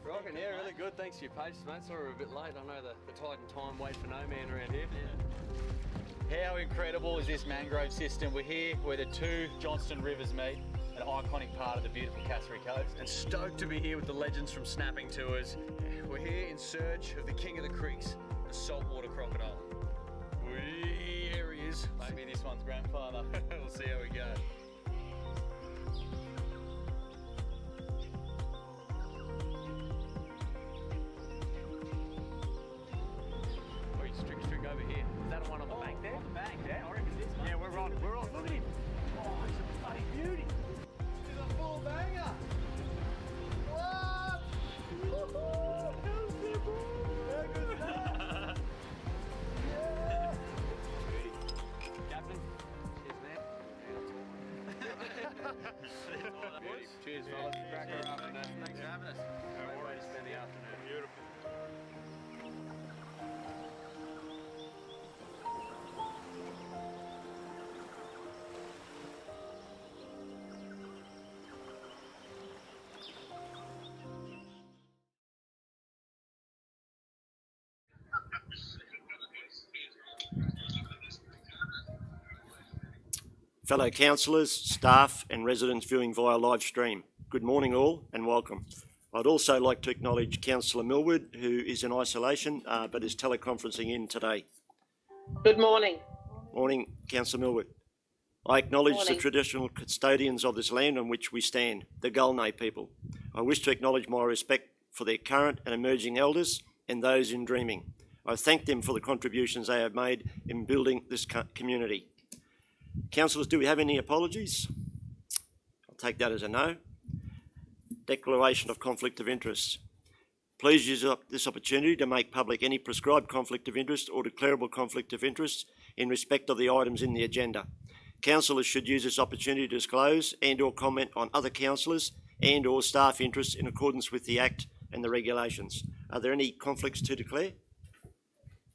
Rocking, yeah, really good. Thanks for your patience, mate. Sorry we're a bit late. I know the tide and time wait for no man around here. Yeah. How incredible is this mangrove system? We're here where the two Johnston rivers meet, an iconic part of the beautiful Cassowary coast. And stoked to be here with the legends from Snapping Tours. We're here in search of the king of the creeks, the saltwater crocodile. Here he is. Maybe this one's grandfather. We'll see how we go. Strict over here. Is that one on the bank there? On the bank, yeah. I reckon this one. Yeah, we're on. Look at him. Oh, it's a bloody beauty. It's a full banger. What? Woohoo! Very good stuff. Yeah. Captain. Cheers, man. Cheers, fellas. Crack her up. Thanks for having us. Great way to spend the afternoon. Beautiful. Fellow councillors, staff and residents viewing via live stream, good morning all and welcome. I'd also like to acknowledge Councillor Millwood, who is in isolation but is teleconferencing in today. Good morning. Morning, Councillor Millwood. I acknowledge the traditional custodians of this land on which we stand, the Gulnay people. I wish to acknowledge my respect for their current and emerging elders and those in dreaming. I thank them for the contributions they have made in building this community. Councillors, do we have any apologies? I'll take that as a no. Declaration of conflict of interest. Please use this opportunity to make public any prescribed conflict of interest or declarable conflict of interest in respect of the items in the agenda. Councillors should use this opportunity to disclose and or comment on other councillors and or staff interests in accordance with the Act and the regulations. Are there any conflicts to declare?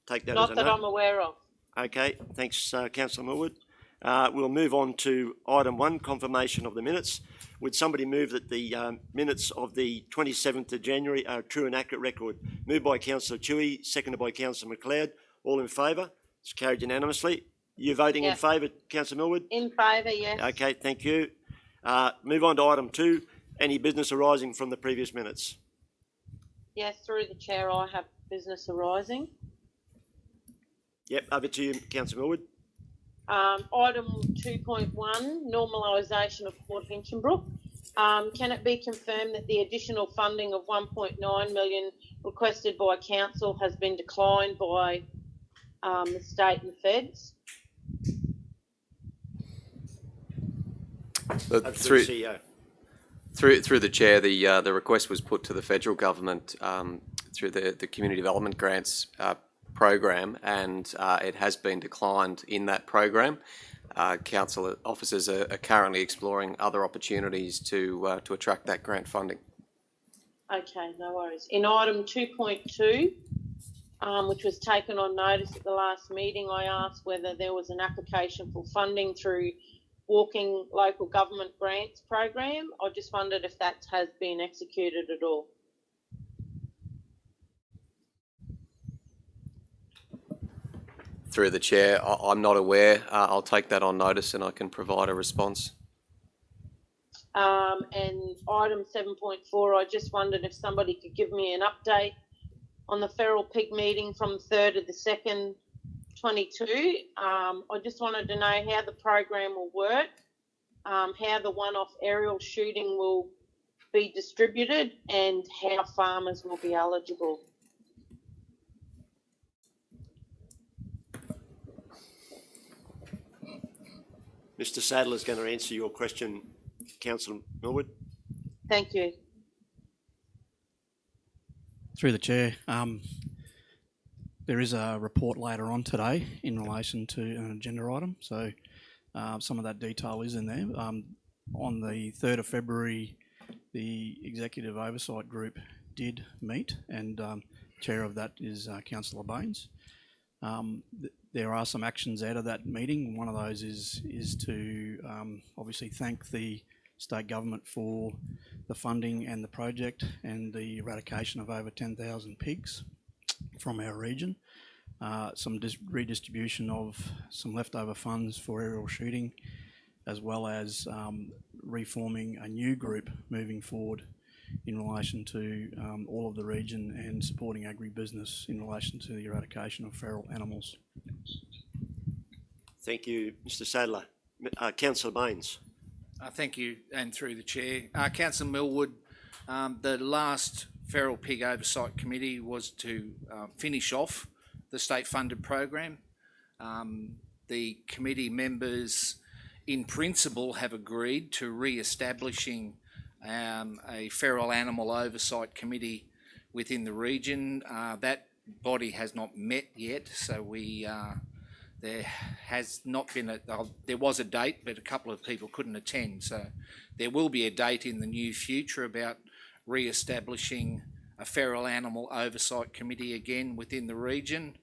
Take that as a no. Not that I'm aware of. Okay, thanks Councillor Millwood. We'll move on to item 1, confirmation of the minutes. Would somebody move that the minutes of the 27th of January are a true and accurate record? Moved by Councillor Chewy, seconded by Councillor McLeod. All in favour? It's carried unanimously. You're voting in favour, Councillor Millwood? In favour, yes. Okay, thank you. Move on to item 2, any business arising from the previous minutes? Yes, through the chair, I have business arising. Yep, over to you, Councillor Millwood. Item 2.1, normalisation of Port Hinchinbrook. Can it be confirmed that the additional funding of 1.9 million requested by council has been declined by the state and feds? Through CEO. Through the chair, the request was put to the federal government through the community development grants program, and it has been declined in that program. Council officers are currently exploring other opportunities to attract that grant funding. Okay, no worries. In item 2.2, which was taken on notice at the last meeting, I asked whether there was an application for funding through Walking Local Government Grants program. I just wondered if that has been executed at all. Through the chair, I'm not aware. I'll take that on notice and I can provide a response. And item 7.4, I just wondered if somebody could give me an update on the feral pig meeting from 3rd of the 2nd, 22. I just wanted to know how the program will work, how the one-off aerial shooting will be distributed and how farmers will be eligible. Mr Sadler is going to answer your question, Councillor Millwood. Thank you. Through the chair, there is a report later on today in relation to an agenda item, so some of that detail is in there. On the 3rd of February, the Executive Oversight Group did meet, and chair of that is Councillor Baines. There are some actions out of that meeting. One of those is to obviously thank the state government for the funding and the project and the eradication of over 10,000 pigs from our region. Some redistribution of some leftover funds for aerial shooting, as well as reforming a new group moving forward in relation to all of the region and supporting agribusiness in relation to the eradication of feral animals. Thank you, Mr Sadler. Councillor Baines. Thank you, and through the chair. Councillor Millwood, the last Feral Pig Oversight Committee was to finish off the state-funded program. The committee members, in principle, have agreed to re-establishing a feral animal oversight committee within the region. That body has not met yet, so there has not been there was a date, but a couple of people couldn't attend. So there will be a date in the near future about re-establishing a feral animal oversight committee again within the region.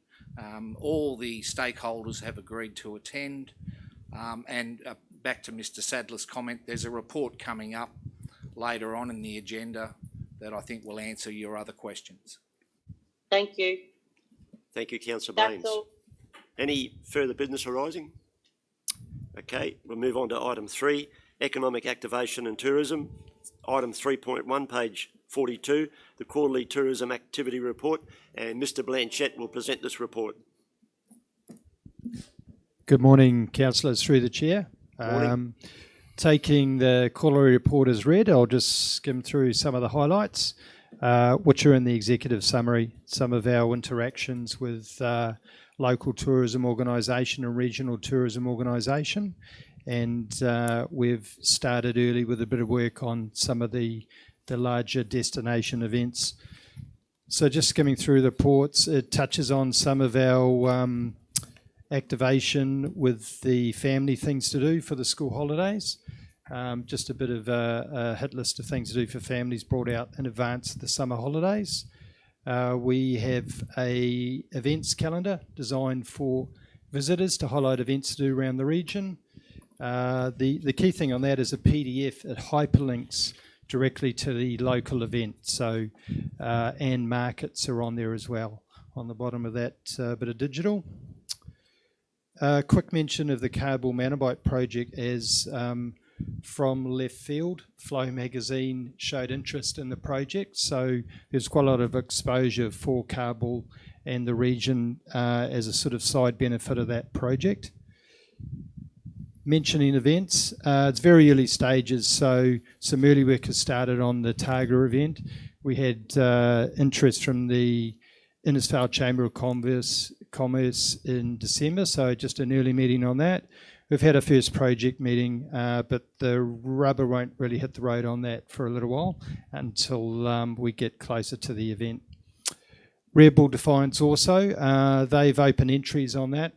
All the stakeholders have agreed to attend. And back to Mr Sadler's comment, there's a report coming up later on in the agenda that I think will answer your other questions. Thank you. Thank you, Councillor That's Baines. all. Any further business arising? Okay, we'll move on to item 3, economic activation and tourism. Item 3.1, page 42, the quarterly tourism activity report, and Mr Blanchett will present this report. Good morning, councillors, through the chair. Morning. Taking the quarterly report as read, I'll just skim through some of the highlights, which are in the executive summary. Some of our interactions with local tourism organisation and regional tourism organisation, and we've started early with a bit of work on some of the larger destination events. So just skimming through the reports, it touches on some of our activation with the family things to do for the school holidays. Just a bit of a hit list of things to do for families brought out in advance of the summer holidays. We have a events calendar designed for visitors to highlight events to do around the region. The key thing on that is a PDF. It hyperlinks directly to the local event. So and markets are on there as well on the bottom of that bit of digital. Quick mention of the Cardboard Manabite project as from left field, Flow magazine showed interest in the project, so there's quite a lot of exposure for Cardboard and the region as a sort of side benefit of that project. Mentioning events, it's very early stages, so some early work has started on the Targa event. We had interest from the Innisfail Chamber of Commerce in December, so just an early meeting on that. We've had a first project meeting, but the rubber won't really hit the road on that for a little while until we get closer to the event. Red Bull Defiance also, they've opened entries on that,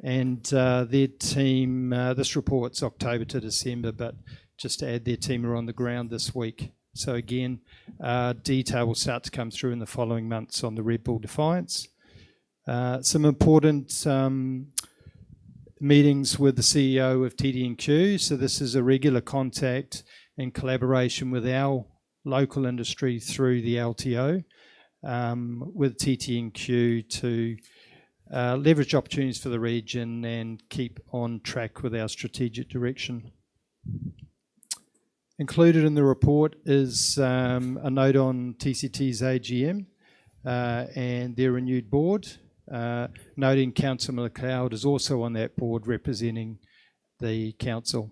and their team, this report's October to December, but just to add, their team are on the ground this week. So again, detail will start to come through in the following months on the Red Bull Defiance. Some important meetings with the CEO of TD&Q. So this is a regular contact and collaboration with our local industry through the LTO with TD&Q to leverage opportunities for the region and keep on track with our strategic direction. Included in the report is a note on TCT's AGM and their renewed board. Noting Councillor McLeod is also on that board representing the council.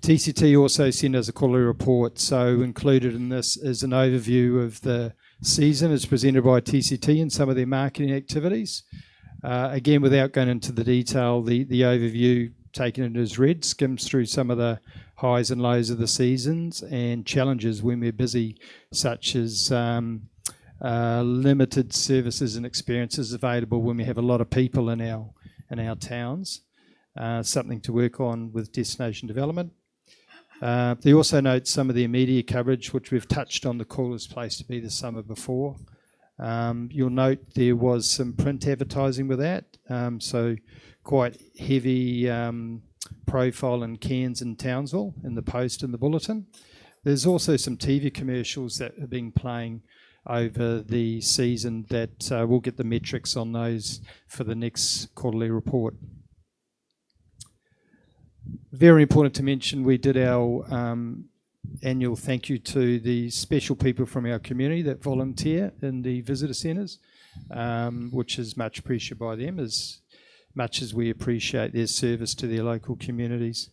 TCT also sent us a quarterly report, so included in this is an overview of the season as presented by TCT and some of their marketing activities. Again, without going into the detail, the overview taken in as read skims through some of the highs and lows of the seasons and challenges when we're busy, such as limited services and experiences available when we have a lot of people in our towns. Something to work on with destination development. They also note some of the media coverage, which we've touched on, the coolest place to be the summer before. You'll note there was some print advertising with that, so quite heavy profile in Cairns and Townsville in the Post and the Bulletin. There's also some TV commercials that have been playing over the season that we'll get the metrics on those for the next quarterly report. Very important to mention, we did our annual thank you to the special people from our community that volunteer in the visitor centres, which is much appreciated by them as much as we appreciate their service to their local communities.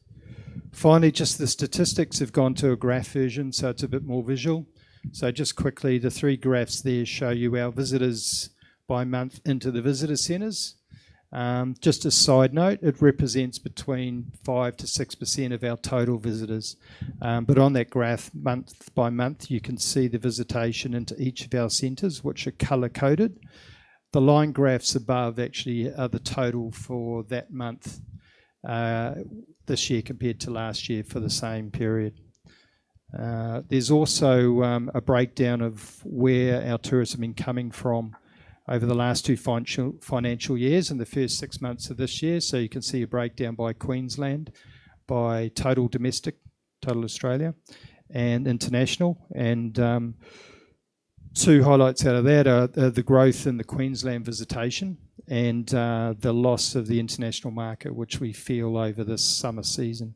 Finally, just the statistics have gone to a graph version, so it's a bit more visual. So just quickly, the 3 graphs there show you our visitors by month into the visitor centres. Just a side note, it represents between 5 to 6% of our total visitors. But on that graph, month by month, you can see the visitation into each of our centres, which are colour-coded. The line graphs above actually are the total for that month this year compared to last year for the same period. There's also a breakdown of where our tourists have been coming from over the last 2 financial years and the first 6 months of this year. So you can see a breakdown by Queensland, by total domestic, total Australia, and international. And 2 highlights out of that are the growth in the Queensland visitation and the loss of the international market, which we feel over this summer season.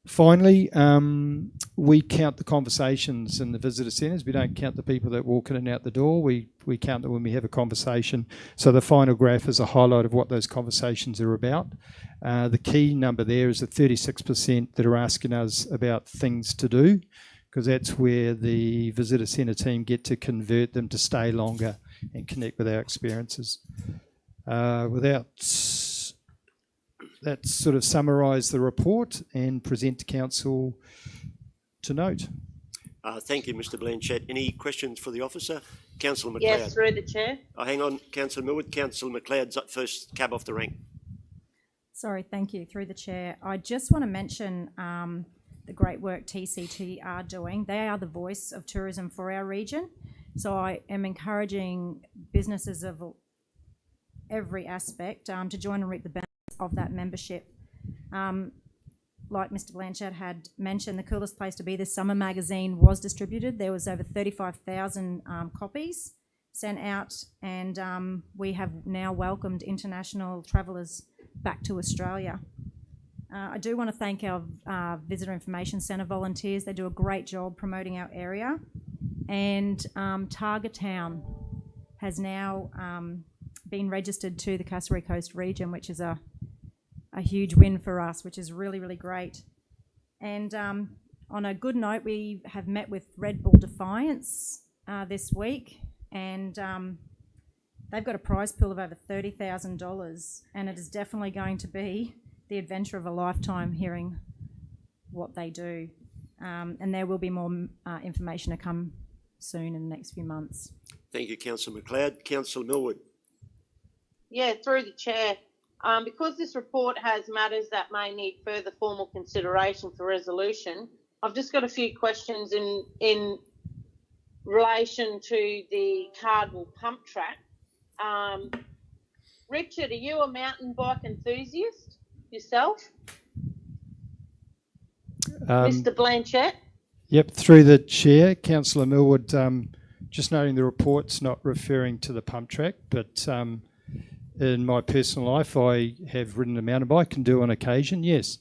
Finally, we count the conversations in the visitor centres. We don't count the people that walk in and out the door. We count them when we have a conversation. So the final graph is a highlight of what those conversations are about. The key number there is the 36% that are asking us about things to do, because that's where the visitor centre team get to convert them to stay longer and connect with our experiences. That sort of summarise the report and present to council to note. Thank you, Mr. Blanchett. Any questions for the officer? Councillor McLeod. Yes, through the chair. Hang on, Councillor Millwood. Councillor McLeod's up first, cab off the rank. Sorry, thank you. Through the chair, I just want to mention the great work TCT are doing. They are the voice of tourism for our region. So I am encouraging businesses of every aspect to join and reap the benefits of that membership. Like Mr. Blanchett had mentioned, the Coolest Place to Be this summer magazine was distributed. There was over 35,000 copies sent out, and we have now welcomed international travellers back to Australia. I do want to thank our Visitor Information Centre volunteers. They do a great job promoting our area. And Targa Town has now been registered to the Cassowary Coast region, which is a huge win for us, which is really, really great. And on a good note, we have met with Red Bull Defiance this week, and they've got a prize pool of over $30,000, and it is definitely going to be the adventure of a lifetime hearing what they do. And there will be more information to come soon in the next few months. Thank you, Councillor McLeod. Councillor Millwood. Yeah, through the chair. Because this report has matters that may need further formal consideration for resolution, I've just got a few questions in relation to the Cardwell pump track. Richard, are you a mountain bike enthusiast yourself? Mr. Blanchett? Yep, through the chair, Councillor Millwood, just noting the report's not referring to the pump track, but in my personal life, I have ridden a mountain bike and do on occasion, yes.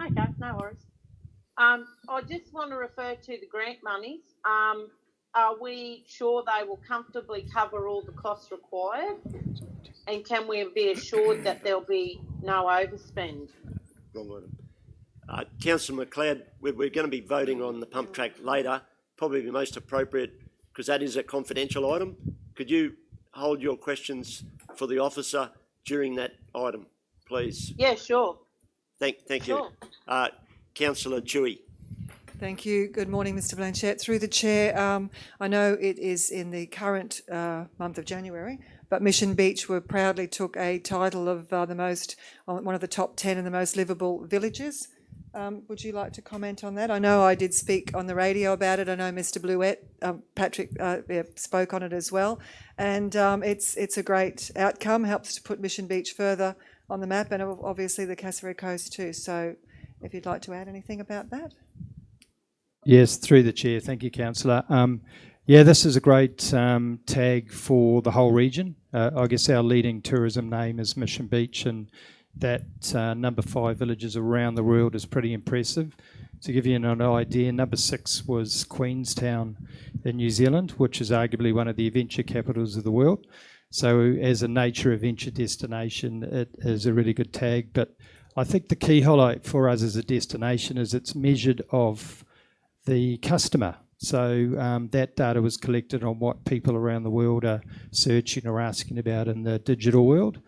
Okay, no worries. I just want to refer to the grant monies. Are we sure they will comfortably cover all the costs required? And can we be assured that there'll be no overspend? Wrong item. Councillor McLeod, we're going to be voting on the pump track later, probably the most appropriate, because that is a confidential item. Could you hold your questions for the officer during that item, please? Yeah, sure. Thank Sure. you. Councillor Chewy. Thank you. Good morning, Mr. Blanchett. Through the chair, I know it is in the current month of January, but Mission Beach proudly took a title of one of the top 10 and the most livable villages would you like to comment on that? I know I did speak on the radio about it. I know Mr. Bluette, Patrick spoke on it as well. And it's a great outcome, helps to put Mission Beach further on the map, and obviously the Cassowary Coast too. So if you'd like to add anything about that. Yes, through the chair. Thank you, Councillor. Yeah, this is a great tag for the whole region. I guess our leading tourism name is Mission Beach, and that number 5 villages around the world is pretty impressive. To give you an idea, number 6 was Queenstown in New Zealand, which is arguably one of the adventure capitals of the world. So as a nature adventure destination, it is a really good tag. But I think the key highlight for us as a destination is it's measured of the customer. So that data was collected on what people around the world are searching or asking about in the digital world.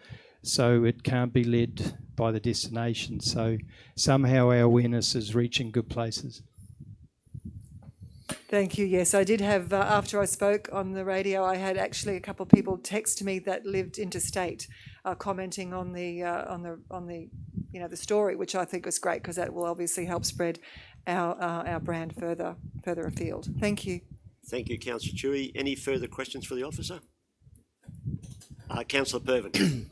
So it can't be led by the destination. So somehow our awareness is reaching good places. Thank you. Yes, I did have, after I spoke on the radio, I had actually a couple of people text me that lived interstate, commenting on the the story, which I think was great because that will obviously help spread our brand further afield. Thank you. Thank you, Councillor Chewy. Any further questions for the officer? Councillor Pervin.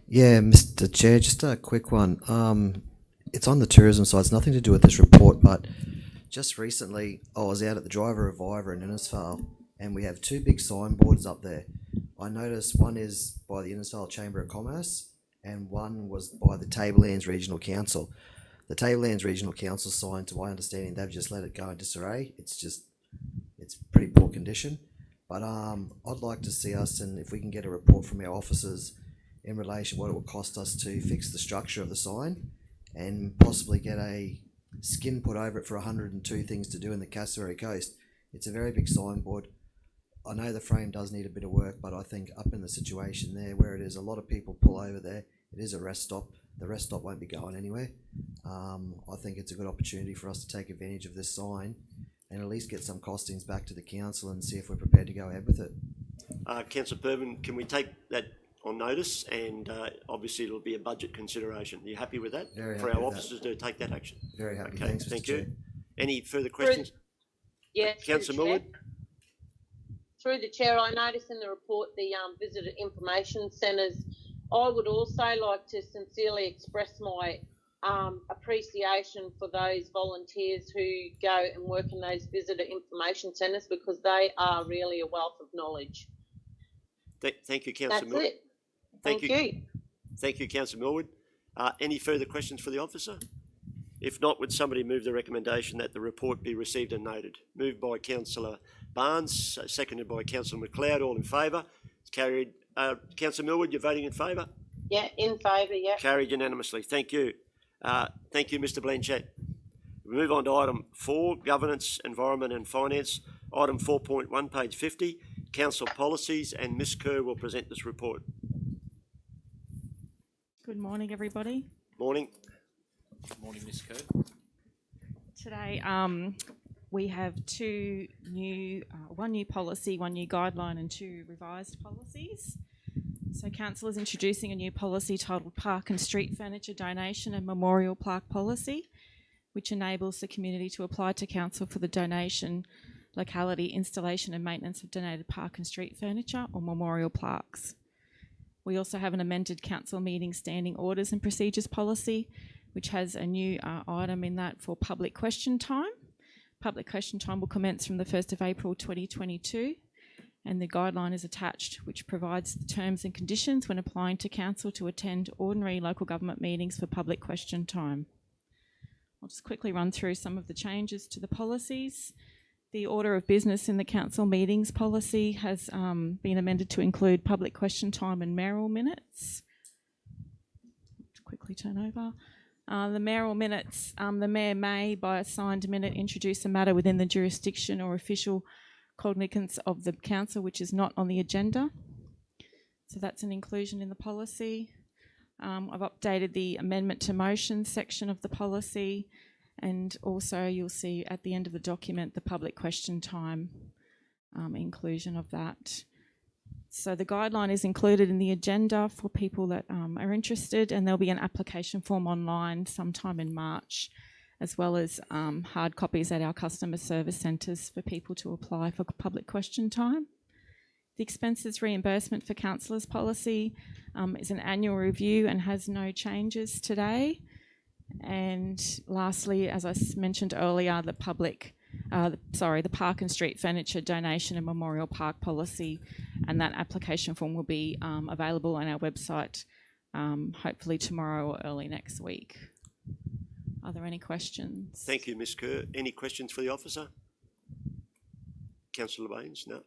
Yeah, Mr. Chair, just a quick one. It's on the tourism side. It's nothing to do with this report, but just recently I was out at the Driver Reviver in Innisfail, and we have 2 big signboards up there. I noticed one is by the Innisfail Chamber of Commerce and one was by the Tablelands Regional Council. The Tablelands Regional Council sign, to my understanding, they've just let it go in disarray. It's pretty poor condition. But I'd like to see us, and if we can get a report from our officers in relation to what it will cost us to fix the structure of the sign and possibly get a skin put over it for 102 things to do in the Cassowary Coast. It's a very big signboard. I know the frame does need a bit of work, but I think up in the situation there where it is, a lot of people pull over there. It is a rest stop. The rest stop won't be going anywhere. I think it's a good opportunity for us to take advantage of this sign and at least get some costings back to the council and see if we're prepared to go ahead with it. Councillor Pervin, can we take that on notice? And obviously it'll be a budget consideration. Are you happy with that? Very for happy our with officers to take that action? Very happy. Okay, Thanks, Mr. thank Chair. you. Any further questions? Yes. Councillor Millwood? Through the chair, I noticed in the report the visitor information centres. I would also like to sincerely express my appreciation for those volunteers who go and work in those visitor information centres because they are really a wealth of knowledge. Thank you, Councillor Millwood. That's it. Thank you. Thank you, Councillor Millwood. Any further questions for the officer? If not, would somebody move the recommendation that the report be received and noted? Moved by Councillor Barnes, seconded by Councillor McLeod. All in favour? It's carried. Councillor Millwood, you're voting in favour? Yeah, in favour, yeah. Carried unanimously. Thank you. Thank you, Mr. Blanchett. We move on to item 4, Governance, Environment and Finance. Item 4.1, page 50, Council Policies, and Ms. Kerr will present this report. Good morning, everybody. Morning. Good morning, Ms. Kerr. Today we have one new policy, one new guideline and 2 revised policies. So Council is introducing a new policy titled Park and Street Furniture Donation and Memorial Plaque Policy, which enables the community to apply to Council for the donation, locality, installation and maintenance of donated park and street furniture or memorial plaques. We also have an amended Council meeting standing orders and procedures policy, which has a new item in that for public question time. Public question time will commence from the 1st of April 2022, and the guideline is attached, which provides the terms and conditions when applying to Council to attend ordinary local government meetings for public question time. I'll just quickly run through some of the changes to the policies. The order of business in the Council meetings policy has been amended to include public question time and mayoral minutes. Quickly turn over. The mayoral minutes, the Mayor may, by a signed minute, introduce a matter within the jurisdiction or official cognizance of the Council which is not on the agenda. So that's an inclusion in the policy. I've updated the amendment to motions section of the policy, and also you'll see at the end of the document the public question time inclusion of that. So the guideline is included in the agenda for people that are interested, and there'll be an application form online sometime in March, as well as hard copies at our customer service centres for people to apply for public question time. The expenses reimbursement for councillors policy is an annual review and has no changes today. And lastly, as I mentioned earlier, the park and street furniture donation and memorial park policy, and that application form will be available on our website hopefully tomorrow or early next week. Are there any questions? Thank you, Ms Kerr. Any questions for the officer? Councillor Baines? No?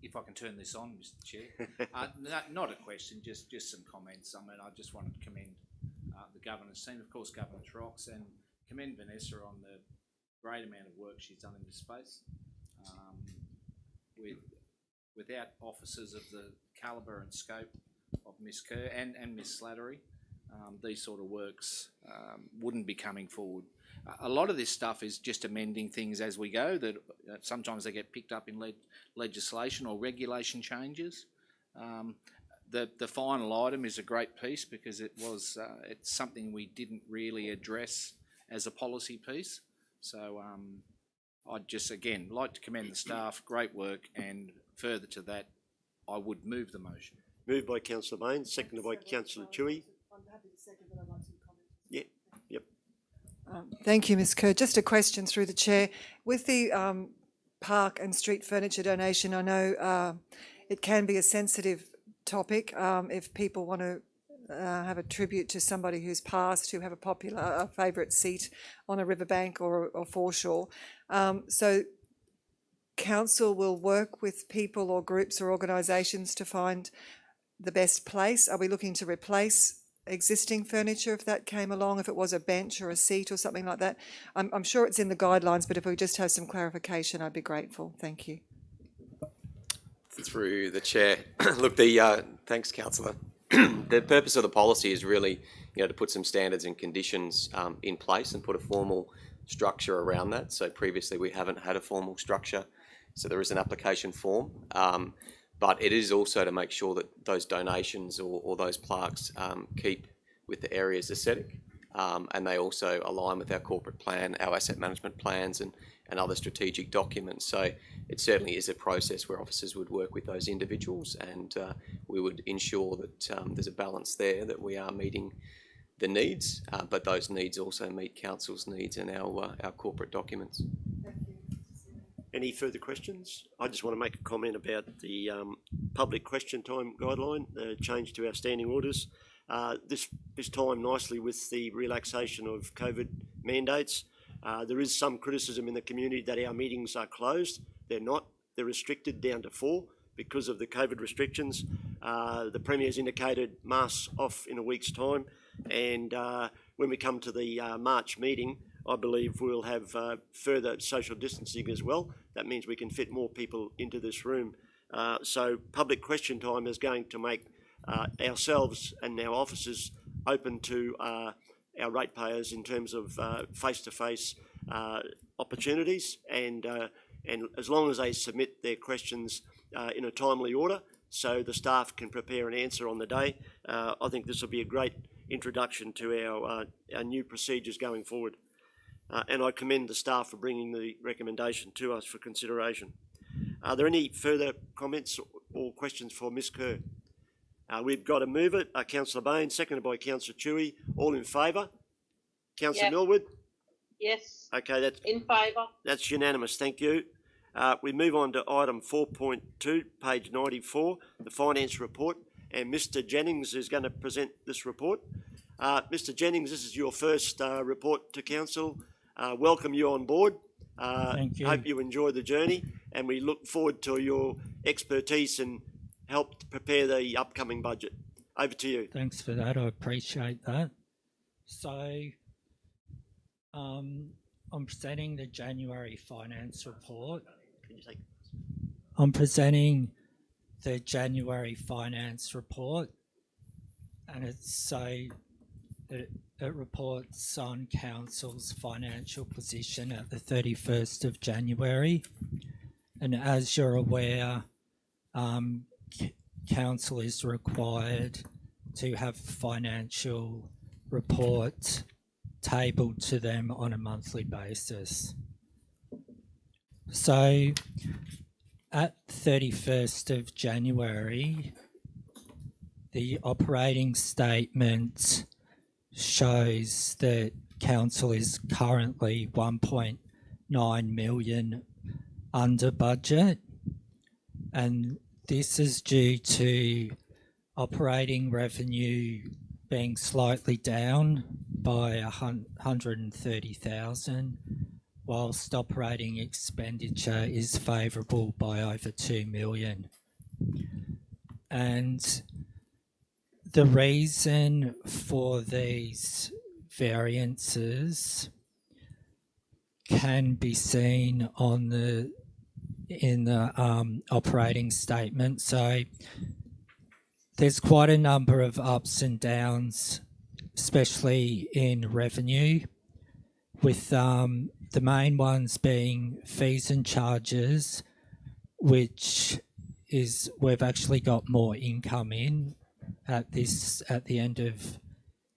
If I can turn this on, Mr Chair. Not a question, just some comments. I mean, I just wanted to commend the governance team, of course, Governance Rocks, and commend Vanessa on the great amount of work she's done in this space. Without officers of the calibre and scope of Miss Kerr and Miss Slattery, these sort of works wouldn't be coming forward. A lot of this stuff is just amending things as we go, that sometimes they get picked up in legislation or regulation changes. The final item is a great piece because it's something we didn't really address as a policy piece. So I'd just again like to commend the staff, great work, and further to that, I would move the motion. Moved by Councillor Baines, seconded by Councillor Toohey. I'm happy to second, but I'd like some comments. Yeah, yep. Thank you, Ms Kerr. Just a question through the chair. With the park and street furniture donation, I know it can be a sensitive topic if people want to have a tribute to somebody who's passed, who have a favourite seat on a riverbank or foreshore. So council will work with people or groups or organisations to find the best place. Are we looking to replace existing furniture if that came along, if it was a bench or a seat or something like that? I'm sure it's in the guidelines, but if we just have some clarification, I'd be grateful. Thank you. Through the chair. Look, thanks, councillor. The purpose of the policy is really, to put some standards and conditions in place and put a formal structure around that. So previously we haven't had a formal structure, so there is an application form. But it is also to make sure that those donations or those plaques keep with the area's aesthetic, and they also align with our corporate plan, our asset management plans, and other strategic documents. So it certainly is a process where officers would work with those individuals, and we would ensure that there's a balance there, that we are meeting the needs, but those needs also meet council's needs and our corporate documents. Any further questions? I just want to make a comment about the public question time guideline, the change to our standing orders. This is timed nicely with the relaxation of COVID mandates. There is some criticism in the community that our meetings are closed. They're not. They're restricted down to 4 because of the COVID restrictions. The Premier's indicated masks off in a week's time, and when we come to the March meeting, I believe we'll have further social distancing as well. That means we can fit more people into this room. So public question time is going to make ourselves and our officers open to our ratepayers in terms of face-to-face opportunities, and as long as they submit their questions in a timely order so the staff can prepare an answer on the day, I think this will be a great introduction to our new procedures going forward. And I commend the staff for bringing the recommendation to us for consideration. Are there any further comments or questions for Ms Kerr? We've got a mover, Councillor Baines, seconded by Councillor Toohey. All in favour? Councillor Millwood? Yes. Okay, that's in favour. That's unanimous. Thank you. We move on to item 4.2, page 94, the finance report, and Mr Jennings is going to present this report. Mr Jennings, this is your first report to council. Welcome you on board. Thank you. Hope you enjoy the journey, and we look forward to your expertise and help to prepare the upcoming budget. Over to you. Thanks for that. I appreciate that. So, I'm presenting the January finance report. I'm presenting the January finance report, and it reports on council's financial position at the 31st of January. And as you're aware, council is required to have financial report tabled to them on a monthly basis. So at 31st of January, the operating statement shows that council is currently 1.9 million under budget, and this is due to operating revenue being slightly down by 130,000, whilst operating expenditure is favourable by over 2 million. And the reason for these variances can be seen on in the operating statement. So there's quite a number of ups and downs, especially in revenue, with the main ones being fees and charges, which is we've actually got more income in at the end of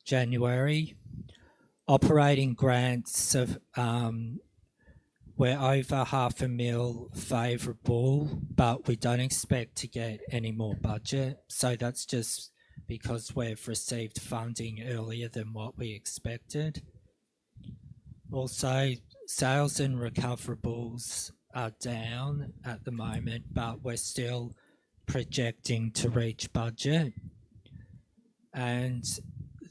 January. Operating grants of we're over $500,000 favourable, but we don't expect to get any more budget. So that's just because we've received funding earlier than what we expected. Also, sales and recoverables are down at the moment, but we're still projecting to reach budget. And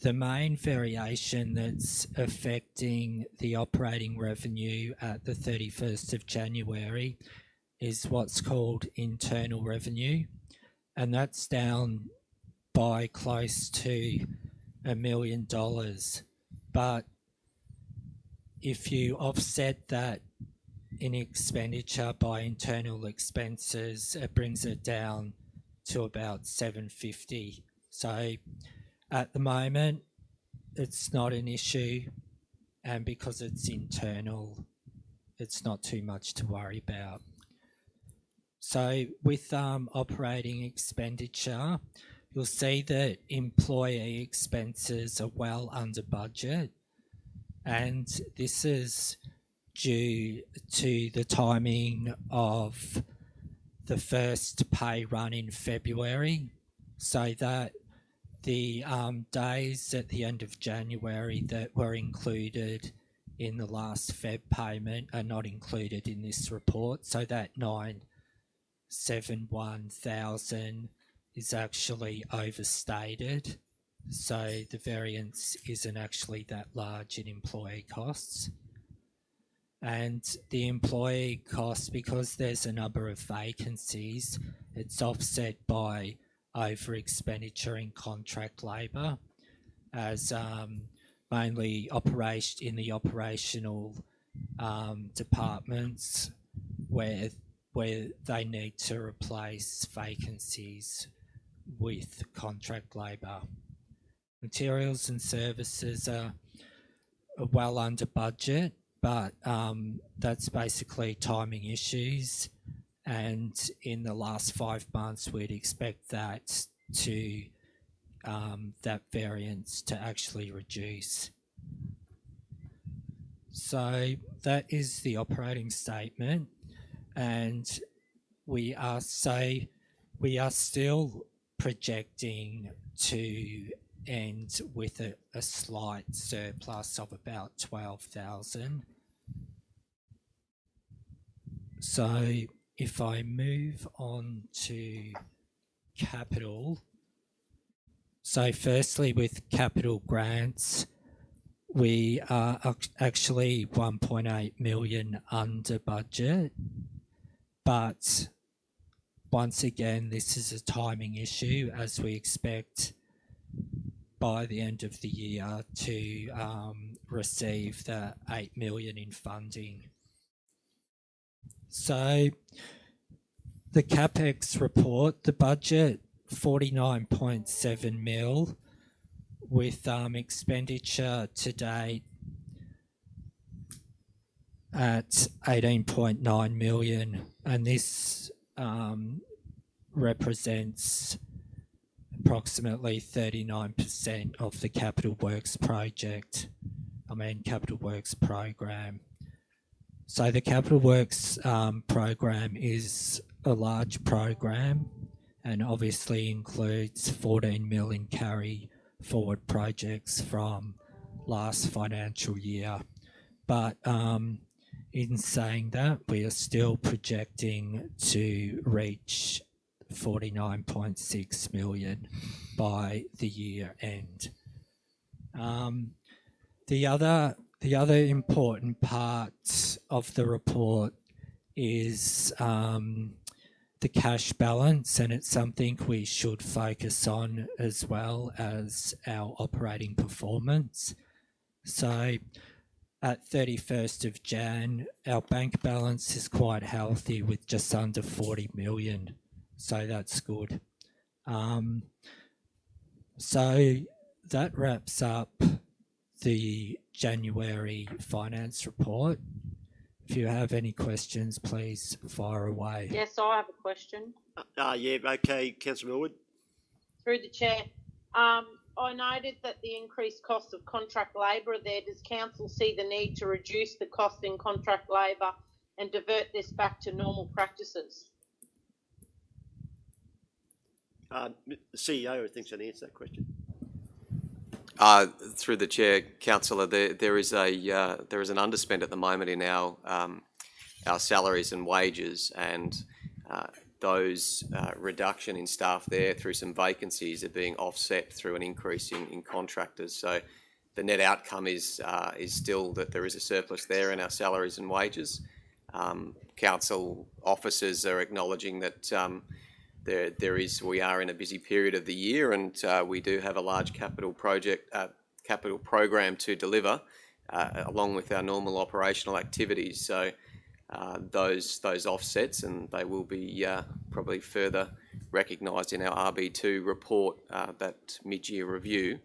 the main variation that's affecting the operating revenue at the 31st of January is what's called internal revenue, and that's down by close to $1 million. But if you offset that in expenditure by internal expenses, it brings it down to about 750. So at the moment, it's not an issue, and because it's internal, it's not too much to worry about. So with operating expenditure, you'll see that employee expenses are well under budget, and this is due to the timing of the first pay run in February, so that the days at the end of January that were included in the last Feb payment are not included in this report. So that 971,000 is actually overstated. So the variance isn't actually that large in employee costs. And the employee costs, because there's a number of vacancies, it's offset by over expenditure in contract labour, as mainly in the operational departments where they need to replace vacancies with contract labour. Materials and services are well under budget, but that's basically timing issues. And in the last 5 months, we'd expect that that variance to actually reduce. So that is the operating statement, and we are still projecting to end with a slight surplus of about 12,000. So if I move on to capital, so firstly with capital grants, we are actually 1.8 million under budget, but once again, this is a timing issue, as we expect by the end of the year to receive the 8 million in funding. So the CapEx report, the budget 49.7 mil, with expenditure to date at 18.9 million, and this represents approximately 39% of the capital works project. I Capital Works program. So the Capital Works program is a large program and obviously includes 14 million carry forward projects from last financial year. But in saying that, we are still projecting to reach 49.6 million by the year end. The other important part of the report is the cash balance, and it's something we should focus on as well as our operating performance. So at 31st of Jan, our bank balance is quite healthy with just under 40 million. So that's good. So that wraps up the January finance report. If you have any questions, please fire away. Yes, I have a question. Yeah, okay, Councillor Millwood. Through the chair. I noted that the increased cost of contract labour there. Does council see the need to reduce the cost in contract labour and divert this back to normal practices? The CEO, I think, should answer that question. Through the chair, councillor, there is an underspend at the moment in our salaries and wages, and those reduction in staff there through some vacancies are being offset through an increase in contractors. So the net outcome is still that there is a surplus there in our salaries and wages. Council officers are acknowledging that we are in a busy period of the year, and we do have a large capital program to deliver along with our normal operational activities. So those offsets, and they will be probably further recognised in our RB2 report, that mid-year review,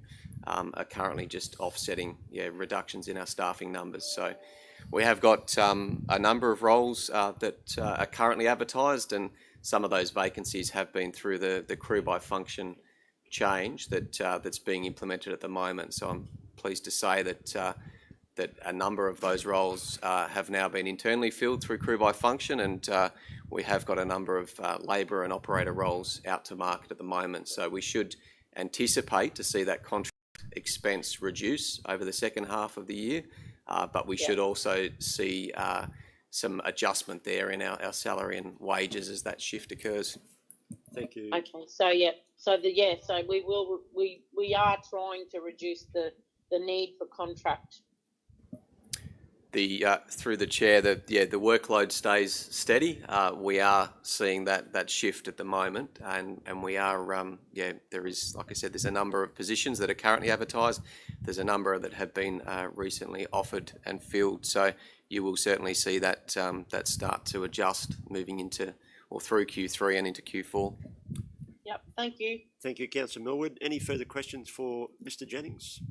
are currently just offsetting reductions in our staffing numbers. So we have got a number of roles that are currently advertised, and some of those vacancies have been through the crew by function change that's being implemented at the moment. So I'm pleased to say that a number of those roles have now been internally filled through crew by function, and we have got a number of labour and operator roles out to market at the moment. So we should anticipate to see that contract expense reduce over the second half of the year, but we should also see some adjustment there in our salary and wages as that shift occurs. Thank you. Okay, so we are trying to reduce the need for contract. Through the chair, the workload stays steady. We are seeing that shift at the moment, and we are there is, like I said, there's a number of positions that are currently advertised. There's a number that have been recently offered and filled. So you will certainly see that start to adjust moving into or through Q3 and into Q4. Yep, thank you. Thank you, Councillor Millwood. Any further questions for Mr. Jennings?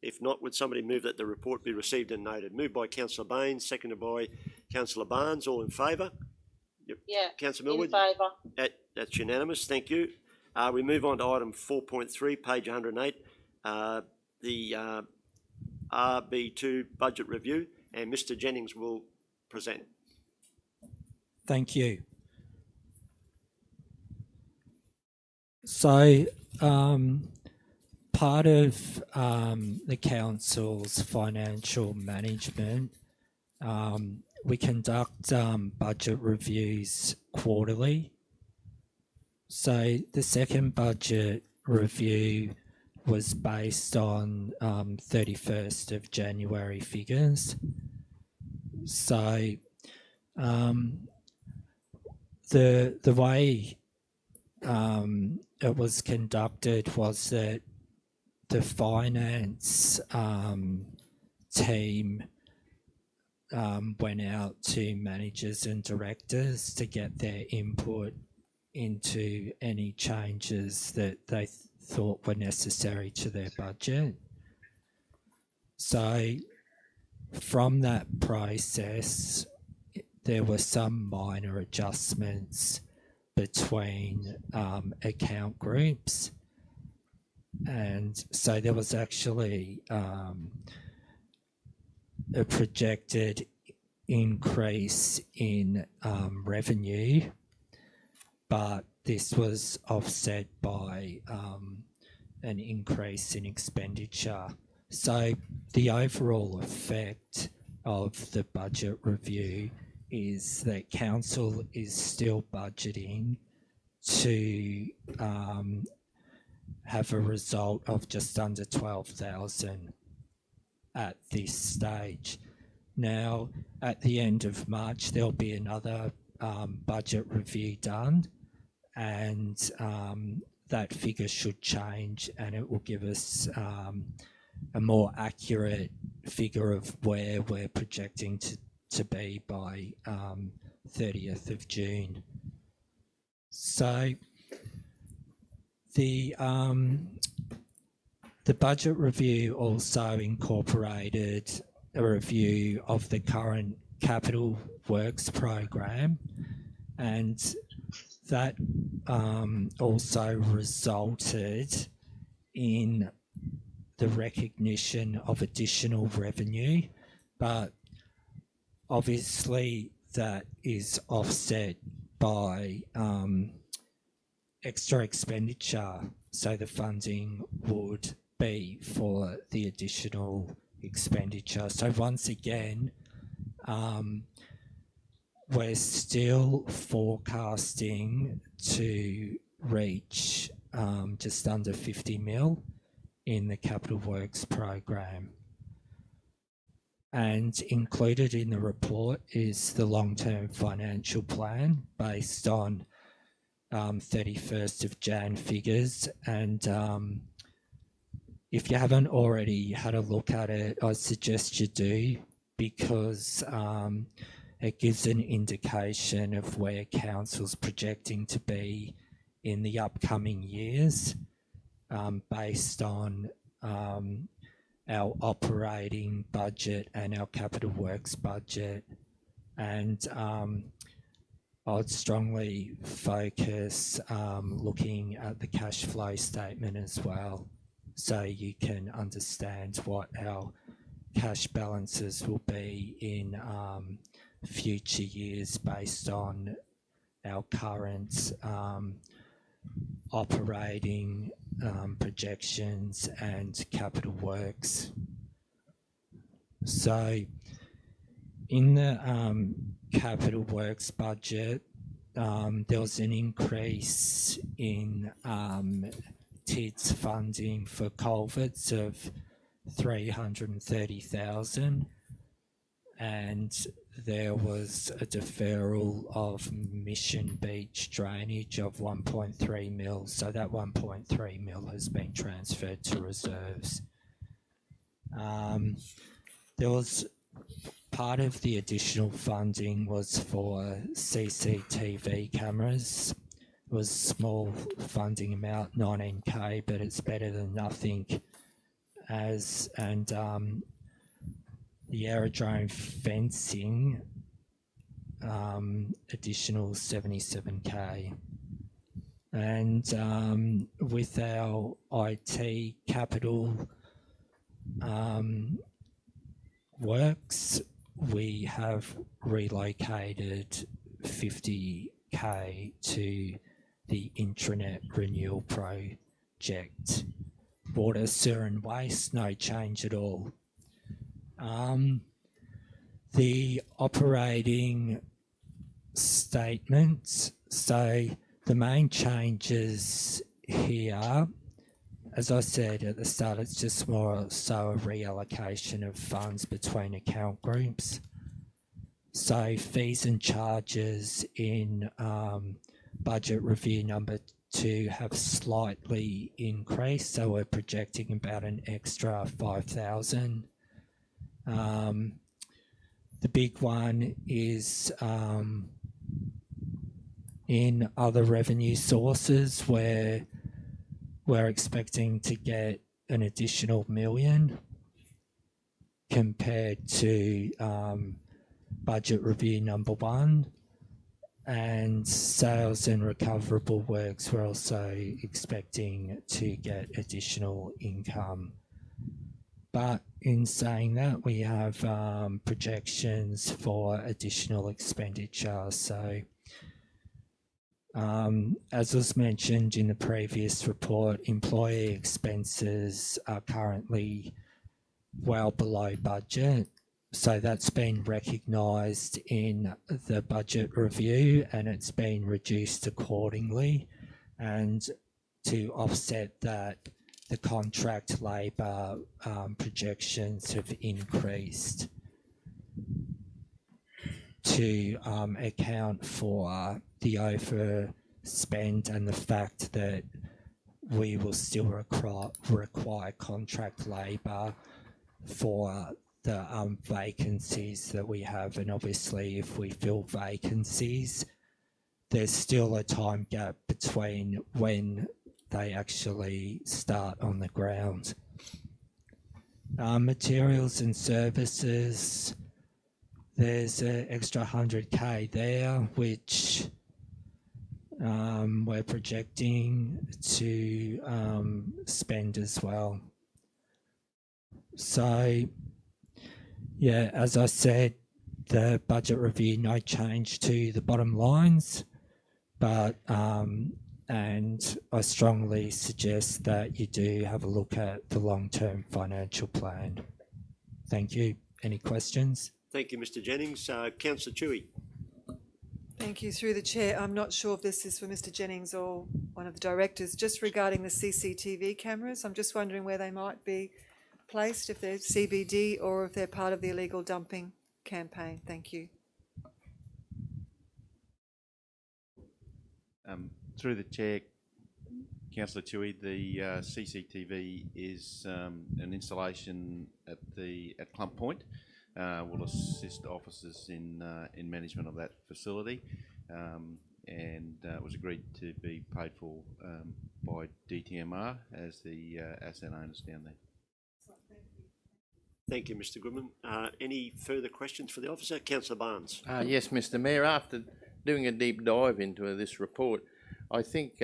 If not, would somebody move that the report be received and noted? Moved by Councillor Baines, seconded by Councillor Barnes. All in favour? Yep. Yeah. Councillor Millwood? In favour. That's unanimous. Thank you. We move on to item 4.3, page 108, the RB2 budget review, and Mr. Jennings will present. Thank you. So, part of the council's financial management, we conduct budget reviews quarterly. So the second budget review was based on 31st of January figures. So the way it was conducted was that the finance team went out to managers and directors to get their input into any changes that they thought were necessary to their budget. So from that process, there were some minor adjustments between account groups. And so there was actually a projected increase in revenue, but this was offset by an increase in expenditure. So the overall effect of the budget review is that council is still budgeting to have a result of just under 12,000 at this stage. Now, at the end of March, there'll be another budget review done, and that figure should change, and it will give us a more accurate figure of where we're projecting to be by 30th of June. So the budget review also incorporated a review of the current capital works program, and that also resulted in the recognition of additional revenue, but obviously that is offset by extra expenditure, so the funding would be for the additional expenditure. So once again, we're still forecasting to reach just under 50 mil in the capital works program. And included in the report is the long-term financial plan based on 31st of Jan figures. And if you haven't already had a look at it, I suggest you do, because it gives an indication of where council's projecting to be in the upcoming years, based on our operating budget and our capital works budget. And I'd strongly focus looking at the cash flow statement as well, so you can understand what our cash balances will be in future years based on our current operating projections and capital works. So in the capital works budget, there was an increase in TIDS funding for culverts of 330,000, and there was a deferral of Mission Beach drainage of 1.3 mil, so that 1.3 mil has been transferred to reserves. There was part of the additional funding was for CCTV cameras. It was a small funding amount, 19k, but it's better than nothing. The aerodrome fencing, additional 77k. And with our IT capital works, we have relocated 50k to the intranet renewal project. Water, sewer and waste, no change at all. The operating statements, so the main changes here, as I said at the start, it's just more so a reallocation of funds between account groups. So fees and charges in budget review number 2 have slightly increased, so we're projecting about an extra 5,000. The big one is in other revenue sources, where we're expecting to get an additional $1 million compared to budget review number 1. And sales and recoverable works, we're also expecting to get additional income. But in saying that, we have projections for additional expenditure. So, as was mentioned in the previous report, employee expenses are currently well below budget. So that's been recognised in the budget review and it's been reduced accordingly. And to offset that, the contract labour projections have increased to account for the overspend and the fact that we will still require contract labour for the vacancies that we have. And obviously if we fill vacancies, there's still a time gap between when they actually start on the ground. Materials and services, there's an extra 100k there, which we're projecting to spend as well. So, yeah, as I said, the budget review, no change to the bottom lines, but and I strongly suggest that you do have a look at the long-term financial plan. Thank you. Any questions? Thank you, Mr Jennings. Councillor Chewy. Thank you. Through the chair, I'm not sure if this is for Mr Jennings or one of the directors. Just regarding the CCTV cameras, I'm just wondering where they might be placed, if they're CBD or if they're part of the illegal dumping campaign. Thank you. Through the chair, Councillor Tui, the CCTV is an installation at Clump Point. Will assist officers in management of that facility, and it was agreed to be paid for by DTMR as the asset owners down there. Thank you, Mr Goodman. Any further questions for the officer? Councillor Barnes. Yes, Mr Mayor, after doing a deep dive into this report, I think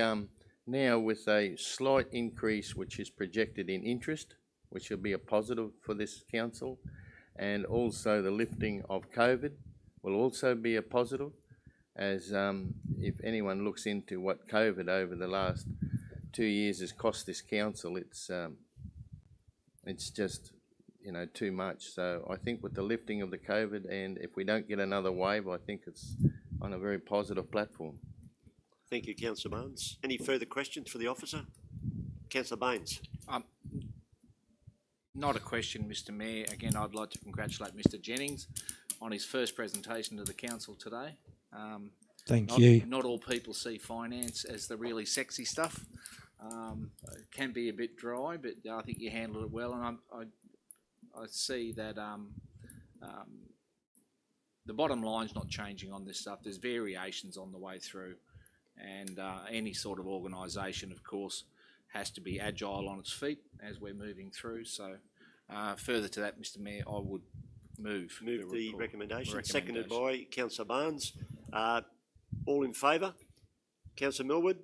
now with a slight increase which is projected in interest, which will be a positive for this council, and also the lifting of COVID will also be a positive, as if anyone looks into what COVID over the last 2 years has cost this council, it's just, you know, too much. So I think with the lifting of the COVID, and if we don't get another wave, I think it's on a very positive platform. Thank you, Councillor Barnes. Any further questions for the officer? Councillor Baines. Not a question, Mr Mayor. Again, I'd like to congratulate Mr Jennings on his first presentation to the council today. Thank you. Not all people see finance as the really sexy stuff. It can be a bit dry, but I think you handled it well, and I see that the bottom line's not changing on this stuff. There's variations on the way through, and any sort of organisation, of course, has to be agile on its feet as we're moving through. So further to that, Mr Mayor, I would move the recommendation. Seconded by Councillor Barnes. All in favour? Councillor Millwood?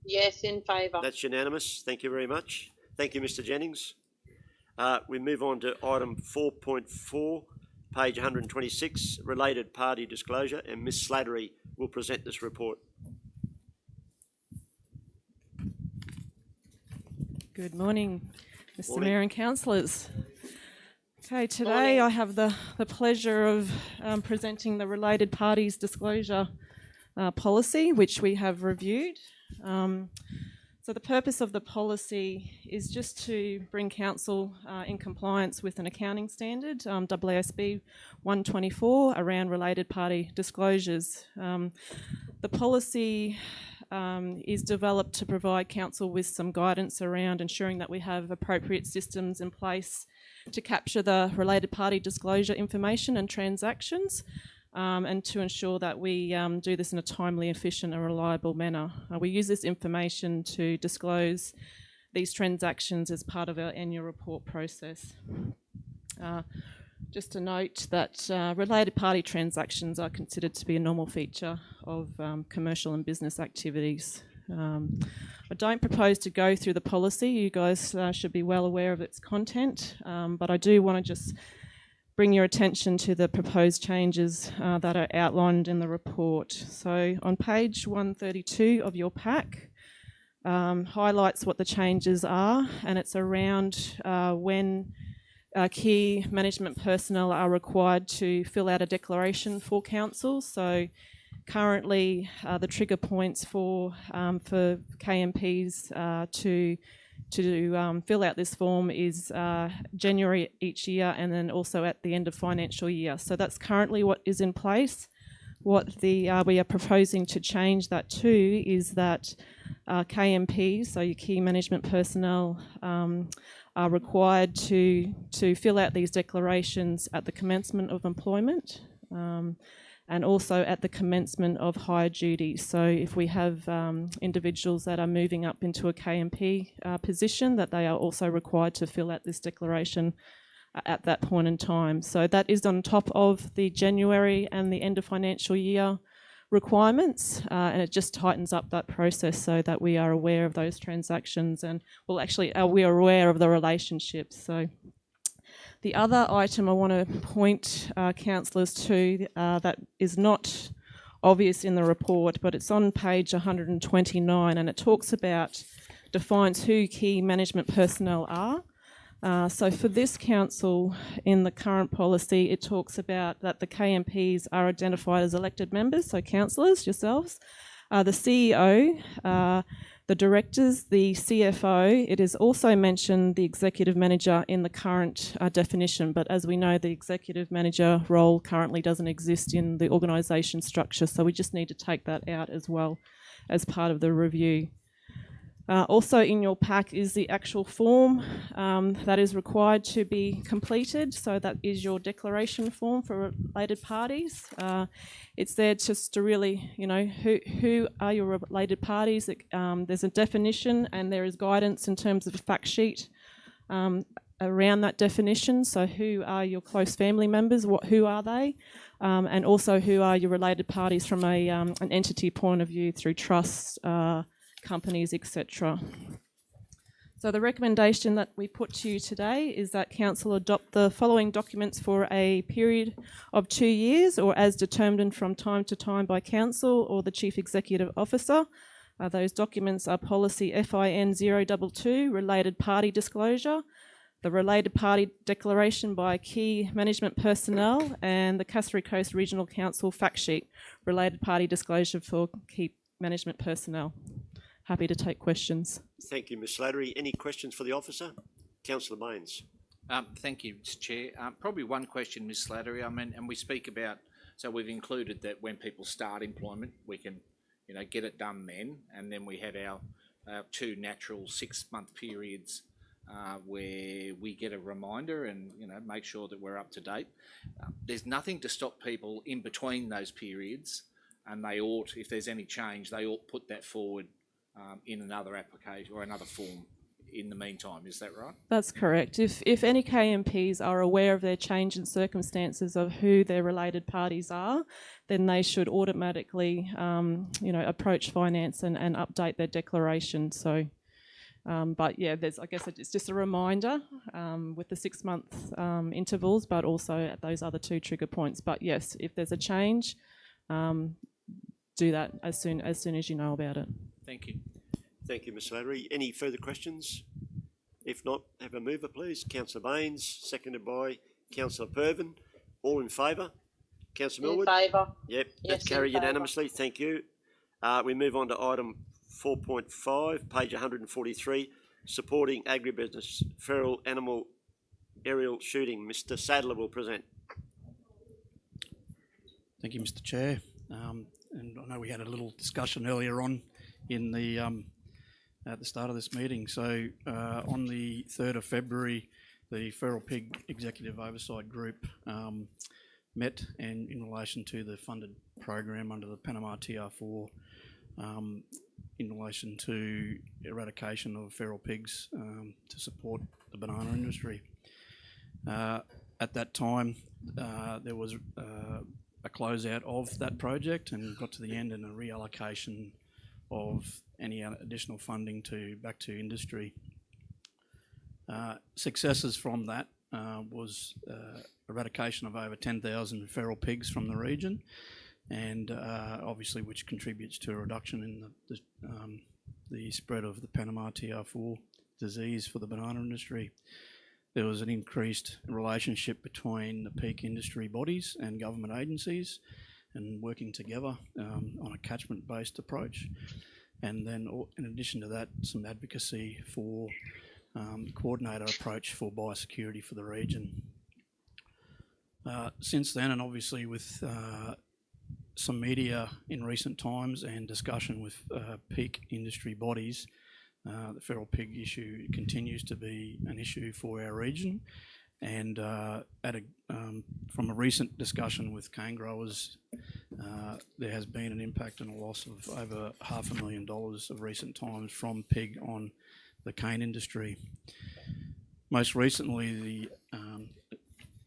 Yes, in favour. That's unanimous. Thank you very much. Thank you, Mr Jennings. We move on to item 4.4, page 126, related party disclosure, and Ms Slattery will present this report. Good morning, Mr Morning. Mayor and councillors. Okay, today I have the pleasure of presenting the related parties disclosure policy, which we have reviewed. So the purpose of the policy is just to bring council in compliance with an accounting standard, WASB 124, around related party disclosures. The policy is developed to provide council with some guidance around ensuring that we have appropriate systems in place to capture the related party disclosure information and transactions, and to ensure that we do this in a timely, efficient and reliable manner. We use this information to disclose these transactions as part of our annual report process. Just to note that related party transactions are considered to be a normal feature of commercial and business activities. I don't propose to go through the policy. You guys should be well aware of its content, but I do want to just bring your attention to the proposed changes that are outlined in the report. So on page 132 of your pack, highlights what the changes are, and it's around when key management personnel are required to fill out a declaration for council. So currently, the trigger points for KMPs to fill out this form is January each year, and then also at the end of financial year. So that's currently what is in place. What we are proposing to change that to is that KMPs, so your key management personnel, are required to fill out these declarations at the commencement of employment, and also at the commencement of higher duties. So if we have individuals that are moving up into a KMP position, that they are also required to fill out this declaration at that point in time. So that is on top of the January and the end of financial year requirements, and it just tightens up that process so that we are aware of those transactions, and well, actually we are aware of the relationships. So the other item I want to point councillors to that is not obvious in the report, but it's on page 129, and it talks about, defines who key management personnel are. So for this council, in the current policy, it talks about that the KMPs are identified as elected members, so councillors, yourselves, the CEO, the directors, the CFO. It is also mentioned the executive manager in the current definition, but as we know, the executive manager role currently doesn't exist in the organisation structure, so we just need to take that out as well as part of the review. Also in your pack is the actual form that is required to be completed. So that is your declaration form for related parties. It's there just to really, who are your related parties. There's a definition and there is guidance in terms of a fact sheet around that definition. So who are your close family members? Who are they? And also who are your related parties from an entity point of view through trusts, companies, etc. So the recommendation that we put to you today is that council adopt the following documents for a period of 2 years, or as determined from time to time by council or the chief executive officer. Those documents are policy FIN 022, related party disclosure, the related party declaration by key management personnel, and the Cassowary Coast Regional Council fact sheet, related party disclosure for key management personnel. Happy to take questions. Thank you, Ms Slattery. Any questions for the officer? Councillor Baines. Thank you, Mr Chair. Probably one question, Ms Slattery. I mean, and we speak about, so we've included that when people start employment, we can, get it done then, and then we have our 2 natural 6-month periods where we get a reminder and, make sure that we're up to date. There's nothing to stop people in between those periods, and they ought, if there's any change, they ought put that forward in another application or another form in the meantime. Is that right? That's correct. If any KMPs are aware of their change in circumstances of who their related parties are, then they should automatically, approach finance and update their declaration. So, but yeah, I guess it's just a reminder with the 6-month intervals, but also at those other 2 trigger points. But yes, if there's a change, do that as soon as you know about it. Thank you. Thank you, Ms Slattery. Any further questions? If not, have a mover, please. Councillor Baines, seconded by Councillor Pervin. All in favour? Councillor Millwood? In favour. Yep, Yes, that's carried in favour. unanimously. Thank you. We move on to item 4.5, page 143, supporting agribusiness, feral animal aerial shooting. Mr Sadler will present. Thank you, Mr Chair. And I know we had a little discussion earlier on in the at the start of this meeting. So on the 3rd of February, the Feral Pig Executive Oversight Group met, and in relation to the funded program under the Panama TR4 in relation to eradication of feral pigs to support the banana industry. At that time, there was a closeout of that project and got to the end and a reallocation of any additional funding back to industry. Successes from that was eradication of over 10,000 feral pigs from the region, and obviously which contributes to a reduction in the spread of the Panama TR4 disease for the banana industry. There was an increased relationship between the peak industry bodies and government agencies and working together on a catchment-based approach. And then in addition to that, some advocacy for coordinated approach for biosecurity for the region. Since then, and obviously with some media in recent times and discussion with peak industry bodies, the feral pig issue continues to be an issue for our region. And from a recent discussion with cane growers, there has been an impact and a loss of over $500,000 of recent times from pig on the cane industry. Most recently, the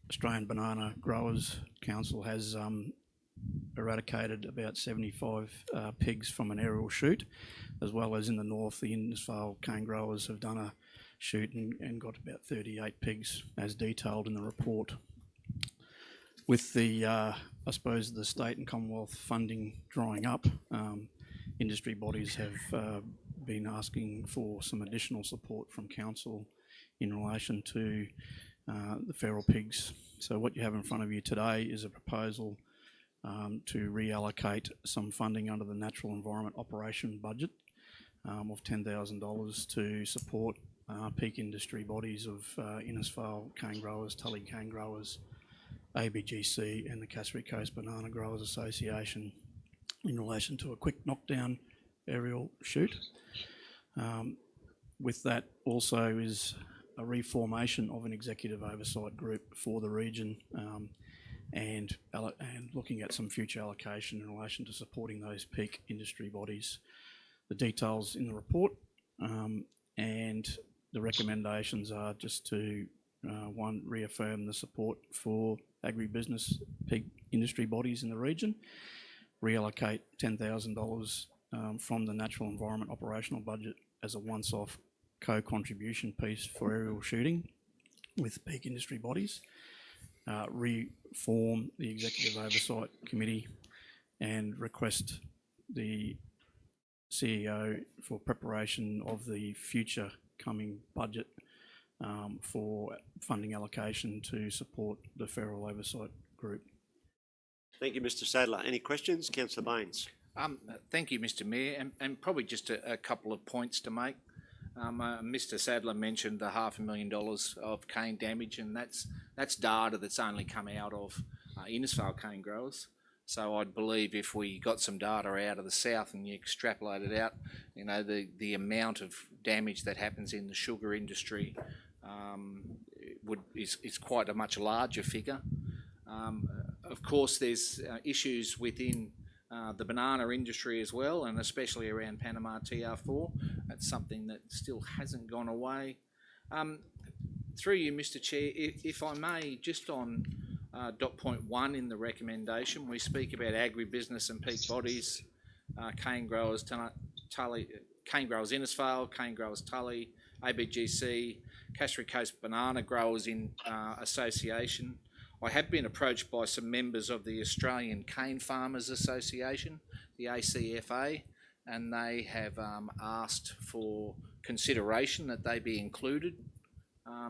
Australian Banana Growers Council has eradicated about 75 pigs from an aerial shoot, as well as in the north, the Innisfail cane growers have done a shoot and got about 38 pigs, as detailed in the report. With the, I suppose, the state and Commonwealth funding drying up, industry bodies have been asking for some additional support from council in relation to the feral pigs. So what you have in front of you today is a proposal to reallocate some funding under the Natural Environment Operation budget of $10,000 to support peak industry bodies of Innisfail cane growers, Tully cane growers, ABGC and the Cassowary Coast Banana Growers Association in relation to a quick knockdown aerial shoot. With that also is a reformation of an executive oversight group for the region and looking at some future allocation in relation to supporting those peak industry bodies. The details in the report and the recommendations are just to one, reaffirm the support for agribusiness peak industry bodies in the region, reallocate $10,000 from the Natural Environment Operational Budget as a once-off co-contribution piece for aerial shooting with peak industry bodies, reform the Executive Oversight Committee and request the CEO for preparation of the future coming budget for funding allocation to support the Feral Oversight Group. Thank you, Mr. Sadler. Any questions? Councillor Baines. Thank you, Mr. Mayor, and probably just a couple of points to make. Mr. Sadler mentioned the $500,000 of cane damage, and that's data that's only come out of Innisfail cane growers. So I'd believe if we got some data out of the south and you extrapolate it out, you know, the amount of damage that happens in the sugar industry is quite a much larger figure. Of course, there's issues within the banana industry as well, and especially around Panama TR4. That's something that still hasn't gone away. Through you, Mr. Chair, if I may, just on dot point 1 in the recommendation, we speak about agribusiness and peak bodies, cane growers, cane growers Innisfail, cane growers Tully, ABGC, Cassowary Coast Banana Growers Association. I have been approached by some members of the Australian Cane Farmers Association, the ACFA, and they have asked for consideration that they be included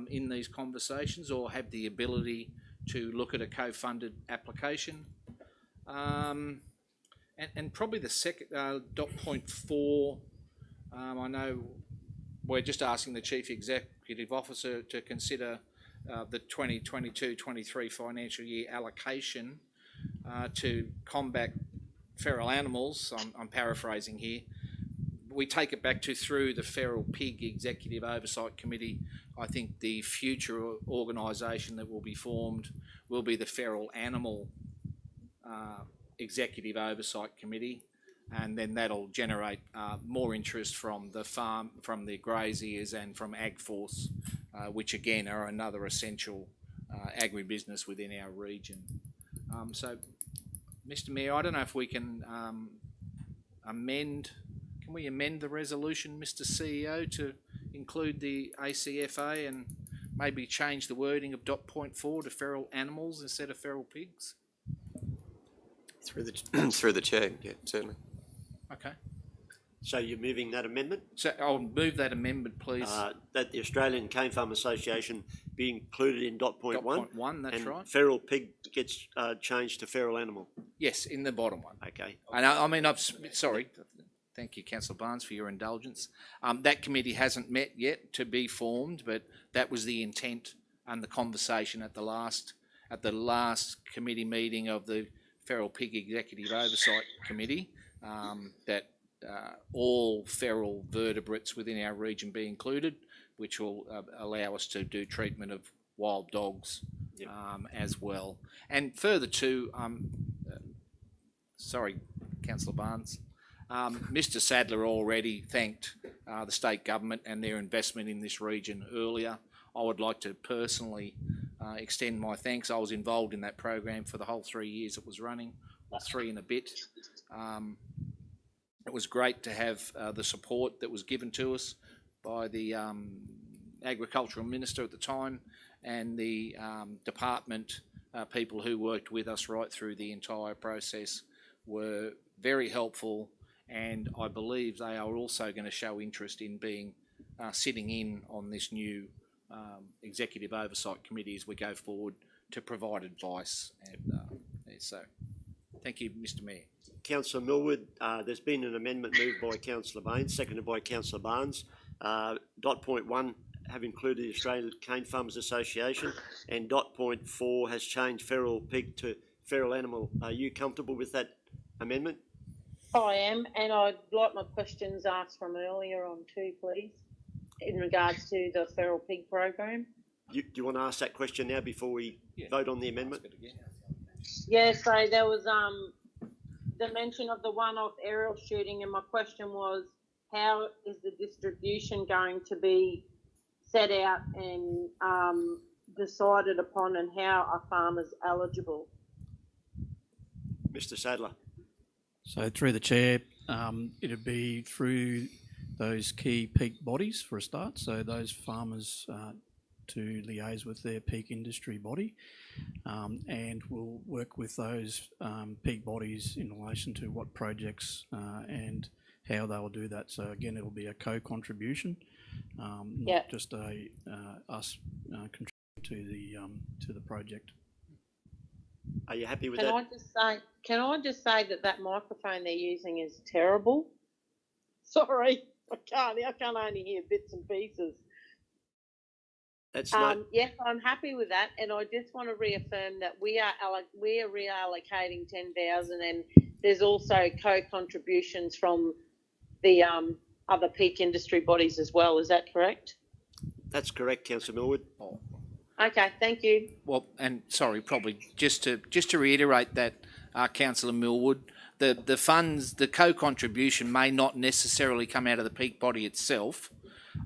in these conversations or have the ability to look at a co-funded application. And probably the second, dot point 4, I know we're just asking the Chief Executive Officer to consider the 2022-23 financial year allocation to combat feral animals. I'm paraphrasing here. We take it back to through the Feral Pig Executive Oversight Committee. I think the future organisation that will be formed will be the Feral Animal Executive Oversight Committee, and then that'll generate more interest from the farm, from the graziers and from AgForce, which again are another essential agribusiness within our region. So, Mr. Mayor, I don't know if we can can we amend the resolution, Mr. CEO, to include the ACFA and maybe change the wording of .4 to feral animals instead of feral pigs? Through the through the chair, yeah, certainly. Okay. So you're moving that amendment? So I'll move that amendment, please. That the Australian Cane Farm Association be included in .1. .1, that's and right. feral pig gets changed to feral animal. Yes, in the bottom one. Okay. And sorry. Thank you, Councillor Barnes, for your indulgence. That committee hasn't met yet to be formed, but that was the intent and the conversation at the last committee meeting of the Feral Pig Executive Oversight Committee, that all feral vertebrates within our region be included, which will allow us to do treatment of wild dogs as well. And further to, sorry, Councillor Barnes, Mr. Sadler already thanked the state government and their investment in this region earlier. I would like to personally extend my thanks. I was involved in that program for the whole 3 years it was running, or 3 and a bit. It was great to have the support that was given to us by the Agricultural Minister at the time and the department people who worked with us right through the entire process were very helpful, and I believe they are also going to show interest in being sitting in on this new Executive Oversight Committee as we go forward to provide advice. And so, thank you, Mr. Mayor. Councillor Millwood, there's been an amendment moved by Councillor Baines, seconded by Councillor Barnes. .1 have included the Australian Cane Farmers Association, and .4 has changed feral pig to feral animal. Are you comfortable with that amendment? I am, and I'd like my questions asked from earlier on too, please, in regards to the feral pig program. Do you want to ask that question now before we vote on the amendment? Yeah, so there was the mention of the one-off aerial shooting, and my question was, how is the distribution going to be set out and decided upon, and how are farmers eligible? Mr. Sadler. So through the chair, it'd be through those key peak bodies for a start. So those farmers to liaise with their peak industry body, and we'll work with those peak bodies in relation to what projects and how they will do that. So again, it will be a co-contribution, not just us contributing to the project. Are you happy with that? Can I just say that microphone they're using is terrible? Sorry, I can only hear bits and pieces. That's yes, I'm happy with that, and I just want to reaffirm that we are reallocating 10,000, and there's also co-contributions from the other peak industry bodies as well. Is that correct? That's correct, Councillor Millwood. Okay, thank you. Well, and sorry, probably just to reiterate that, Councillor Millwood, the funds, the co-contribution may not necessarily come out of the peak body itself.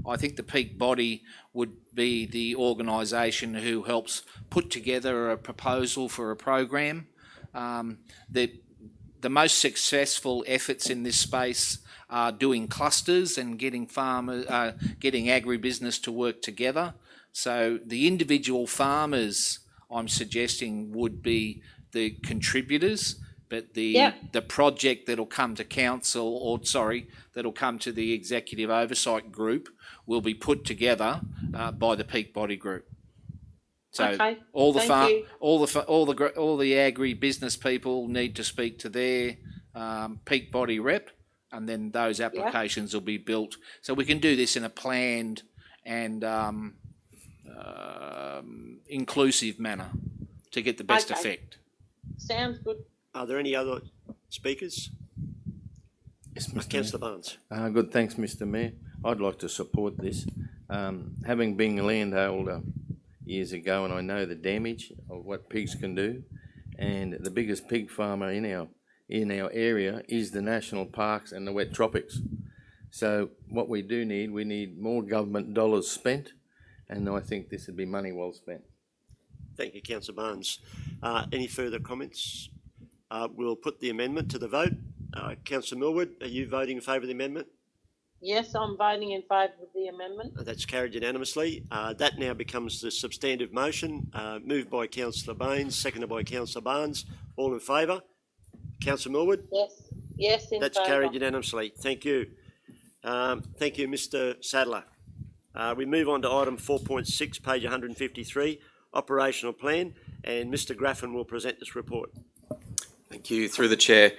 I think the peak body would be the organisation who helps put together a proposal for a program. The most successful efforts in this space are doing clusters and getting getting agribusiness to work together. So the individual farmers, I'm suggesting, would be the contributors, but the project that'll come to council, that'll come to the executive oversight group, will be put together by the peak body group. So all the agri business people need to speak to their peak body rep, and then those applications will be built. So we can do this in a planned and inclusive manner to get the best effect. Sounds good. Are there any other speakers? Yes, Mr. Councillor Barnes. Good, thanks, Mr. Mayor. I'd like to support this. Having been a landholder years ago, and I know the damage of what pigs can do, and the biggest pig farmer in our area is the national parks and the wet tropics. So what we need more government dollars spent, and I think this would be money well spent. Thank you, Councillor Barnes. Any further comments? We'll put the amendment to the vote. Councillor Millwood, are you voting in favour of the amendment? Yes, I'm voting in favour of the amendment. That's carried unanimously. That now becomes the substantive motion. Moved by Councillor Baines, seconded by Councillor Barnes. All in favour? Councillor Millwood? Yes. Yes, in That's favour. carried unanimously. Thank you. Thank you, Mr. Sadler. We move on to item 4.6, page 153, operational plan, and Mr. Graffin will present this report. Thank you. Through the Chair,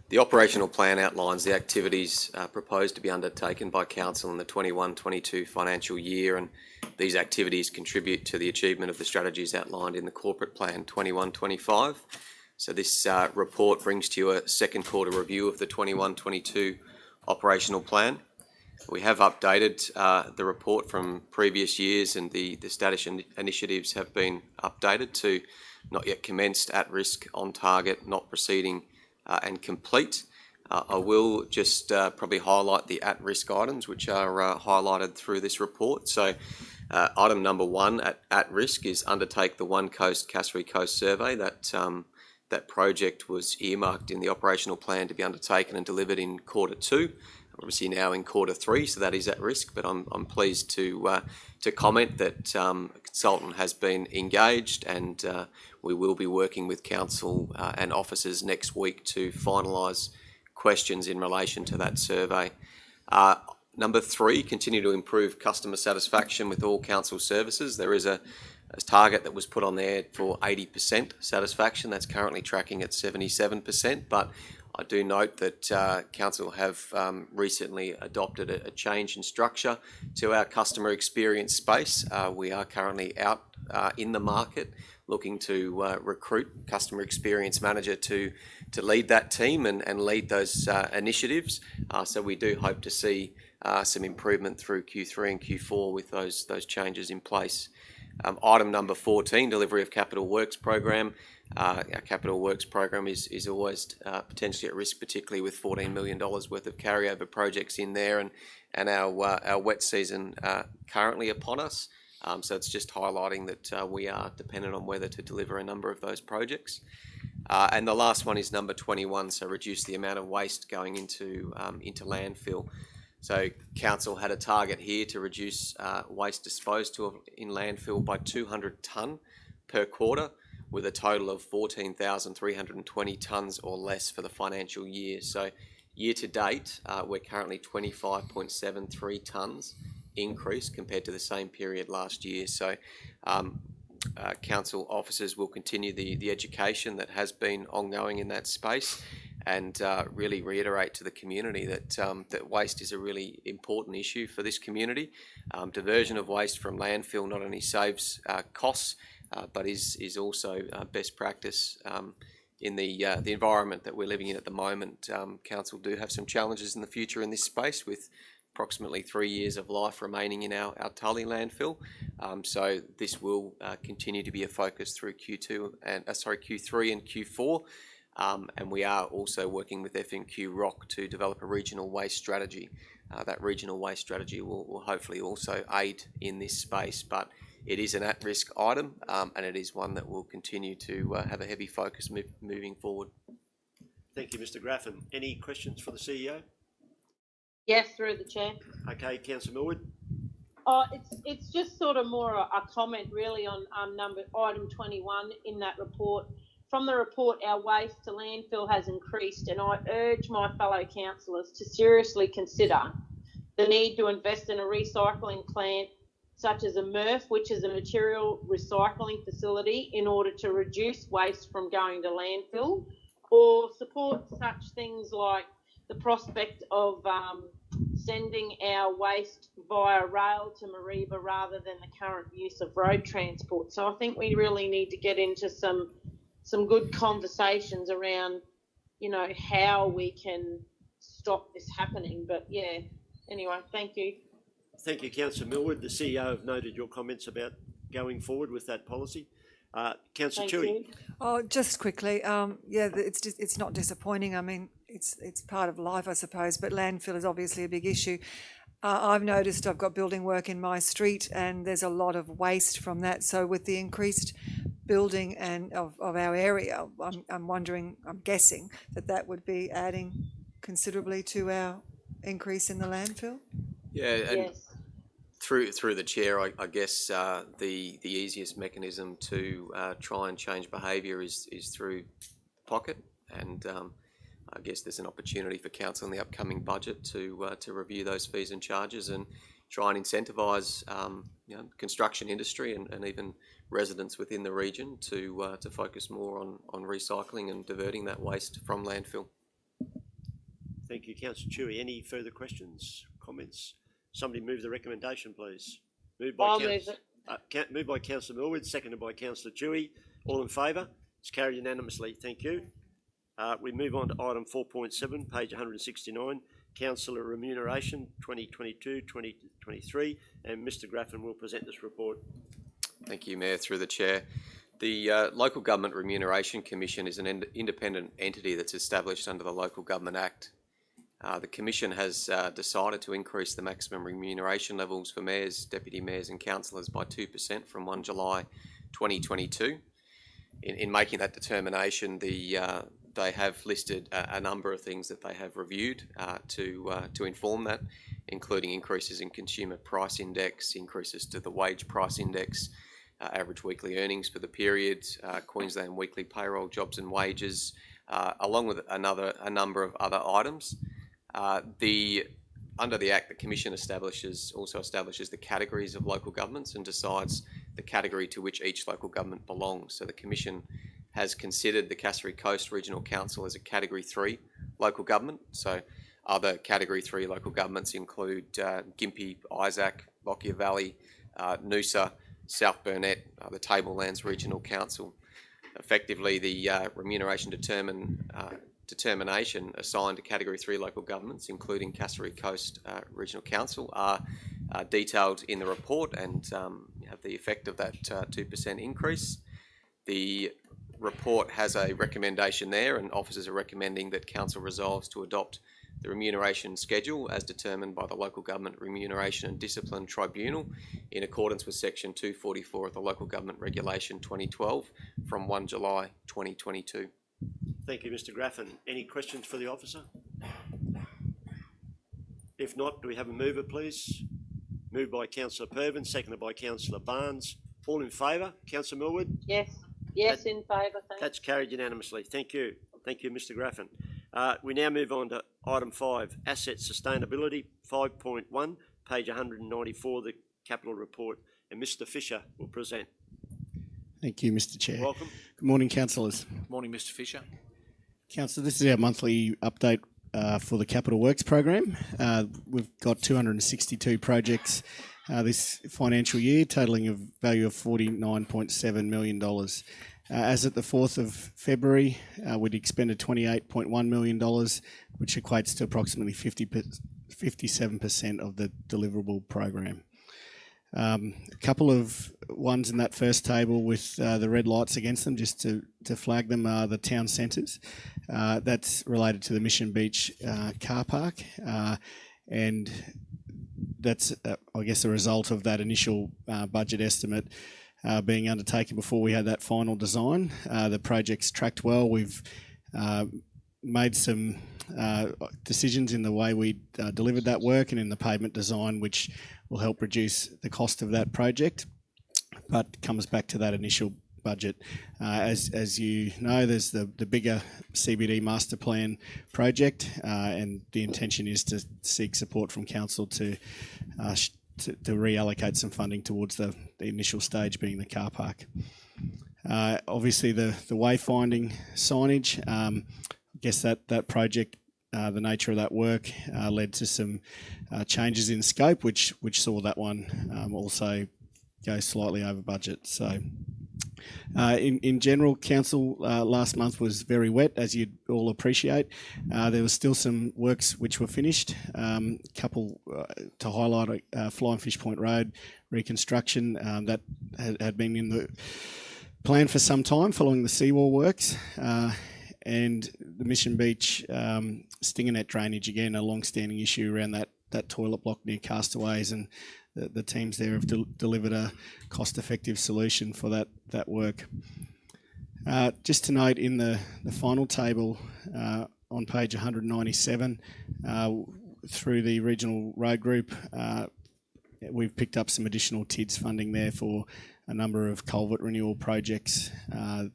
the operational plan outlines the activities proposed to be undertaken by Council in the 21-22 financial year, and these activities contribute to the achievement of the strategies outlined in the Corporate Plan 21-25. So this report brings to you a second quarter review of the 21-22 operational plan. We have updated the report from previous years, and the status initiatives have been updated to not yet commenced, at risk, on target, not proceeding, and complete. I will just probably highlight the at-risk items which are highlighted through this report. So item number 1 at risk is undertake the One Coast Cassowary Coast survey. That project was earmarked in the operational plan to be undertaken and delivered in quarter 2. Obviously now in quarter 3, so that is at risk, but I'm pleased to comment that a consultant has been engaged, and we will be working with council and officers next week to finalise questions in relation to that survey. Number 3, continue to improve customer satisfaction with all council services. There is a target that was put on there for 80% satisfaction. That's currently tracking at 77%, but I do note that Council have recently adopted a change in structure to our customer experience space. We are currently out in the market looking to recruit customer experience manager to lead that team and lead those initiatives. So we do hope to see some improvement through Q3 and Q4 with those changes in place. Item number 14, delivery of capital works program. Our capital works program is always potentially at risk, particularly with $14 million worth of carryover projects in there, and our wet season currently upon us. So it's just highlighting that we are dependent on weather to deliver a number of those projects. And the last one is number 21, so reduce the amount of waste going into landfill. So Council had a target here to reduce waste disposed to in landfill by 200 tonne per quarter, with a total of 14,320 tonnes or less for the financial year. So year to date, we're currently 25.73 tonnes increase compared to the same period last year. So council officers will continue the education that has been ongoing in that space, and really reiterate to the community that waste is a really important issue for this community. Diversion of waste from landfill not only saves costs, but is also best practice in the environment that we're living in at the moment. Council do have some challenges in the future in this space, with approximately 3 years of life remaining in our Tully landfill. So this will continue to be a focus through Q3 and Q4. And we are also working with FMQ Rock to develop a regional waste strategy. That regional waste strategy will hopefully also aid in this space, but it is an at-risk item, and it is one that will continue to have a heavy focus moving forward. Thank you, Mr. Graffin. Any questions for the CEO? Yes, through the chair. Okay, Councillor Millwood. It's just sort of more a comment really on item 21 in that report. From the report, our waste to landfill has increased, and I urge my fellow councillors to seriously consider the need to invest in a recycling plant such as a MRF, which is a material recycling facility, in order to reduce waste from going to landfill, or support such things like the prospect of sending our waste via rail to Mareeba rather than the current use of road transport. So I think we really need to get into some good conversations around, how we can stop this happening. But yeah, anyway, thank you. Thank you, Councillor Millwood. The CEO have noted your comments about going forward with that policy. Councillor Chewy. Oh, just quickly, it's not disappointing. I mean, it's part of life, I suppose, but landfill is obviously a big issue. I've noticed I've got building work in my street, and there's a lot of waste from that. So with the increased building and of our area, I'm guessing that would be adding considerably to our increase in the landfill? Yeah, and Yes. through the chair, I guess the easiest mechanism to try and change behaviour is through pocket, and I guess there's an opportunity for council in the upcoming budget to review those fees and charges and try and incentivise construction industry and even residents within the region to focus more on recycling and diverting that waste from landfill. Thank you, Councillor Chewy. Any further questions, comments? Somebody move the recommendation, please. Moved by I'll move it. moved by Councillor Millwood, seconded by Councillor Chewy. All in favour? It's carried unanimously. Thank you. We move on to item 4.7, page 169, Councillor Remuneration 2022-2023, and Mr Graffin will present this report. Thank you, Mayor, through the chair. The Local Government Remuneration Commission is an independent entity that's established under the Local Government Act. The Commission has decided to increase the maximum remuneration levels for mayors, deputy mayors and councillors by 2% from 1 July 2022. In making that determination, they have listed a number of things that they have reviewed to inform that, including increases in consumer price index, increases to the wage price index, average weekly earnings for the period, Queensland weekly payroll, jobs and wages, along with a number of other items. Under the Act, the Commission also establishes the categories of local governments and decides the category to which each local government belongs. So the Commission has considered the Cassowary Coast Regional Council as a Category 3 local government. So other Category 3 local governments include Gympie, Isaac, Lockyer Valley, Noosa, South Burnett, the Tablelands Regional Council. Effectively, the remuneration determination assigned to Category 3 local governments, including Cassowary Coast Regional Council, are detailed in the report and have the effect of that 2% increase. The report has a recommendation there, and officers are recommending that Council resolves to adopt the remuneration schedule as determined by the Local Government Remuneration and Discipline Tribunal in accordance with Section 244 of the Local Government Regulation 2012 from 1 July 2022. Thank you, Mr Graffin. Any questions for the officer? If not, do we have a mover, please? Moved by Councillor Pervin, seconded by Councillor Barnes. All in favour? Councillor Millwood? Yes. Yes, in favour, thanks. That's carried unanimously. Thank you. Thank you, Mr Graffin. We now move on to item 5, Asset Sustainability 5.1, page 194, the Capital Report, and Mr Fisher will present. Thank you, Mr Chair. Welcome. Good morning, councillors. Morning, Mr Fisher. Councillor, this is our monthly update for the Capital Works program. We've got 262 projects this financial year, totalling a value of $49.7 million. As at the 4th of February, we'd expended $28.1 million, which equates to approximately 57% of the deliverable program. A couple of ones in that first table with the red lights against them, just to flag them, are the town centres. That's related to the Mission Beach car park, and that's, I guess, a result of that initial budget estimate being undertaken before we had that final design. The project's tracked well. We've made some decisions in the way we delivered that work and in the pavement design, which will help reduce the cost of that project, but comes back to that initial budget. As you know, there's the bigger CBD master plan project, and the intention is to seek support from council to reallocate some funding towards the initial stage being the car park. Obviously, the wayfinding signage, I guess that project, the nature of that work led to some changes in scope, which saw that one also go slightly over budget. So in general, council last month was very wet, as you'd all appreciate. There was still some works which were finished. Couple to highlight, Flying Fish Point Road reconstruction that had been in the plan for some time following the seawall works. And the Mission Beach stinger net drainage, again, a long-standing issue around that toilet block near Castaways, and the teams there have delivered a cost-effective solution for that work. Just to note, in the final table on page 197, through the regional road group, we've picked up some additional TIDS funding there for a number of culvert renewal projects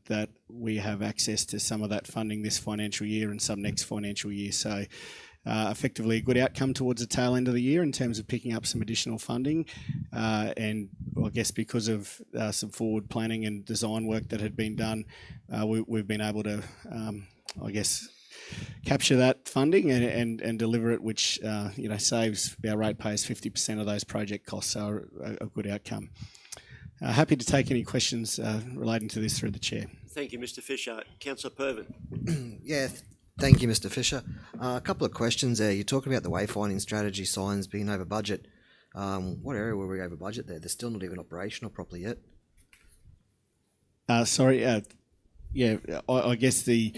that we have access to some of that funding this financial year and some next financial year. So effectively a good outcome towards the tail end of the year in terms of picking up some additional funding. And I guess because of some forward planning and design work that had been done, we've been able to, I guess, capture that funding and deliver it, which saves our ratepayers 50% of those project costs. So a good outcome. Happy to take any questions relating to this through the chair. Thank you, Mr. Fisher. Councillor Pervin. Yeah, thank you, Mr. Fisher. A couple of questions there. You talk about the wayfinding strategy signs being over budget. What area were we over budget there? They're still not even operational properly yet. I guess the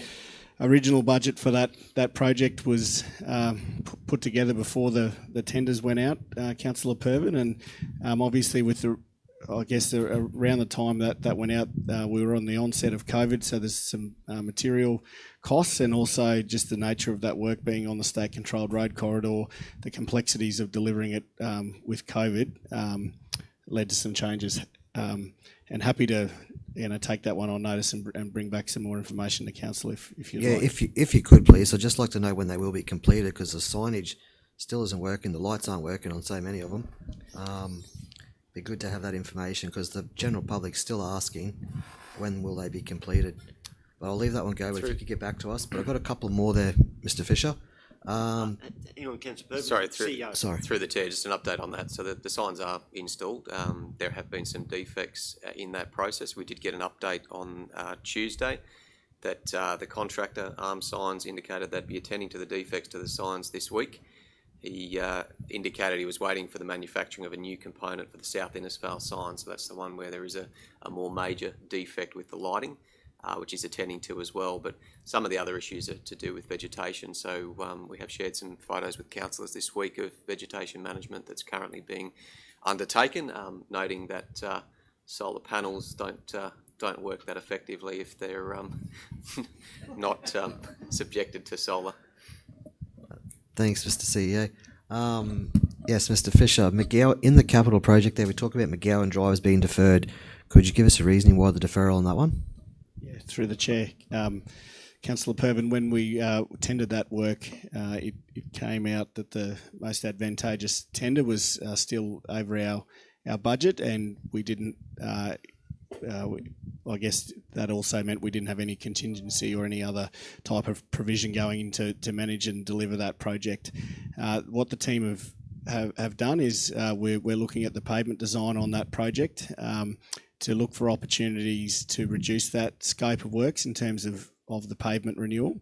original budget for that project was put together before the tenders went out, Councillor Pervin, and obviously with around the time that went out, we were on the onset of COVID, so there's some material costs and also just the nature of that work being on the state-controlled road corridor, the complexities of delivering it with COVID led to some changes. And happy to take that one on notice and bring back some more information to council if you'd like. If you could please, I'd just like to know when they will be completed because the signage still isn't working, the lights aren't working on so many of them. Be good to have that information because the general public's still asking when will they be completed. But I'll leave that one go. But if you could get back to us. But I've got a couple more there, Mr. Fisher. Hang on, Councillor Pervin. Sorry, through the chair, just an update on that. So the signs are installed. There have been some defects in that process. We did get an update on Tuesday that the contractor, Arms Signs, indicated they'd be attending to the defects to the signs this week. He indicated he was waiting for the manufacturing of a new component for the South Innisfail sign, so that's the one where there is a more major defect with the lighting, which he's attending to as well. But some of the other issues are to do with vegetation, so we have shared some photos with councillors this week of vegetation management that's currently being undertaken, noting that solar panels don't work that effectively if they're not subjected to solar. Thanks, Mr. CEO. Yes, Mr. Fisher, McGowan, in the capital project there, we talk about McGowan drivers being deferred. Could you give us a reasoning why the deferral on that one? Yeah, through the chair. Councillor Pervin, when we tendered that work, it came out that the most advantageous tender was still over our budget, and we didn't I guess that also meant we didn't have any contingency or any other type of provision going into to manage and deliver that project. What the team have done is we're looking at the pavement design on that project to look for opportunities to reduce that scope of works in terms of the pavement renewal.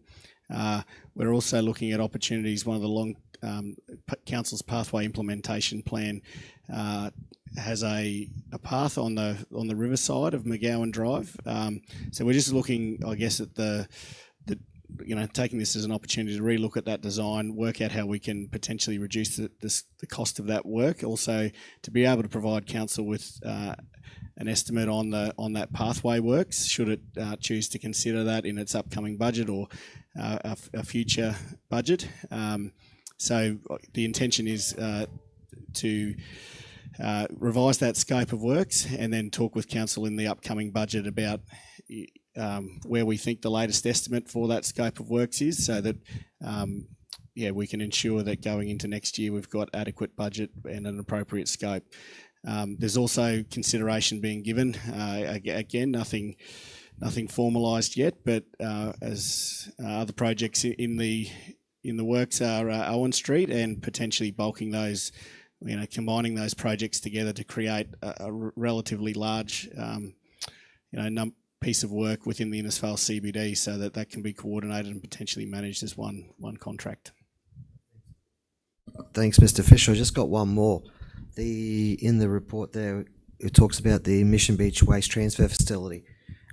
We're also looking at opportunities. One of the long council's pathway implementation plan has a path on the riverside of McGowan Drive. So we're just looking, I guess, at the taking this as an opportunity to relook at that design, work out how we can potentially reduce the cost of that work. Also, to be able to provide council with an estimate on that pathway works, should it choose to consider that in its upcoming budget or a future budget. So the intention is to revise that scope of works and then talk with council in the upcoming budget about where we think the latest estimate for that scope of works is, so that we can ensure that going into next year we've got adequate budget and an appropriate scope. There's also consideration being given. Again, nothing formalised yet, but as other projects in the works are Owen Street and potentially bulking those, combining those projects together to create a relatively large, piece of work within the Innisfail CBD, so that can be coordinated and potentially managed as one contract. Thanks, Mr. Fisher. I just got one more. In the report there, it talks about the Mission Beach Waste Transfer Facility.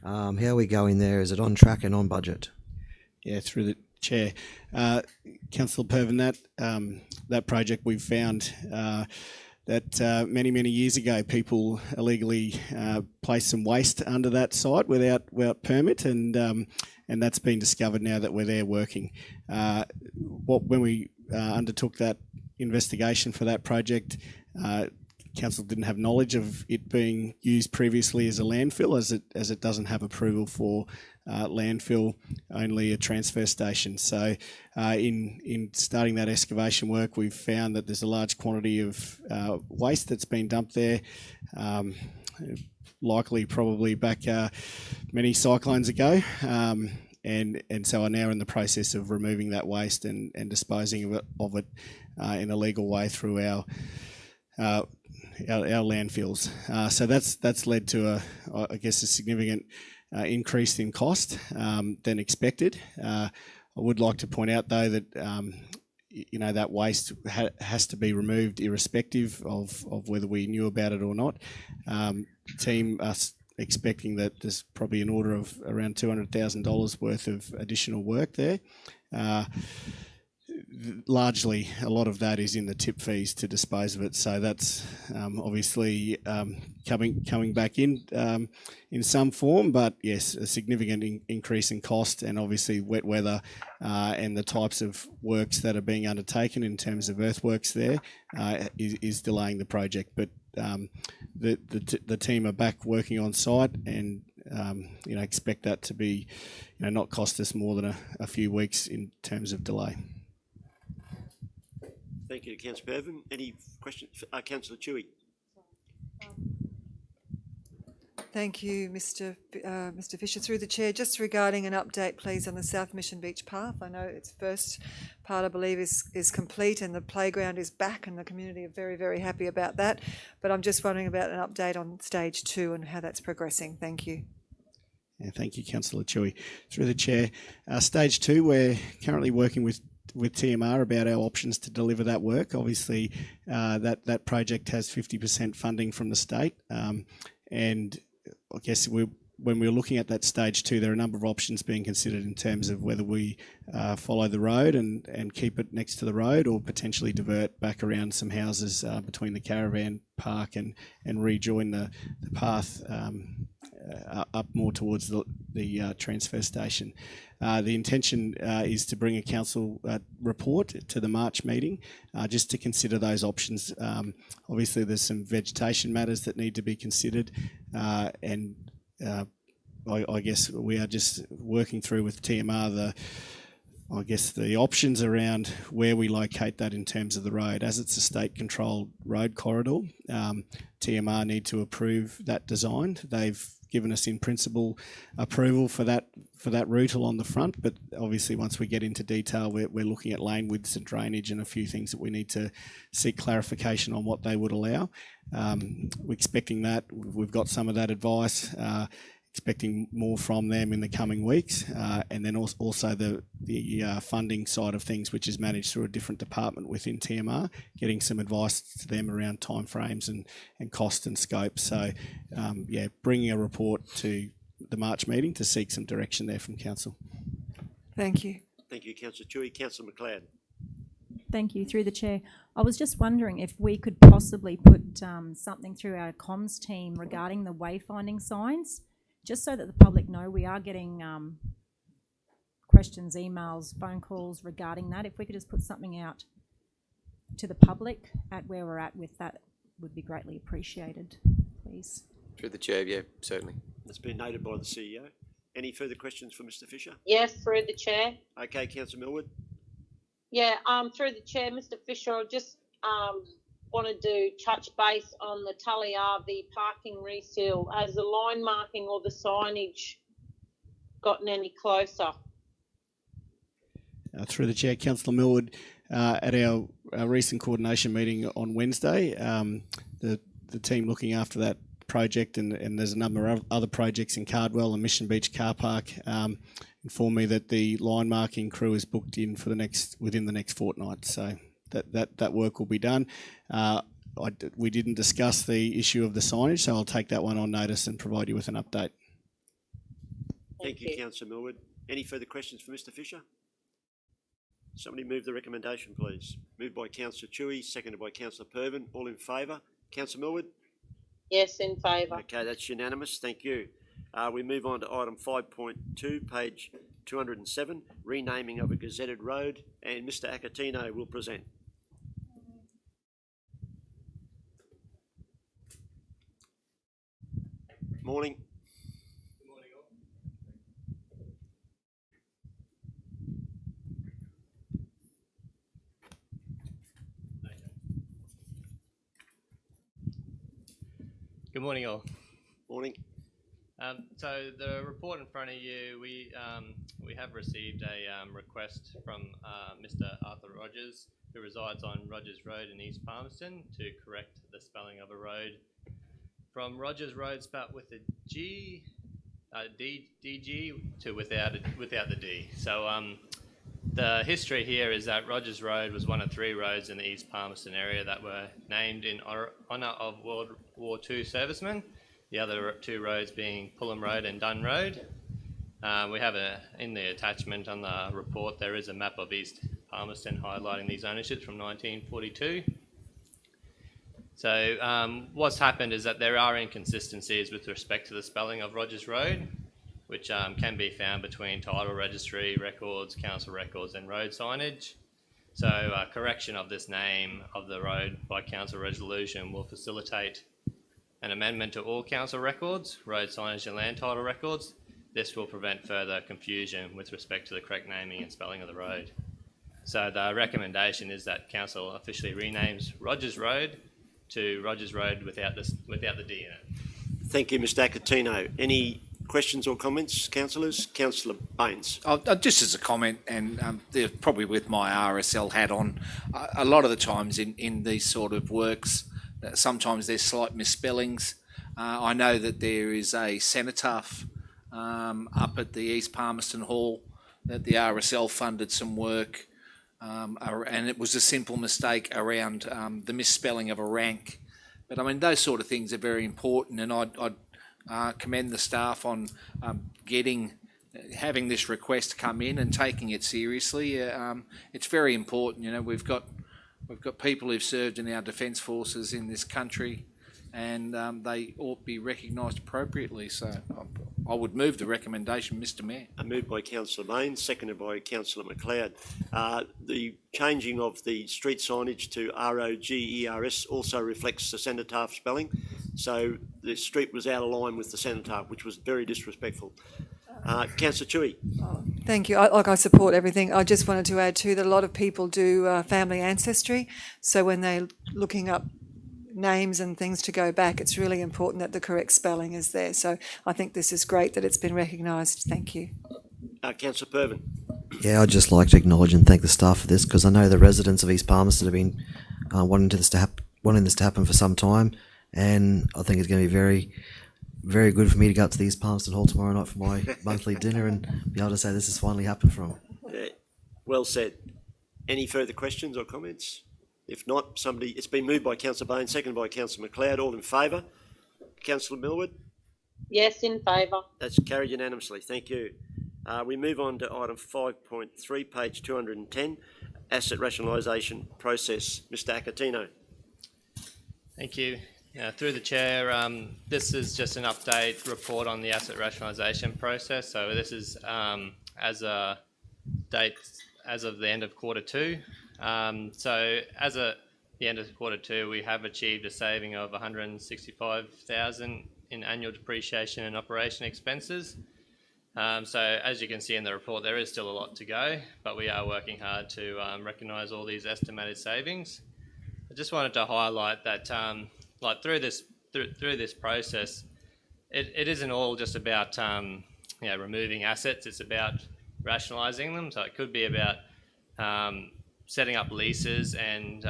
How are we going there? Is it on track and on budget? Yeah, through the chair. Councillor Pervin, that project we've found that many years ago people illegally placed some waste under that site without permit, and that's been discovered now that we're there working. When we undertook that investigation for that project, council didn't have knowledge of it being used previously as a landfill, as it doesn't have approval for landfill, only a transfer station. So in starting that excavation work, we've found that there's a large quantity of waste that's been dumped there, likely probably back many cyclones ago. And so are now in the process of removing that waste and disposing of it in a legal way through our landfills. So that's led to I guess a significant increase in cost than expected. I would like to point out though that that waste has to be removed irrespective of whether we knew about it or not. Team us expecting that there's probably an order of around $200,000 worth of additional work there. Largely, a lot of that is in the tip fees to dispose of it, so that's obviously coming back in some form. But yes, a significant increase in cost, and obviously wet weather and the types of works that are being undertaken in terms of earthworks there is delaying the project. But the team are back working on site, and expect that to be not cost us more than a few weeks in terms of delay. Thank you, Councillor Irvin. Any questions? Councillor Chewy. Thank you, Mr. Fisher. Through the chair, just regarding an update, please, on the South Mission Beach Path. I know its first part, I believe, is complete, and the playground is back, and the community are very, very happy about that. But I'm just wondering about an update on stage 2 and how that's progressing. Thank you. Yeah, thank you, Councillor Chewy. Through the chair, stage 2, we're currently working with TMR about our options to deliver that work. Obviously, that project has 50% funding from the state, and I guess when we're looking at that stage 2, there are a number of options being considered in terms of whether we follow the road and keep it next to the road, or potentially divert back around some houses between the caravan park and rejoin the path up more towards the transfer station. The intention is to bring a council report to the March meeting, just to consider those options. Obviously, there's some vegetation matters that need to be considered, and I guess we are just working through with TMR the options around where we locate that in terms of the road. As it's a state-controlled road corridor, TMR need to approve that design. They've given us in principle approval for that route along the front, but obviously once we get into detail, we're looking at lane widths and drainage and a few things that we need to seek clarification on what they would allow. We're expecting that. We've got some of that advice, expecting more from them in the coming weeks, and then also the funding side of things, which is managed through a different department within TMR, getting some advice to them around timeframes and cost and scope. So, bringing a report to the March meeting to seek some direction there from council. Thank you. Thank you, Councillor Chewy. Councillor McLeod. Thank you. Through the chair, I was just wondering if we could possibly put something through our comms team regarding the wayfinding signs, just so that the public know we are getting questions, emails, phone calls regarding that. If we could just put something out to the public at where we're at with that, would be greatly appreciated, please. Through the chair, yeah, certainly. That's been noted by the CEO. Any further questions for Mr. Fisher? Yes, through the chair. Okay, Councillor Millwood. Yeah, through the chair, Mr. Fisher, I just wanted to touch base on the Tully RV parking reseal. Has the line marking or the signage gotten any closer? Through the chair, Councillor Millwood, at our recent coordination meeting on Wednesday, the team looking after that project, and there's a number of other projects in Cardwell and Mission Beach Car Park, informed me that the line marking crew is booked in for within the next fortnight. So that work will be done. We didn't discuss the issue of the signage, so I'll take that one on notice and provide you with an update. Thank you, Councillor Millwood. Any further questions for Mr. Fisher? Somebody move the recommendation, please. Moved by Councillor Chewy, seconded by Councillor Pervin. All in favour? Councillor Millwood? Yes, in favour. Okay, that's unanimous. Thank you. We move on to item 5.2, page 207, renaming of a gazetted road, and Mr. Acatino will present. Morning. Good morning, all. Morning. So the report in front of you, we have received a request from Mr. Arthur Rogers, who resides on Rogers Road in East Palmerston, to correct the spelling of a road from Rogers Road spelt with a G, DG, to without the D. So the history here is that Rogers Road was one of 3 roads in the East Palmerston area that were named in honour of World War II servicemen, the other 2 roads being Pulham Road and Dunn Road. We have in the attachment on the report, there is a map of East Palmerston highlighting these ownerships from 1942. So what's happened is that there are inconsistencies with respect to the spelling of Rogers Road, which can be found between title registry records, council records and road signage. So correction of this name of the road by council resolution will facilitate an amendment to all council records, road signage and land title records. This will prevent further confusion with respect to the correct naming and spelling of the road. So the recommendation is that council officially renames Rogers Road to Rogers Road without the D in it. Thank you, Mr. Acatino. Any questions or comments, councillors? Councillor Baines. Just as a comment, and probably with my RSL hat on, a lot of the times in these sort of works, sometimes there's slight misspellings. I know that there is a cenotaph up at the East Palmerston Hall that the RSL funded some work, and it was a simple mistake around the misspelling of a rank. But I mean, those sort of things are very important, and I'd commend the staff on having this request come in and taking it seriously. It's very important. You know, we've got people who've served in our defence forces in this country, and they ought to be recognised appropriately. So I would move the recommendation, Mr. Mayor. Moved by Councillor Baines, seconded by Councillor McLeod. The changing of the street signage to ROGERS also reflects the cenotaph spelling. So the street was out of line with the cenotaph, which was very disrespectful. Councillor Chewy. Thank you. I support everything. I just wanted to add too that a lot of people do family ancestry. So when they're looking up names and things to go back, it's really important that the correct spelling is there. So I think this is great that it's been recognised. Thank you. Councillor Pervin. Yeah, I'd just like to acknowledge and thank the staff for this, because I know the residents of East Palmerston have been wanting this to happen for some time, and I think it's going to be very, very good for me to go up to the East Palmerston Hall tomorrow night for my monthly dinner and be able to say this has finally happened from. Well said. Any further questions or comments? If not, it's been moved by Councillor Baines, seconded by Councillor McLeod. All in favour? Councillor Millwood? Yes, in favour. That's carried unanimously. Thank you. We move on to item 5.3, page 210, asset rationalisation process. Mr. Acatino. Thank you. Through the chair, this is just an update report on the asset rationalisation process. So this is as a date as of the end of Q2. So as of the end of Q2, we have achieved a saving of $165,000 in annual depreciation and operation expenses. So as you can see in the report, there is still a lot to go, but we are working hard to recognise all these estimated savings. I just wanted to highlight that through this process, it isn't all just about removing assets. It's about rationalising them. So it could be about setting up leases and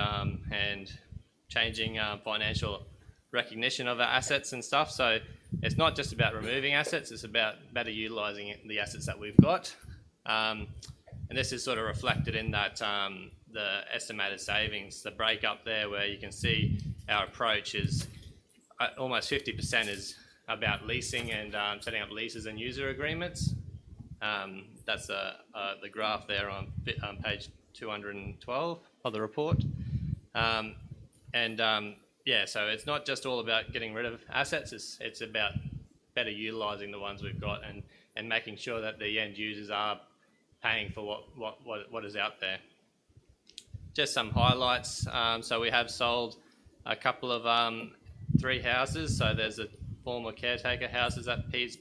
changing financial recognition of our assets and stuff. So it's not just about removing assets, it's about better utilising the assets that we've got. And this is sort of reflected in that the estimated savings, the breakup there where you can see our approach is almost 50% is about leasing and setting up leases and user agreements. That's the graph there on page 212 of the report. Yeah, so it's not just all about getting rid of assets, it's about better utilising the ones we've got and making sure that the end users are paying for what is out there. Just some highlights. So we have sold a couple of 3 houses. So there's a former caretaker houses at Pease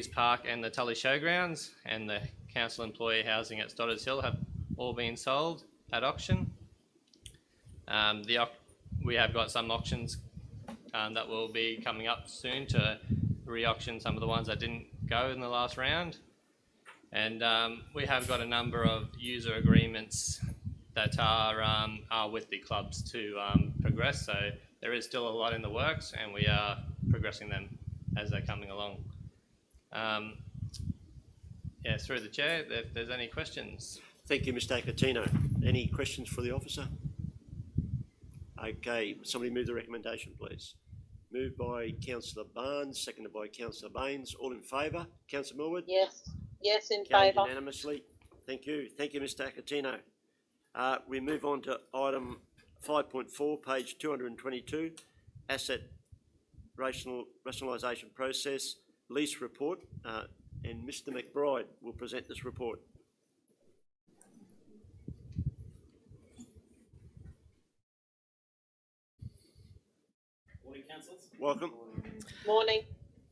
Park and the Tully Showgrounds, and the council employee housing at Stoddards Hill have all been sold at auction. We have got some auctions that will be coming up soon to re-auction some of the ones that didn't go in the last round. And we have got a number of user agreements that are with the clubs to progress. So there is still a lot in the works, and we are progressing them as they're coming along. Yeah, through the chair, if there's any questions. Thank you, Mr. Acatino. Any questions for the officer? Okay, somebody move the recommendation, please. Moved by Councillor Barnes, seconded by Councillor Baines. All in favour? Councillor Millwood? Yes. Yes, in Carried favour. unanimously. Thank you. Thank you, Mr. Acatino. We move on to item 5.4, page 222, asset rationalisation process, lease report, and Mr. McBride will present this report. Morning, councillors. Welcome. Morning.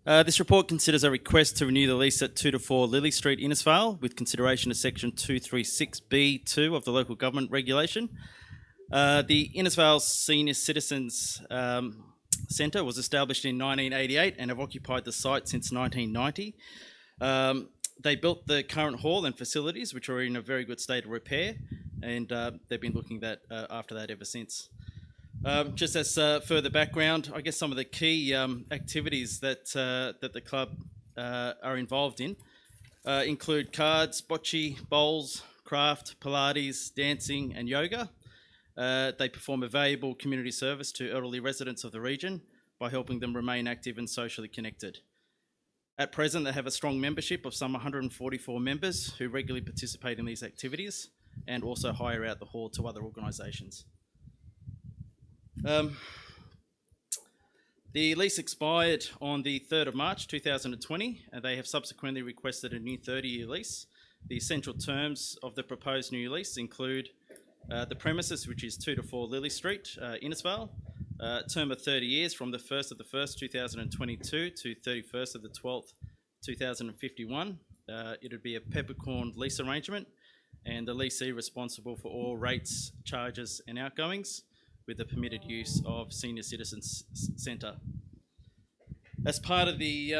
This report considers a request to renew the lease at 2 to 4 Lily Street, Innisfail, with consideration of section 236B2 of the local government regulation. The Innisfail Senior Citizens Centre was established in 1988 and have occupied the site since 1990. They built the current hall and facilities, which are in a very good state of repair, and they've been looking after that ever since. Just as further background, I guess some of the key activities that the club are involved in include cards, bocce, bowls, craft, Pilates, dancing and yoga. They perform a valuable community service to elderly residents of the region by helping them remain active and socially connected. At present, they have a strong membership of some 144 members who regularly participate in these activities and also hire out the hall to other organisations. The lease expired on the 3rd of March 2020, and they have subsequently requested a new 30-year lease. The essential terms of the proposed new lease include the premises, which is 2 to 4 Lily Street, Innisfail, term of 30 years from the 1st of the 1st 2022 to 31st of the 12th 2051. It would be a peppercorn lease arrangement, and the leasee responsible for all rates, charges and outgoings, with the permitted use of Senior Citizens Centre. As part of the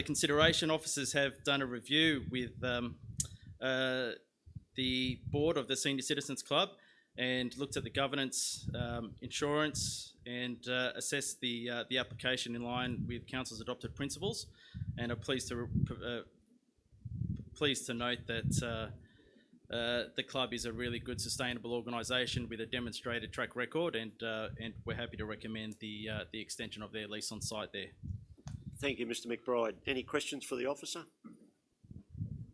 consideration, officers have done a review with the board of the Senior Citizens Club and looked at the governance, insurance, and assessed the application in line with council's adopted principles, and are pleased to note that the club is a really good, sustainable organisation with a demonstrated track record, and we're happy to recommend the extension of their lease on site there. Thank you, Mr. McBride. Any questions for the officer?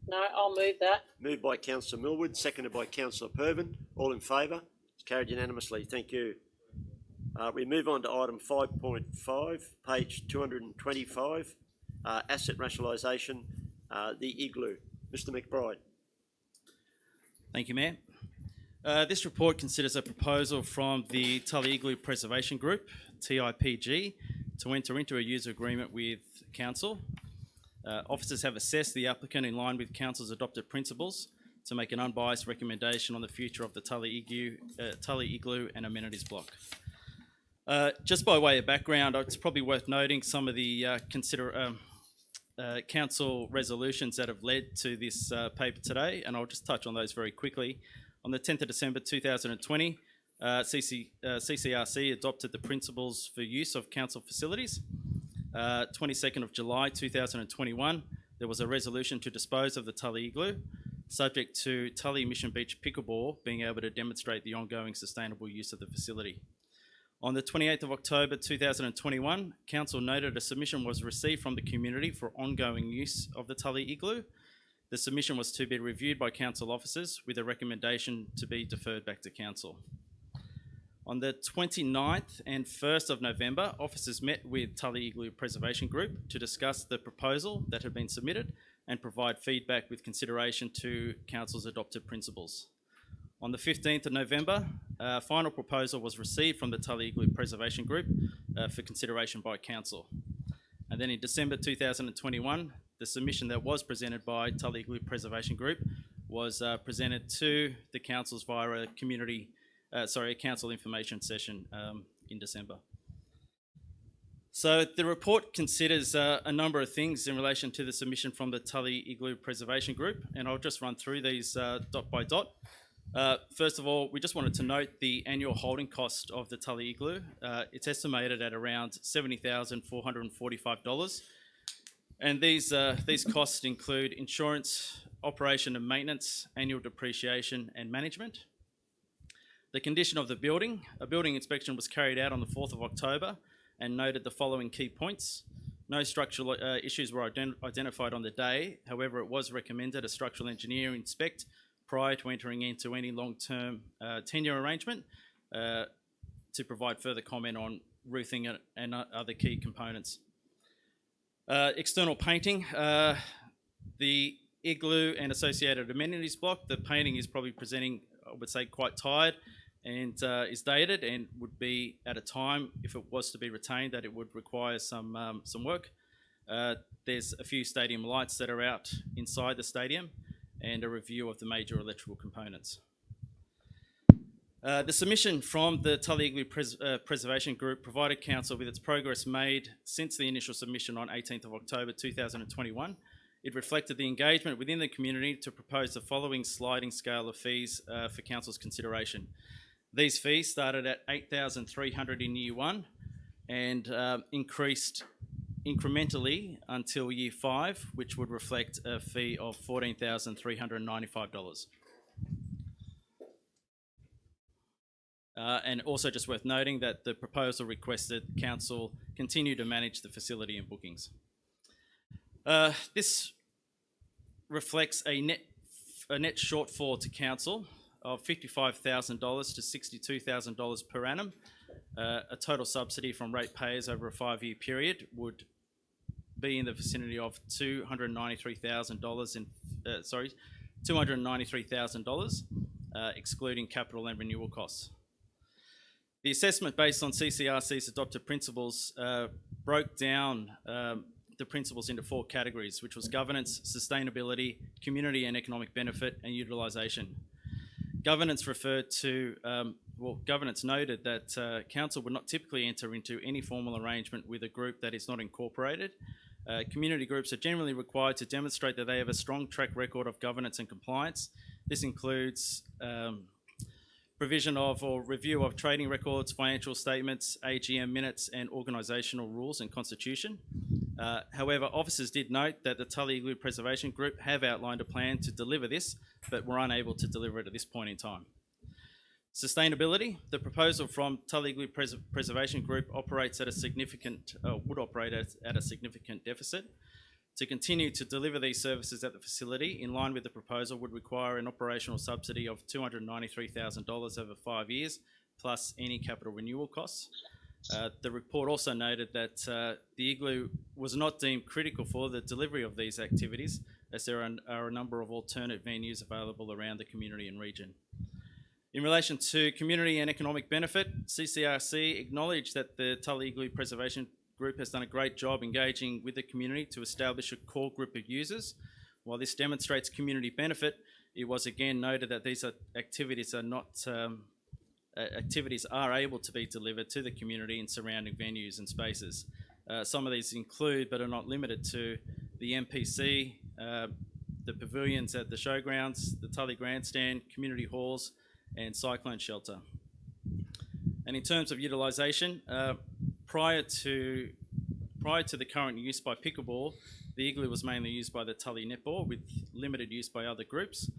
No, I'll move that. Moved by Councillor Millwood, seconded by Councillor Pervin. All in favour? It's carried unanimously. Thank you. We move on to item 5.5, page 225, asset rationalisation, the Igloo. Mr. McBride. Thank you, Mayor. This report considers a proposal from the Tully Igloo Preservation Group, TIPG, to enter into a user agreement with Council. Officers have assessed the applicant in line with Council's adopted principles to make an unbiased recommendation on the future of the Tully Igloo and amenities block. Just by way of background, it's probably worth noting some of the council resolutions that have led to this paper today, and I'll just touch on those very quickly. On the 10th of December 2020, CCRC adopted the principles for use of council facilities. 22nd of July 2021, there was a resolution to dispose of the Tully Igloo, subject to Tully Mission Beach Pickleball being able to demonstrate the ongoing sustainable use of the facility. On the 28th of October 2021, Council noted a submission was received from the community for ongoing use of the Tully Igloo. The submission was to be reviewed by Council officers with a recommendation to be deferred back to Council. On the 29th and 1st of November, officers met with Tully Igloo Preservation Group to discuss the proposal that had been submitted and provide feedback with consideration to Council's adopted principles. On the 15th of November, a final proposal was received from the Tully Igloo Preservation Group for consideration by Council. And then in December 2021, the submission that was presented by Tully Igloo Preservation Group was presented to the councils via a council information session in December. So the report considers a number of things in relation to the submission from the Tully Igloo Preservation Group, and I'll just run through these dot by dot. First of all, we just wanted to note the annual holding cost of the Tully Igloo. It's estimated at around $70,445. And these costs include insurance, operation and maintenance, annual depreciation and management. The condition of the building. A building inspection was carried out on the 4th of October and noted the following key points. No structural issues were identified on the day. However, it was recommended a structural engineer inspect prior to entering into any long-term tenure arrangement to provide further comment on roofing and other key components. External painting, the igloo and associated amenities block, the painting is probably presenting, I would say, quite tired and is dated and would be at a time, if it was to be retained, that it would require some work. There's a few stadium lights that are out inside the stadium and a review of the major electrical components. The submission from the Tully Igloo Preservation Group provided Council with its progress made since the initial submission on 18th of October 2021. It reflected the engagement within the community to propose the following sliding scale of fees for Council's consideration. These fees started at $8,300 in year one and increased incrementally until year 5, which would reflect a fee of $14,395. And also just worth noting that the proposal requested Council continue to manage the facility and bookings. This reflects a net shortfall to Council of $55,000 to $62,000 per annum. A total subsidy from ratepayers over a 5-year period would be in the vicinity of $293,000, excluding capital and renewal costs. The assessment based on CCRC's adopted principles broke down the principles into 4 categories, which was governance, sustainability, community and economic benefit, and utilisation. Governance referred to, governance noted that Council would not typically enter into any formal arrangement with a group that is not incorporated. Community groups are generally required to demonstrate that they have a strong track record of governance and compliance. This includes provision of or review of trading records, financial statements, AGM minutes, and organisational rules and constitution. However, officers did note that the Tully Igloo Preservation Group have outlined a plan to deliver this, but were unable to deliver it at this point in time. Sustainability. The proposal from Tully Igloo Preservation Group operates at a significant, would operate at a significant deficit. To continue to deliver these services at the facility, in line with the proposal, would require an operational subsidy of $293,000 over 5 years, plus any capital renewal costs. The report also noted that the igloo was not deemed critical for the delivery of these activities, as there are a number of alternate venues available around the community and region. In relation to community and economic benefit, CCRC acknowledged that the Tully Igloo Preservation Group has done a great job engaging with the community to establish a core group of users. While this demonstrates community benefit, it was again noted that these activities are able to be delivered to the community in surrounding venues and spaces. Some of these include, but are not limited to, the MPC, the pavilions at the showgrounds, the Tully Grandstand, community halls, and cyclone shelter. And in terms of utilisation, prior to the current use by pickleball, the igloo was mainly used by the Tully Netball, with limited use by other groups.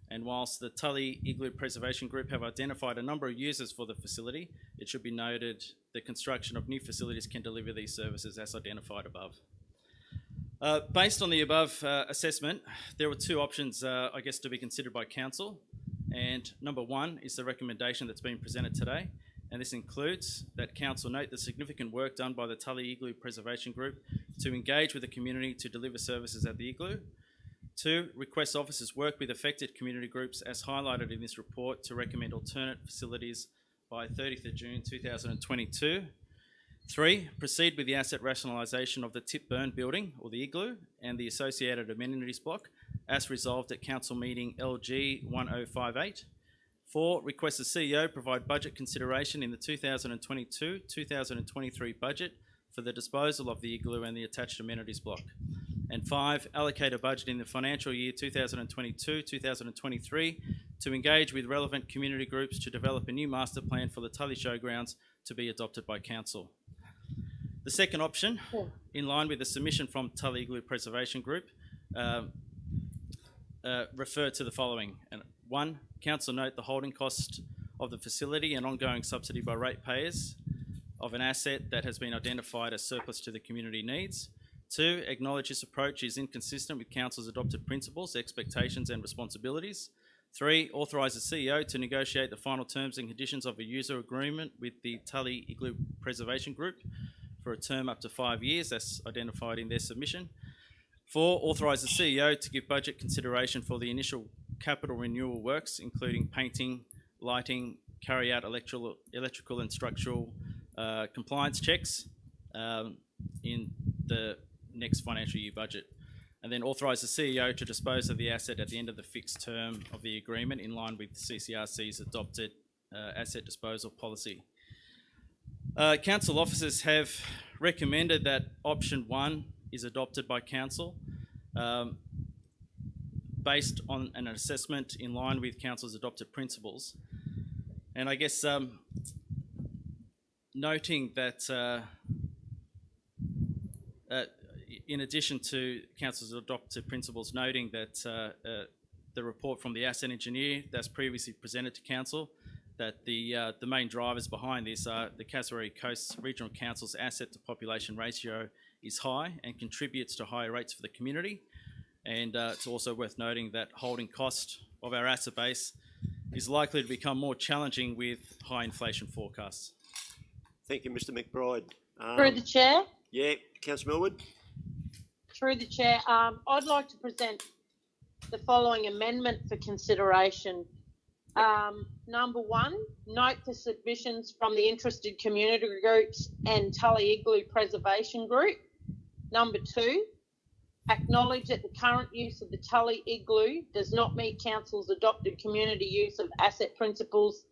And whilst the Tully Igloo Preservation Group have identified a number of users for the facility, it should be noted the construction of new facilities can deliver these services as identified above. Based on the above assessment, there were 2 options, I guess, to be considered by Council. And number 1 is the recommendation that's been presented today. And this includes that Council note the significant work done by the Tully Igloo Preservation Group to engage with the community to deliver services at the igloo. 2, request officers work with affected community groups as highlighted in this report to recommend alternate facilities by 30th of June 2022. 3, proceed with the asset rationalisation of the Tip Burn building, or the Igloo, and the associated amenities block, as resolved at Council Meeting LG 1058. 4, request the CEO provide budget consideration in the 2022-2023 budget for the disposal of the Igloo and the attached amenities block. And 5, allocate a budget in the financial year 2022-2023 to engage with relevant community groups to develop a new master plan for the Tully Showgrounds to be adopted by Council. The second option, in line with the submission from Tully Igloo Preservation Group, refer to the following. 1, Council note the holding cost of the facility and ongoing subsidy by ratepayers of an asset that has been identified as surplus to the community needs. 2, acknowledge this approach is inconsistent with Council's adopted principles, expectations and responsibilities. 3, authorise the CEO to negotiate the final terms and conditions of a user agreement with the Tully Igloo Preservation Group for a term up to 5 years, as identified in their submission. 4, authorise the CEO to give budget consideration for the initial capital renewal works, including painting, lighting, carry out electrical and structural compliance checks in the next financial year budget. And then authorise the CEO to dispose of the asset at the end of the fixed term of the agreement in line with CCRC's adopted asset disposal policy. Council officers have recommended that option 1 is adopted by Council based on an assessment in line with Council's adopted principles. And I guess noting that in addition to Council's adopted principles, noting that the report from the asset engineer that's previously presented to Council, that the main drivers behind this are the Cassowary Coast Regional Council's asset to population ratio is high and contributes to higher rates for the community. And it's also worth noting that holding cost of our asset base is likely to become more challenging with high inflation forecasts. Thank you, Mr McBride. Through the chair. Yeah, Councillor Millwood. Through the chair, I'd like to present the following amendment for consideration. Number 1, note the submissions from the interested community groups and Tully Igloo Preservation Group. Number 2, acknowledge that the current use of the Tully Igloo does not meet Council's adopted community use of asset principles,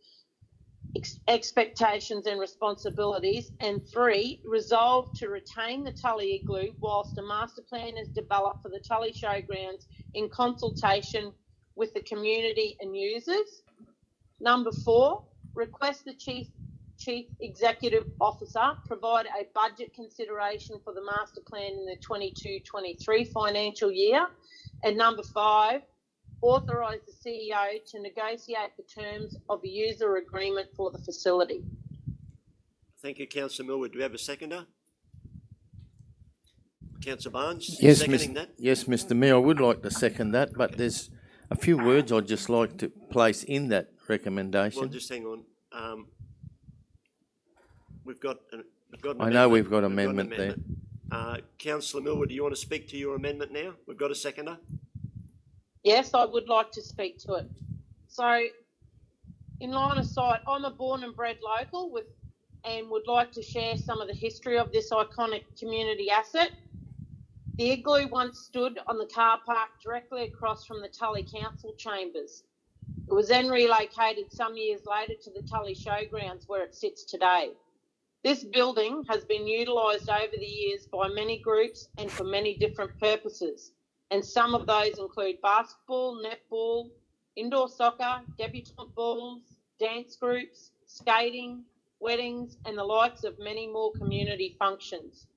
expectations and responsibilities. And 3, resolve to retain the Tully Igloo whilst a master plan is developed for the Tully Showgrounds in consultation with the community and users. Number 4, request the Chief Executive Officer provide a budget consideration for the master plan in the 22-23 financial year. And number 5, authorise the CEO to negotiate the terms of a user agreement for the facility. Thank you, Councillor Millwood. Do we have a seconder? Councillor Barnes, yes, seconding that? Yes, Mr Mayor, I would like to second that, but there's a few words I'd just like to place in that recommendation. Well, just hang on. We've got an I know we've got amendment there. Councillor Millwood, do you want to speak to your amendment now? We've got a seconder. Yes, I would like to speak to it. So, in line of sight, I'm a born and bred local and would like to share some of the history of this iconic community asset. The Igloo once stood on the car park directly across from the Tully Council chambers. It was then relocated some years later to the Tully Showgrounds where it sits today. This building has been utilised over the years by many groups and for many different purposes, and some of those include basketball, netball, indoor soccer, debutante balls, dance groups, skating, weddings, and the likes of many more community functions.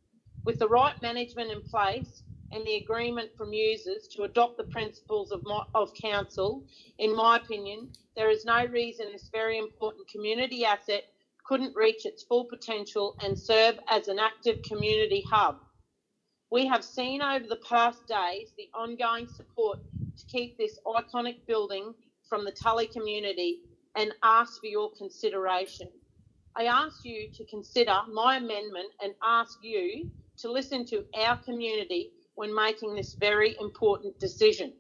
With the right management in place and the agreement from users to adopt the principles of Council, in my opinion, there is no reason this very important community asset couldn't reach its full potential and serve as an active community hub. We have seen over the past days the ongoing support to keep this iconic building from the Tully community and ask for your consideration. I ask you to consider my amendment and ask you to listen to our community when making this very important decision.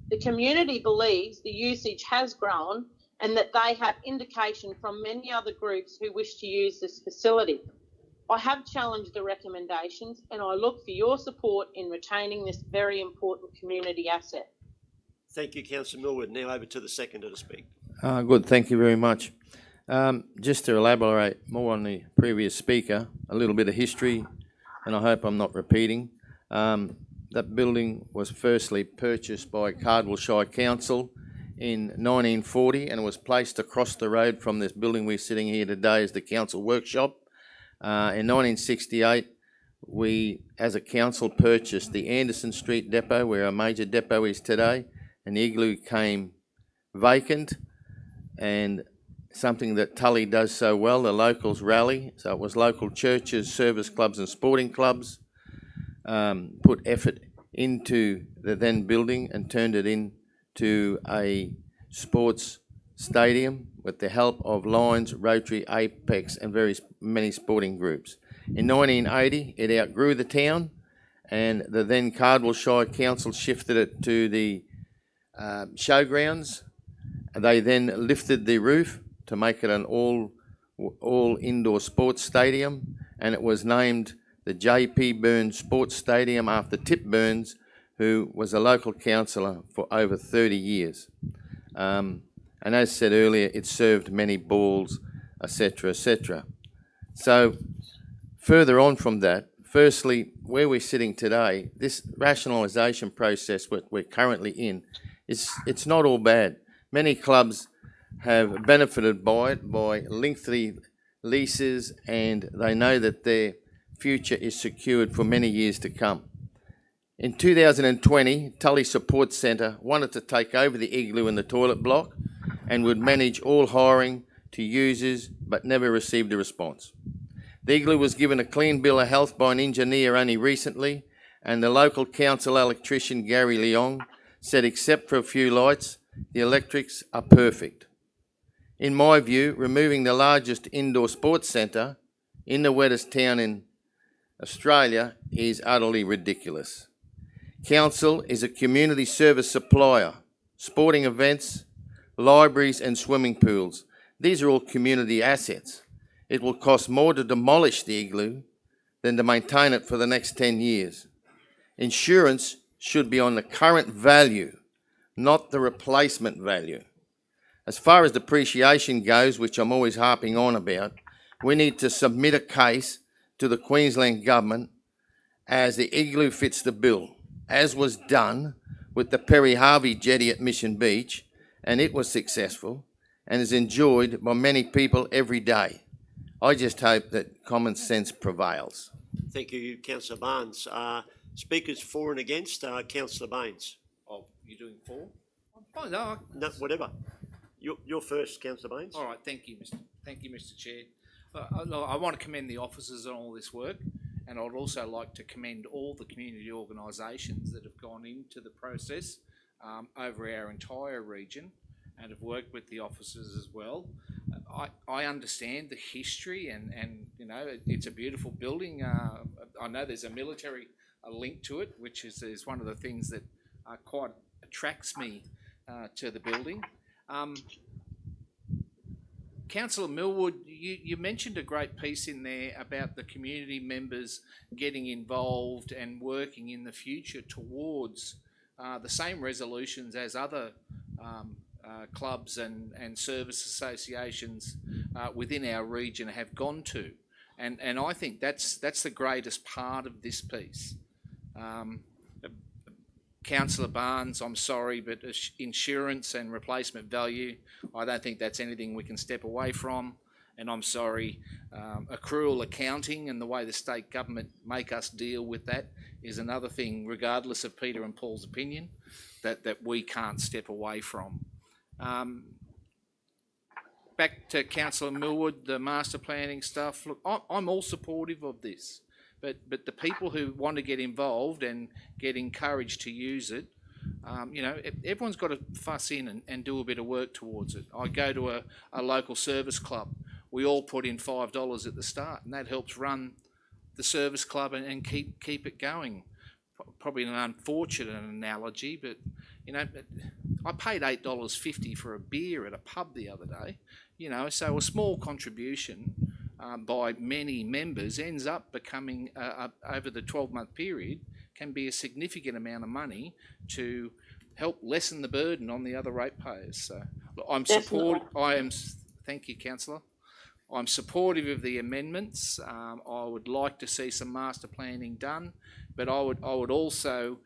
The community believes the usage has grown and that they have indication from many other groups who wish to use this facility. I have challenged the recommendations and I look for your support in retaining this very important community asset. Thank you, Councillor Millwood. Now over to the seconder to speak. Good, thank you very much. Just to elaborate more on the previous speaker, a little bit of history, and I hope I'm not repeating. That building was firstly purchased by Cardwell Shire Council in 1940 and it was placed across the road from this building we're sitting here today as the council workshop. In 1968, we as a council purchased the Anderson Street depot where our major depot is today, and the igloo came vacant, and something that Tully does so well, the locals rally. So it was local churches, service clubs and sporting clubs put effort into the then building and turned it into a sports stadium with the help of Lions, Rotary, Apex and many sporting groups. In 1980, it outgrew the town and the then Cardwell Shire Council shifted it to the showgrounds. They then lifted the roof to make it an all indoor sports stadium, and it was named the J.P. Burns Sports Stadium after Tip Burns, who was a local councillor for over 30 years. And as said earlier, it served many balls, etc., etc. So further on from that, firstly, where we're sitting today, this rationalisation process we're currently in, it's not all bad. Many clubs have benefited by it, by lengthy leases, and they know that their future is secured for many years to come. In 2020, Tully Support Centre wanted to take over the igloo and the toilet block and would manage all hiring to users, but never received a response. The igloo was given a clean bill of health by an engineer only recently, and the local council electrician, Gary Leong, said except for a few lights, the electrics are perfect. In my view, removing the largest indoor sports centre in the wettest town in Australia is utterly ridiculous. Council is a community service supplier, sporting events, libraries and swimming pools. These are all community assets. It will cost more to demolish the igloo than to maintain it for the next 10 years. Insurance should be on the current value, not the replacement value. As far as depreciation goes, which I'm always harping on about, we need to submit a case to the Queensland Government as the igloo fits the bill, as was done with the Perry Harvey jetty at Mission Beach, and it was successful and is enjoyed by many people every day. I just hope that common sense prevails. Thank you, Councillor Barnes. Speakers for and against, Councillor Baines. Oh, you're doing four? Oh, no, whatever. You're first, Councillor Baines. All right, thank you, Mr. Chair. I want to commend the officers on all this work, and I'd also like to commend all the community organisations that have gone into the process over our entire region and have worked with the officers as well. I understand the history and you know, it's a beautiful building. I know there's a military link to it, which is one of the things that quite attracts me to the building. Councillor Millwood, you mentioned a great piece in there about the community members getting involved and working in the future towards the same resolutions as other clubs and service associations within our region have gone to. And I think that's the greatest part of this piece. Councillor Barnes, I'm sorry, but insurance and replacement value, I don't think that's anything we can step away from. And I'm sorry, accrual accounting and the way the state government make us deal with that is another thing, regardless of Peter and Paul's opinion, that we can't step away from. Back to Councillor Millwood, the master planning stuff. Look, I'm all supportive of this. But the people who want to get involved and get encouraged to use it, you know, everyone's got to fuss in and do a bit of work towards it. I go to a local service club. We all put in $5 at the start, and that helps run the service club and keep it going. probably an unfortunate analogy, but I paid $8.50 for a beer at a pub the other day. So a small contribution by many members ends up becoming over the 12-month period can be a significant amount of money to help lessen the burden on the other ratepayers. So thank you, Councillor. I'm supportive of the amendments. I would like to see some master planning done, but I would also,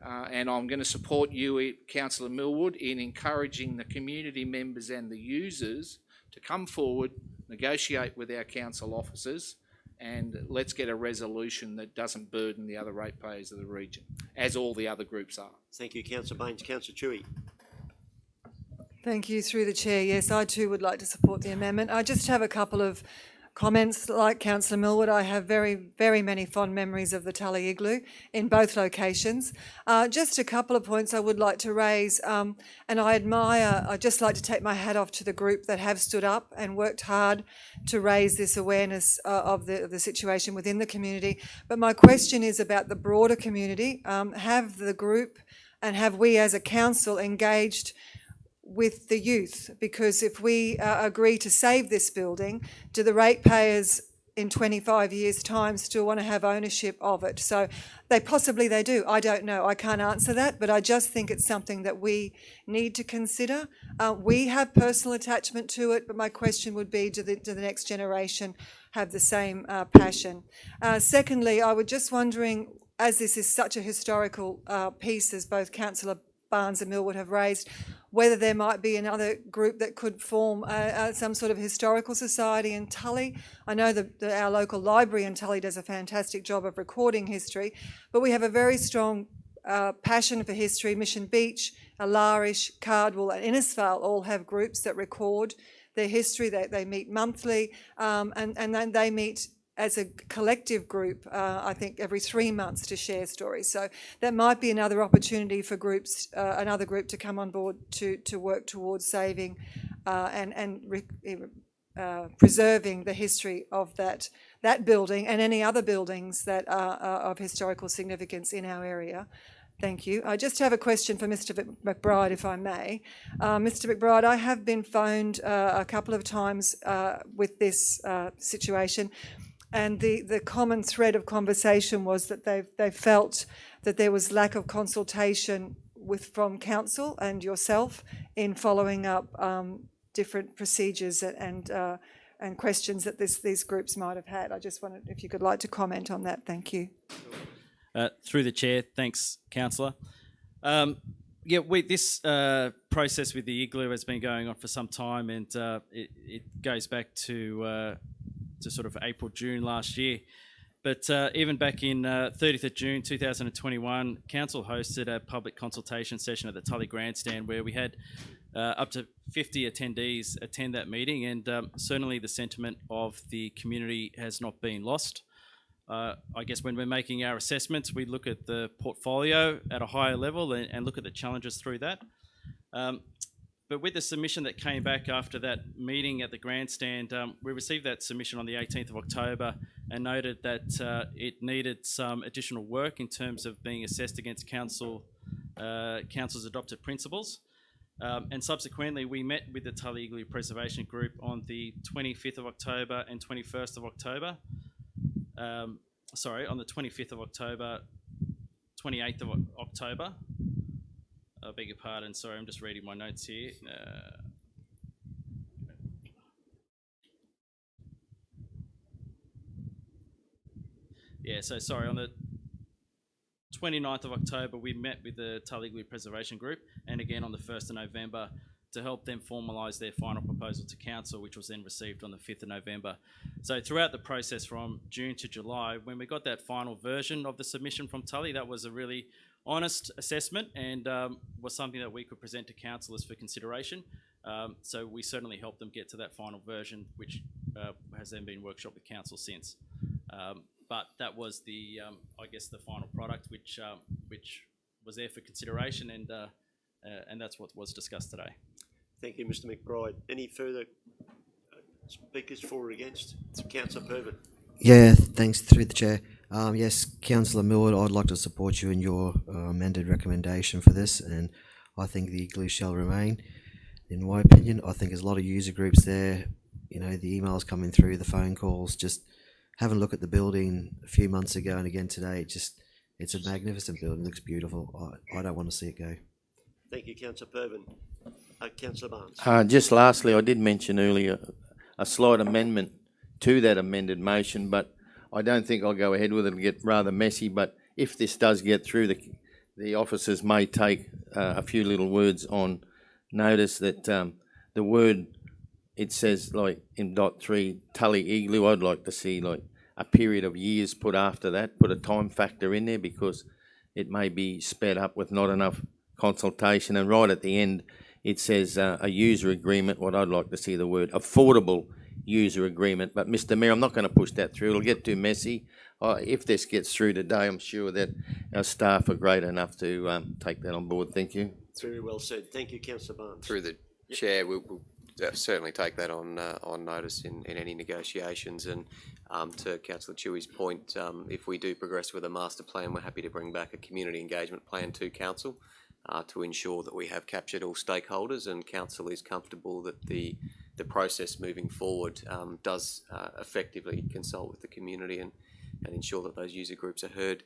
and I'm going to support you, Councillor Millwood, in encouraging the community members and the users to come forward, negotiate with our council officers, and let's get a resolution that doesn't burden the other ratepayers of the region, as all the other groups are. Thank you, Councillor Baines. Councillor Chewy. Thank you, through the chair. Yes, I too would like to support the amendment. I just have a couple of comments. Like Councillor Millwood, I have very, very many fond memories of the Tully Igloo in both locations. Just a couple of points I would like to raise, and I'd just like to take my hat off to the group that have stood up and worked hard to raise this awareness of the situation within the community. But my question is about the broader community. Have the group and have we as a council engaged with the youth? Because if we agree to save this building, do the ratepayers in 25 years' time still want to have ownership of it? So they do. I don't know. I can't answer that, but I just think it's something that we need to consider. We have personal attachment to it, but my question would be, do the next generation have the same passion? Secondly, I was just wondering, as this is such a historical piece, as both Councillor Barnes and Millwood have raised, whether there might be another group that could form some sort of historical society in Tully. I know that our local library in Tully does a fantastic job of recording history, but we have a very strong passion for history. Mission Beach, Alarish, Cardwell and Innisfail all have groups that record their history. They meet monthly, and then they meet as a collective group, I think every 3 months, to share stories. So that might be another opportunity for groups, another group to come on board to work towards saving and preserving the history of that building and any other buildings that are of historical significance in our area. Thank you. I just have a question for Mr. McBride, if I may. Mr. McBride, I have been phoned a couple of times with this situation, and the common thread of conversation was that they felt that there was lack of consultation from council and yourself in following up different procedures and questions that these groups might have had. I just wondered if you could like to comment on that. Thank you. Through the chair, thanks, Councillor. This process with the igloo has been going on for some time, and it goes back to sort of April, June last year. But even back in 30th of June 2021, Council hosted a public consultation session at the Tully Grandstand where we had up to 50 attendees attend that meeting, and certainly the sentiment of the community has not been lost. I guess when we're making our assessments, we look at the portfolio at a higher level and look at the challenges through that. But with the submission that came back after that meeting at the Grandstand, we received that submission on the 18th of October and noted that it needed some additional work in terms of being assessed against Council's adopted principles. And subsequently, we met with the Tully Igloo Preservation Group on the 25th of October and 21st of October. On the 25th of October, 28th of October. I beg your pardon, sorry, I'm just reading my notes here. On the 29th of October, we met with the Tully Igloo Preservation Group, and again on the 1st of November, to help them formalise their final proposal to Council, which was then received on the 5th of November. So throughout the process from June to July, when we got that final version of the submission from Tully, that was a really honest assessment and was something that we could present to councillors for consideration. So we certainly helped them get to that final version, which has then been workshopped with council since. But that was the final product, which was there for consideration, and that's what was discussed today. Thank you, Mr. McBride. Any further speakers for or against? Councillor Purvitt. Yeah, thanks, through the chair. Yes, Councillor Millward, I'd like to support you in your amended recommendation for this, and I think the igloo shall remain. In my opinion, I think there's a lot of user groups there. You know, the emails coming through, the phone calls, just having a look at the building a few months ago and again today, it's a magnificent building, it looks beautiful. I don't want to see it go. Thank you, Councillor Pervin. Councillor Barnes. Just lastly, I did mention earlier a slight amendment to that amended motion, but I don't think I'll go ahead with it. It'll get rather messy, but if this does get through, the officers may take a few little words on notice that the word, it says like in dot 3, Tully Igloo, I'd like to see like a period of years put after that, put a time factor in there because it may be sped up with not enough consultation. And right at the end, it says a user agreement, what I'd like to see the word affordable user agreement. But Mr Mayor, I'm not going to push that through. It'll get too messy. If this gets through today, I'm sure that our staff are great enough to take that on board. Thank you. Very well said. Thank you, Councillor Barnes. Through the chair, we'll certainly take that on notice in any negotiations. And to Councillor Chewy's point, if we do progress with a master plan, we're happy to bring back a community engagement plan to council to ensure that we have captured all stakeholders and council is comfortable that the process moving forward does effectively consult with the community and ensure that those user groups are heard.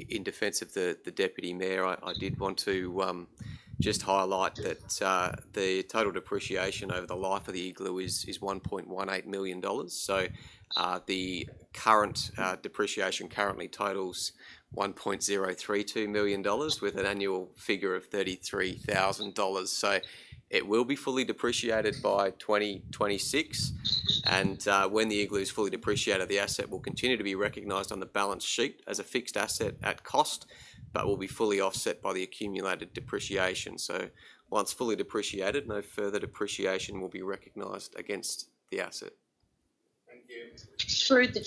In defence of the Deputy Mayor, I did want to just highlight that the total depreciation over the life of the igloo is $1.18 million. So the current depreciation currently totals $1.032 million with an annual figure of $33,000. So it will be fully depreciated by 2026, and when the igloo is fully depreciated, the asset will continue to be recognised on the balance sheet as a fixed asset at cost, but will be fully offset by the accumulated depreciation. So once fully depreciated, no further depreciation will be recognised against the asset. Thank you. Through the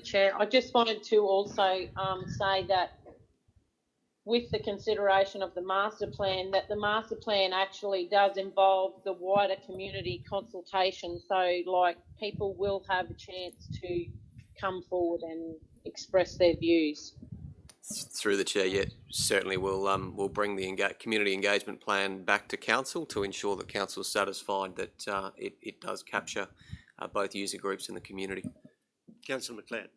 chair, I just wanted to also say that with the consideration of the master plan, that the master plan actually does involve the wider community consultation. So, like, people will have a chance to come forward and express their views. Through the chair, yeah, certainly we'll bring the community engagement plan back to council to ensure that council is satisfied that it does capture both user groups in the community. Councillor McLeod.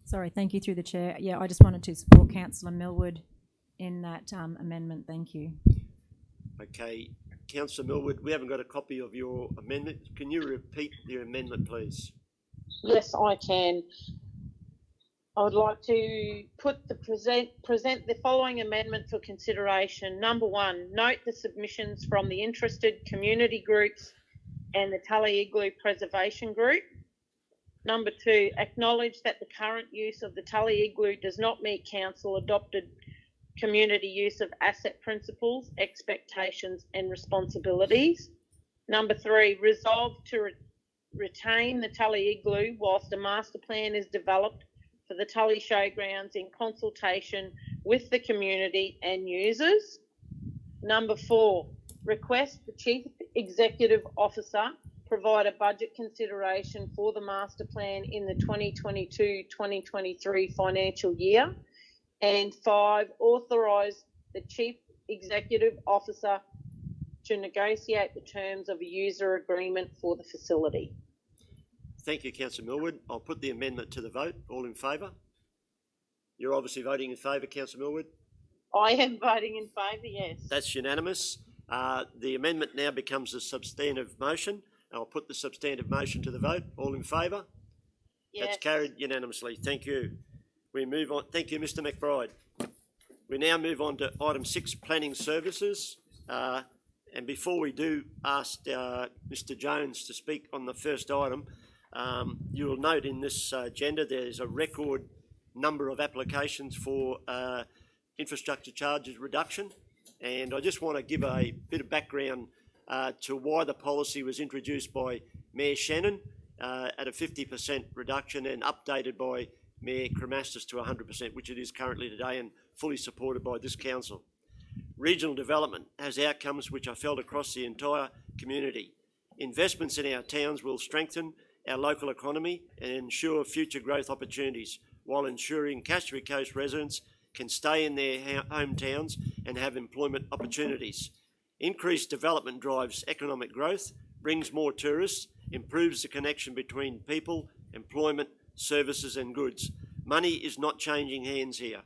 Sorry, thank you through the chair. Yeah, I just wanted to support Councillor Millward in that amendment. Thank you. Okay, Councillor Millward, we haven't got a copy of your amendment. Can you repeat your amendment, please? Yes, I can. I would like to present the following amendment for consideration. Number 1, note the submissions from the interested community groups and the Tully Igloo Preservation Group. Number 2, acknowledge that the current use of the Tully Igloo does not meet council adopted community use of asset principles, expectations and responsibilities. Number 3, resolve to retain the Tully Igloo whilst a master plan is developed for the Tully Showgrounds in consultation with the community and users. Number 4, request the Chief Executive Officer provide a budget consideration for the master plan in the 2022-2023 financial year. And 5, authorise the Chief Executive Officer to negotiate the terms of a user agreement for the facility. Thank you, Councillor Millward. I'll put the amendment to the vote. All in favour? You're obviously voting in favour, Councillor Millward. I am voting in favour, yes. That's unanimous. The amendment now becomes a substantive motion. I'll put the substantive motion to the vote. All in favour? Yes. That's carried unanimously. Thank you. We move on. Thank you, Mr McBride. We now move on to item 6, planning services. And before we do ask Mr Jones to speak on the first item, you will note in this agenda there's a record number of applications for infrastructure charges reduction. And I just want to give a bit of background to why the policy was introduced by Mayor Shannon at a 50% reduction and updated by Mayor Kremastis to 100%, which it is currently today and fully supported by this council. Regional development has outcomes which are felt across the entire community. Investments in our towns will strengthen our local economy and ensure future growth opportunities while ensuring Cassowary Coast residents can stay in their hometowns and have employment opportunities. Increased development drives economic growth, brings more tourists, improves the connection between people, employment, services and goods. Money is not changing hands here.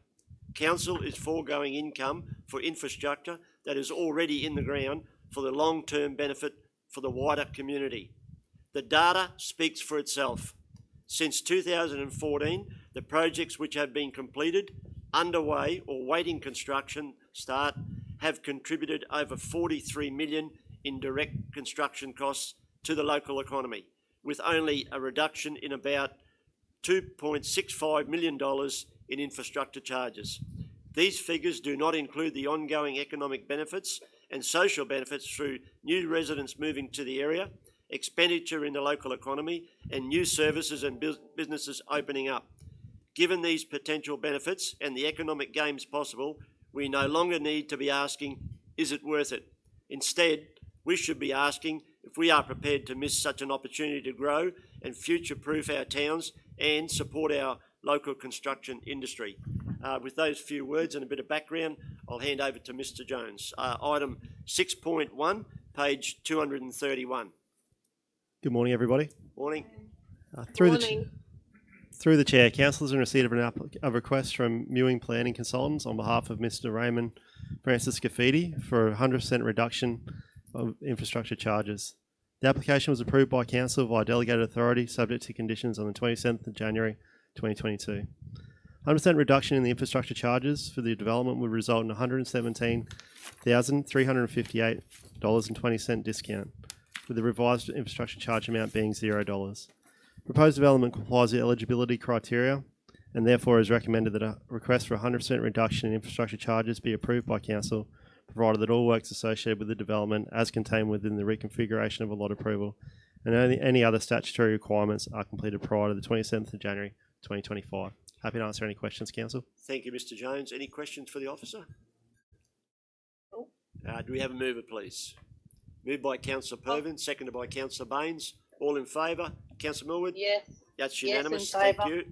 Council is foregoing income for infrastructure that is already in the ground for the long-term benefit for the wider community. The data speaks for itself. Since 2014, the projects which have been completed, underway or waiting construction start have contributed over 43 million in direct construction costs to the local economy, with only a reduction in about $2.65 million in infrastructure charges. These figures do not include the ongoing economic benefits and social benefits through new residents moving to the area, expenditure in the local economy, and new services and businesses opening up. Given these potential benefits and the economic gains possible, we no longer need to be asking, is it worth it? Instead, we should be asking if we are prepared to miss such an opportunity to grow and future-proof our towns and support our local construction industry. With those few words and a bit of background, I'll hand over to Mr. Jones. Item 6.1, page 231. Good morning, everybody. Morning. Through the Chair, councillors in receipt of a request from Mewing Planning Consultants on behalf of Mr. Raymond Francis Gaffiti for a 100% reduction of infrastructure charges. The application was approved by Council via delegated authority, subject to conditions on the 27th of January 2022. 100% reduction in the infrastructure charges for the development would result in $117,358.20 discount, with the revised infrastructure charge amount being $0. Proposed development complies with eligibility criteria and therefore is recommended that a request for a 100% reduction in infrastructure charges be approved by Council, provided that all works associated with the development as contained within the reconfiguration of a lot approval and any other statutory requirements are completed prior to the 27th of January 2025. Happy to answer any questions, Council. Thank you, Mr. Jones. Any questions for the officer? Do we have a mover, please? Moved by Councillor Pervin, seconded by Councillor Baines. All in favour? Councillor Millwood? Yes. That's Yes, unanimous. in Thank favour. you.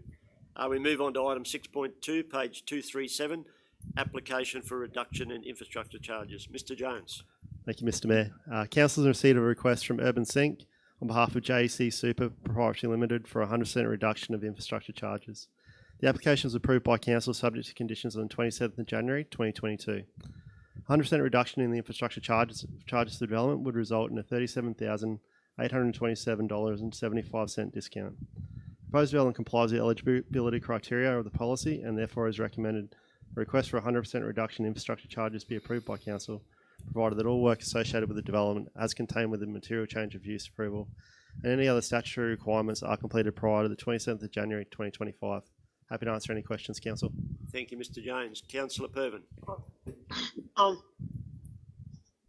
We move on to item 6.2, page 237, application for reduction in infrastructure charges. Mr. Jones. Thank you, Mr. Mayor. Councillors in receipt of a request from Urban Sync on behalf of JEC Super Proprietary Limited for a 100% reduction of infrastructure charges. The application was approved by Council subject to conditions on the 27th of January 2022. 100% reduction in the infrastructure charges to development would result in a $37,827.75 discount. Proposed development complies with the eligibility criteria of the policy and therefore is recommended a request for a 100% reduction in infrastructure charges be approved by Council, provided that all work associated with the development as contained within material change of use approval and any other statutory requirements are completed prior to the 27th of January 2025. Happy to answer any questions, Council. Thank you, Mr. Jones. Councillor Pervin. Yeah.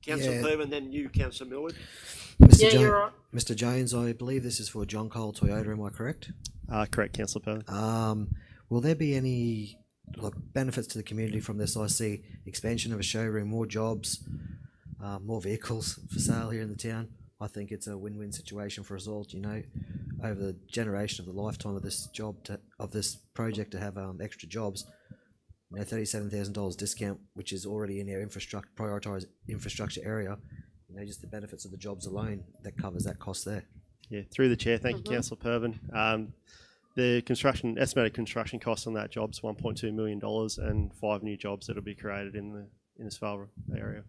Councillor Pervin, then you, Councillor Millwood. Mr. Jones, I believe this is for John Cole Toyota, am I correct? Correct, Councillor Pervin. Will there be any benefits to the community from this? I see expansion of a showroom, more jobs, more vehicles for sale here in the town. I think it's a win-win situation for us all, over the generation of the lifetime of this this project to have extra jobs. $37,000 discount, which is already in our prioritised infrastructure area. Just the benefits of the jobs alone that covers that cost there. Yeah, through the Chair, thank you, Councillor Pervin. The estimated construction cost on that job is $1.2 million and 5 new jobs that will be created in the Innisfail area.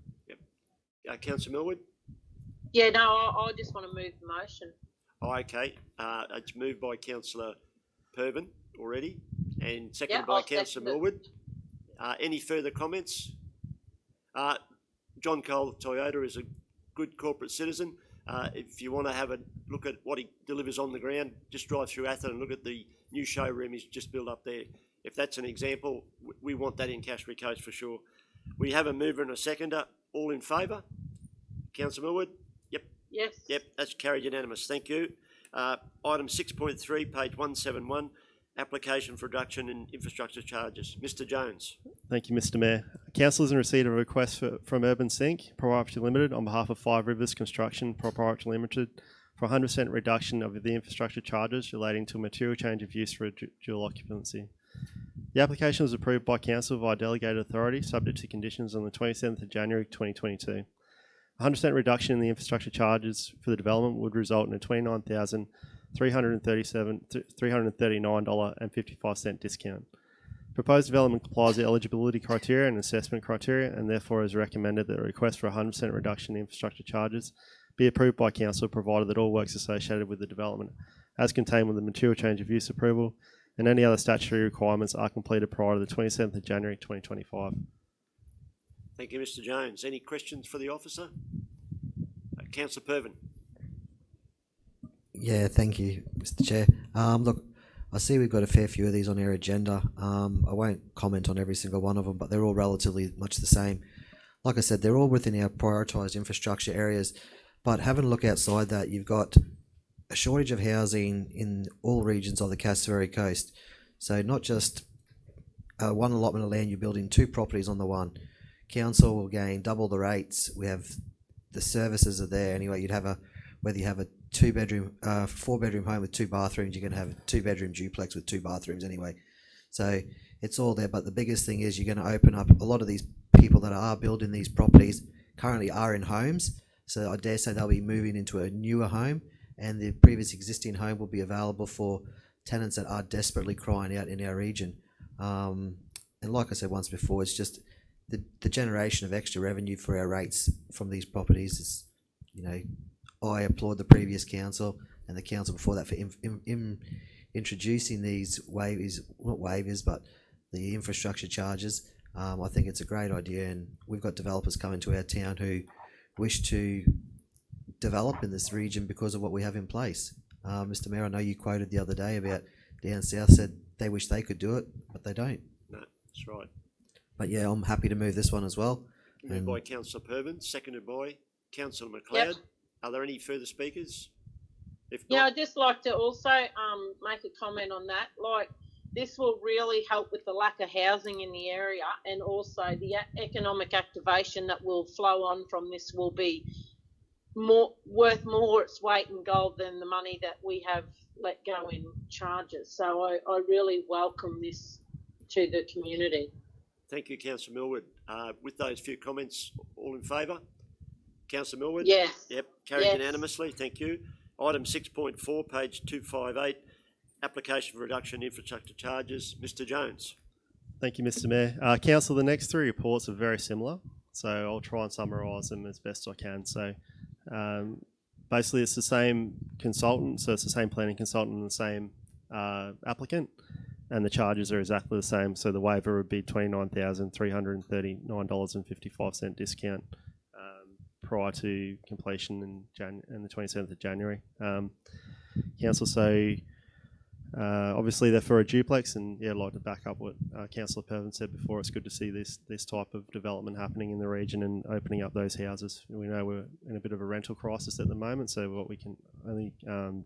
Yep. Councillor Millwood. Yeah, no, I just want to move the motion. Okay. It's moved by Councillor Pervin already and seconded Yeah, by I'll Councillor second it. Millwood. Any further comments? John Cole Toyota is a good corporate citizen. If you want to have a look at what he delivers on the ground, just drive through Atherton and look at the new showroom he's just built up there. If that's an example, we want that in Cassowary Coast for sure. We have a mover and a seconder. All in favour? Councillor Millwood? Yep. Yes. Yep, that's carried unanimous. Thank you. Item 6.3, page 171, application for reduction in infrastructure charges. Mr. Jones. Thank you, Mr. Mayor. Councillors in receipt of a request from Urban Sync Proprietary Limited on behalf of 5 Rivers Construction Proprietary Limited for a 100% reduction of the infrastructure charges relating to a material change of use for a dual occupancy. The application was approved by Council via delegated authority, subject to conditions on the 27th of January 2022. 100% reduction in the infrastructure charges for the development would result in a $29,339.55 discount. Proposed development complies with eligibility criteria and assessment criteria, and therefore is recommended that a request for a 100% reduction in infrastructure charges be approved by Council, provided that all works associated with the development, as contained with the material change of use approval, and any other statutory requirements are completed prior to the 27th of January 2025. Thank you, Mr. Jones. Any questions for the officer? Councillor Pervin. Yeah, thank you, Mr. Chair. Look, I see we've got a fair few of these on our agenda. I won't comment on every single one of them, but they're all relatively much the same. Like I said, they're all within our prioritised infrastructure areas, but having a look outside that, you've got a shortage of housing in all regions of the Cassowary coast. So not just one allotment of land, you're building two properties on the one. Council will gain double the rates. We have the services are there anyway. You'd have whether you have a 4-bedroom home with 2 bathrooms, you're going to have a 2-bedroom duplex with 2 bathrooms anyway. So it's all there. But the biggest thing is you're going to open up a lot of these people that are building these properties currently are in homes. So I dare say they'll be moving into a newer home, and the previous existing home will be available for tenants that are desperately crying out in our region. And like I said once before, it's just the generation of extra revenue for our rates from these properties is, I applaud the previous council and the council before that for introducing these waivers, but the infrastructure charges. I think it's a great idea, and we've got developers coming to our town who wish to develop in this region because of what we have in place. Mr. Mayor, I know you quoted the other day about down south said they wish they could do it, but they don't. No, that's right. But yeah, I'm happy to move this one as well. Moved by Councillor Pervin, seconded by Councillor McLeod. Yep. Are there any further speakers? If not, I'd just like to also make a comment on that. Like, this will really help with the lack of housing in the area, and also the economic activation that will flow on from this will be worth more its weight in gold than the money that we have let go in charges. So I really welcome this to the community. Thank you, Councillor Millwood. With those few comments, all in favour? Councillor Millwood? Yes. Yep, carried unanimously. Thank you. Item 6.4, page 258, application for reduction in infrastructure charges. Mr. Jones. Thank you, Mr. Mayor. Council, the next 3 reports are very similar, so I'll try and summarise them as best I can. So basically it's the same consultant, so it's the same planning consultant and the same applicant, and the charges are exactly the same. So the waiver would be $29,339.55 discount prior to completion in the 27th of January. Council, so obviously they're for a duplex, and yeah, I'd like to back up what Councillor Pervin said before. It's good to see this type of development happening in the region and opening up those houses. We know we're in a bit of a rental crisis at the moment, so what we can only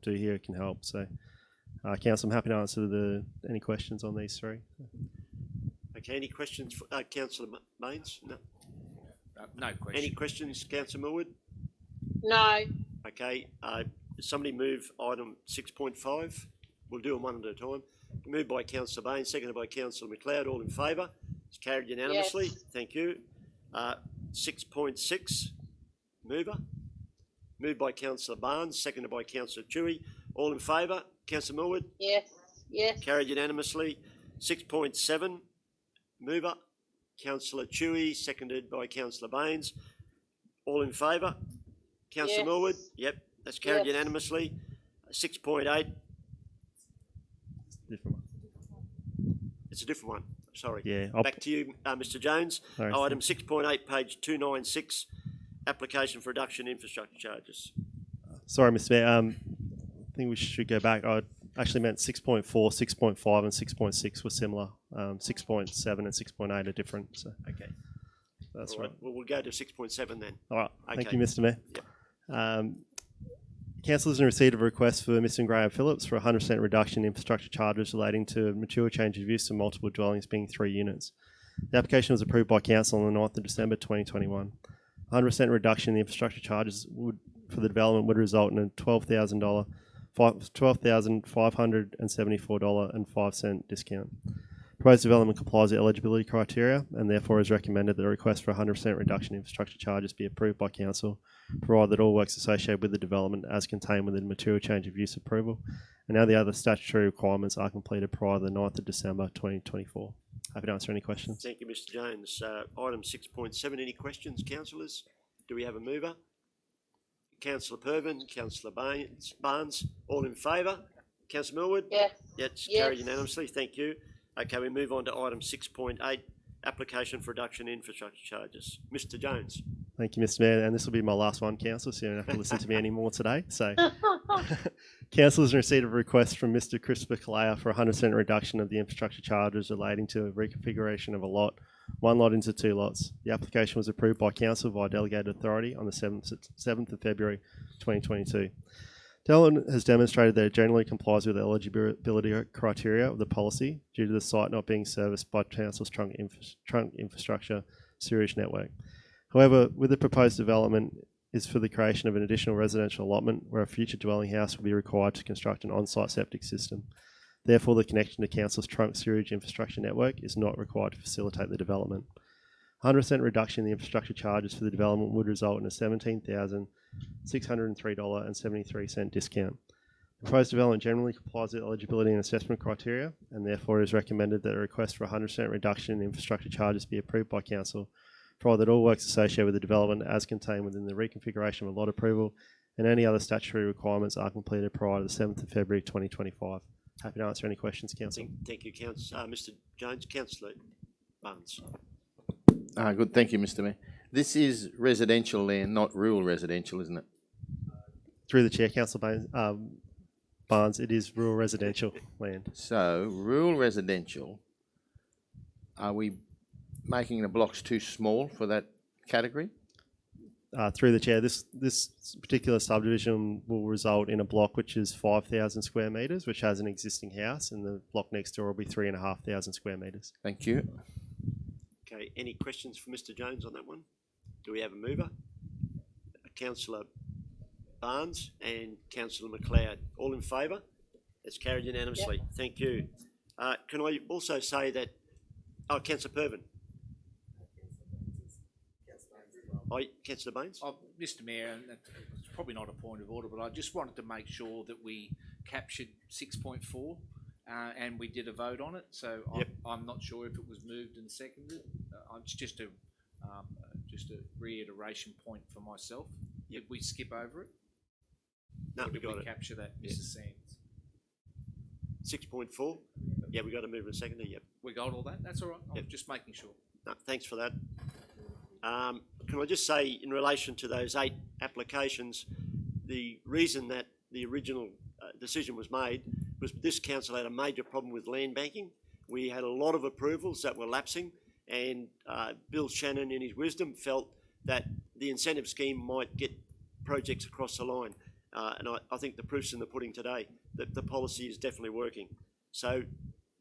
do here can help. So Council, I'm happy to answer any questions on these 3. Okay, any questions for Councillor Mains? No. No questions. Any questions, Councillor Millwood? No. Okay, somebody move item 6.5. We'll do them one at a time. Moved by Councillor Bain, seconded by Councillor McLeod. All in favour? It's carried unanimously. Yes. Thank you. 6.6, mover. Moved by Councillor Barnes, seconded by Councillor Chewy. All in favour? Councillor Millwood? Yes. Yes. Carried unanimously. 6.7, mover. Councillor Chewy, seconded by Councillor Baines. All in favour? Councillor yes. Millwood? Yep, that's carried unanimously. 6.8. Different one. It's a different one. Sorry. Yeah. Back to you, Mr. Jones. Sorry. Item 6.8, page 296, application for reduction in infrastructure charges. Sorry, Mr. Mayor. I think we should go back. I actually meant 6.4, 6.5 and 6.6 were similar. 6.7 and 6.8 are different. So. Okay. That's right. Well, we'll go to 6.7 then. All right. Okay. Thank you, Mr. Mayor. Yep. Council is in receipt of a request for Mr. Graham Phillips for a 100% reduction in infrastructure charges relating to a mature change of use of multiple dwellings being 3 units. The application was approved by Council on the 9th of December 2021. 100% reduction in the infrastructure charges for the development would result in a $12,574.05 discount. Proposed development complies with eligibility criteria and therefore is recommended that a request for 100% reduction in infrastructure charges be approved by council, provided that all works associated with the development as contained within material change of use approval, and now the other statutory requirements are completed prior to the 9th of December 2024. Happy to answer any questions. Thank you, Mr Jones. Item 6.7, any questions, councillors? Do we have a mover? Councillor Pervin, Councillor Barnes, all in favour? Councillor Millwood? Yes. Yes, Yes. carried unanimously, thank you. Okay, we move on to item 6.8, application for reduction in infrastructure charges. Mr Jones. Thank you, Mr Mayor, and this will be my last one, councillor, so you don't have to listen to me anymore today. So, council has received a request from Mr Christopher Kalea for a 100% reduction of the infrastructure charges relating to a reconfiguration of a lot, one lot into two lots. The application was approved by council via delegated authority on the 7th of February 2022. Development has demonstrated that it generally complies with the eligibility criteria of the policy due to the site not being serviced by council's trunk infrastructure sewerage network. However, with the proposed development is for the creation of an additional residential allotment where a future dwelling house will be required to construct an on-site septic system. Therefore, the connection to council's trunk sewerage infrastructure network is not required to facilitate the development. 100% reduction in the infrastructure charges for the development would result in a $17,603.73 discount. The proposed development generally complies with eligibility and assessment criteria, and therefore it is recommended that a request for a 100% reduction in infrastructure charges be approved by council, provided that all works associated with the development as contained within the reconfiguration of a lot approval and any other statutory requirements are completed prior to the 7th of February 2025. Happy to answer any questions, council. Thank you, Mr Jones. Councillor Barnes. Good, thank you, Mr Mayor. This is residential land, not rural residential, isn't it? Through the chair, Councillor Barnes, it is rural residential land. So, rural residential, are we making the blocks too small for that category? Through the chair, this particular subdivision will result in a block which is 5,000 square metres, which has an existing house, and the block next door will be 3,500 square metres. Thank you. Okay, any questions for Mr Jones on that one? Do we have a mover? Councillor Barnes and Councillor McLeod, all in favour? It's carried unanimously. Yep. Thank you. Can I also say that, Councillor Pervin. Councillor Baines? Mr Mayor, and it's probably not a point of order, but I just wanted to make sure that we captured 6.4 and we did a vote on it. So yep. I'm not sure if it was moved and seconded. It's just a reiteration point for myself. Yep. Did we skip over it? No, we got it. Capture that, Mrs. Sands? 6.4? Yeah, we got a mover and seconder, yep. We got all that? That's all right. I'm just making sure. No, thanks for that. Can I just say, in relation to those 8 applications, the reason that the original decision was made was this council had a major problem with land banking. We had a lot of approvals that were lapsing, and Bill Shannon, in his wisdom, felt that the incentive scheme might get projects across the line. And I think the proof's in the pudding today that the policy is definitely working. So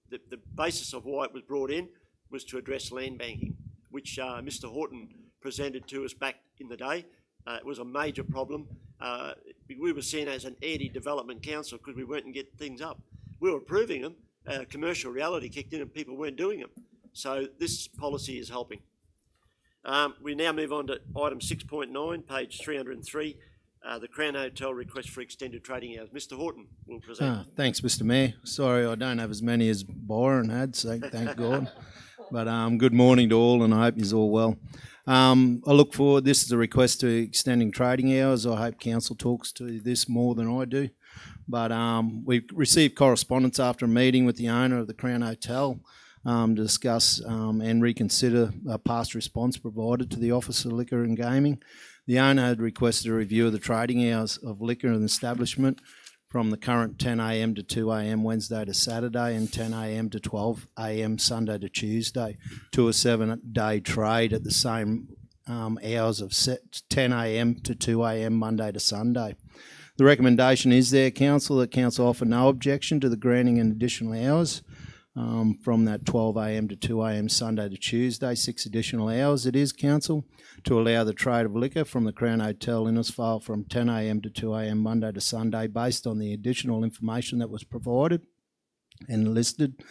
the basis of why it was brought in was to address land banking, which Mr Horton presented to us back in the day. It was a major problem. We were seen as an anti-development council because we weren't getting things up. We were approving them. Commercial reality kicked in and people weren't doing them. So this policy is helping. We now move on to item 6.9, page 303, the Crown Hotel request for extended trading hours. Mr Horton will present. Thanks, Mr Mayor. Sorry I don't have as many as Byron had, so thank God. But good morning to all, and I hope you're all well. I look forward, this is a request to extending trading hours. I hope council talks to this more than I do. But we received correspondence after a meeting with the owner of the Crown Hotel to discuss and reconsider a past response provided to the Office of Liquor and Gaming. The owner had requested a review of the trading hours of liquor and establishment from the current 10 a.m. to 2 a.m. Wednesday to Saturday and 10 a.m. to 12 a.m. Sunday to Tuesday to a 7-day trade at the same hours of 10 a.m. to 2 a.m. Monday to Sunday. The recommendation is there, Council, that Council offer no objection to the granting an additional hours from that 12 a.m. to 2 a.m. Sunday to Tuesday, 6 additional hours it is, Council, to allow the trade of liquor from the Crown Hotel Innisfail from 10 a.m. to 2 a.m. Monday to Sunday based on the additional information that was provided and listed.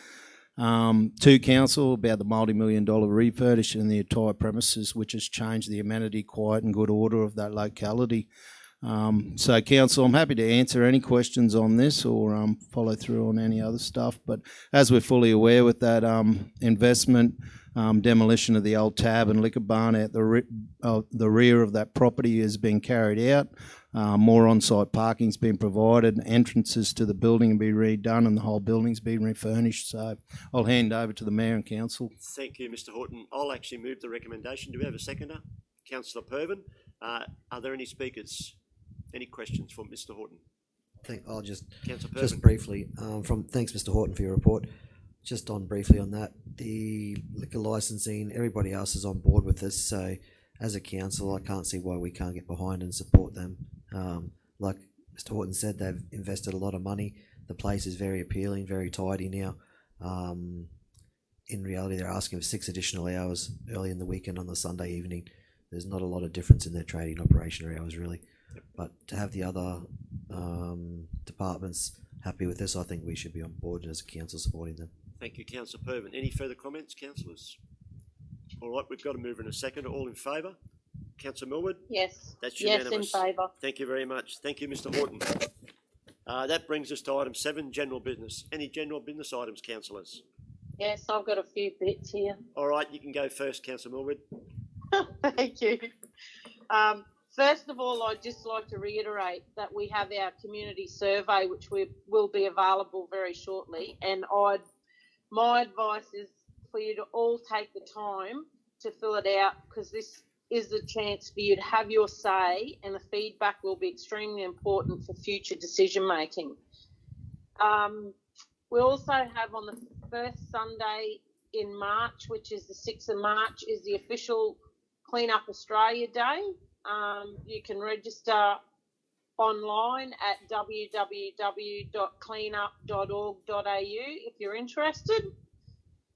To council about the multi-million-dollar refurbish in the entire premises, which has changed the amenity, quiet and good order of that locality. So council, I'm happy to answer any questions on this or follow through on any other stuff. But as we're fully aware with that investment, demolition of the old tab and liquor barn at the rear of that property is being carried out. More on-site parking's been provided, entrances to the building have been redone and the whole building's been refurnished. So I'll hand over to the Mayor and Council. Thank you, Mr Horton. I'll actually move the recommendation. Do we have a seconder? Councillor Pervin. Are there any speakers? Any questions for Mr Horton? I'll just Councillor Pervin. briefly thanks Mr Horton for your report. Just briefly on that, the liquor licensing, everybody else is on board with this. So as a council, I can't see why we can't get behind and support them. Like Mr Horton said, they've invested a lot of money. The place is very appealing, very tidy now. In reality, they're asking for 6 additional hours early in the weekend on the Sunday evening. There's not a lot of difference in their trading operation hours, really. But to have the other departments happy with this, I think we should be on board as a council supporting them. Thank you, Councillor Pervin. Any further comments, councillors? All right, we've got a mover and a second. All in favour? Councillor Millwood? Yes. That's Yes, unanimous. in favour. Thank you very much. Thank you, Mr Horton. That brings us to item 7, general business. Any general business items, councillors? Yes, I've got a few bits here. All right, you can go first, Councillor Millwood. Thank you. First of all, I'd just like to reiterate that we have our community survey, which will be available very shortly. And my advice is for you to all take the time to fill it out, because this is the chance for you to have your say, and the feedback will be extremely important for future decision making. We also have on the first Sunday in March, which is the 6th of March, is the official Clean Up Australia Day. You can register online at www.cleanup.org.au if you're interested.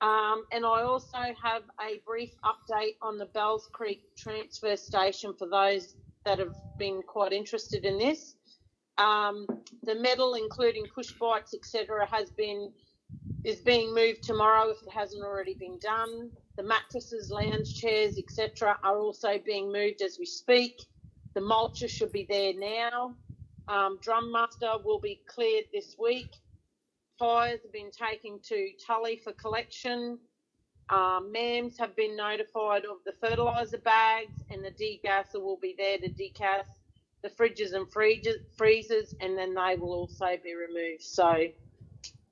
And I also have a brief update on the Bells Creek transfer station for those that have been quite interested in this. The metal, including push bikes, etc., is being moved tomorrow if it hasn't already been done. The mattresses, lounge chairs, etc., are also being moved as we speak. The mulcher should be there now. Drum muster will be cleared this week. Tyres have been taken to Tully for collection. MAMs have been notified of the fertiliser bags, and the degasser will be there to degas the fridges and freezers, and then they will also be removed. So,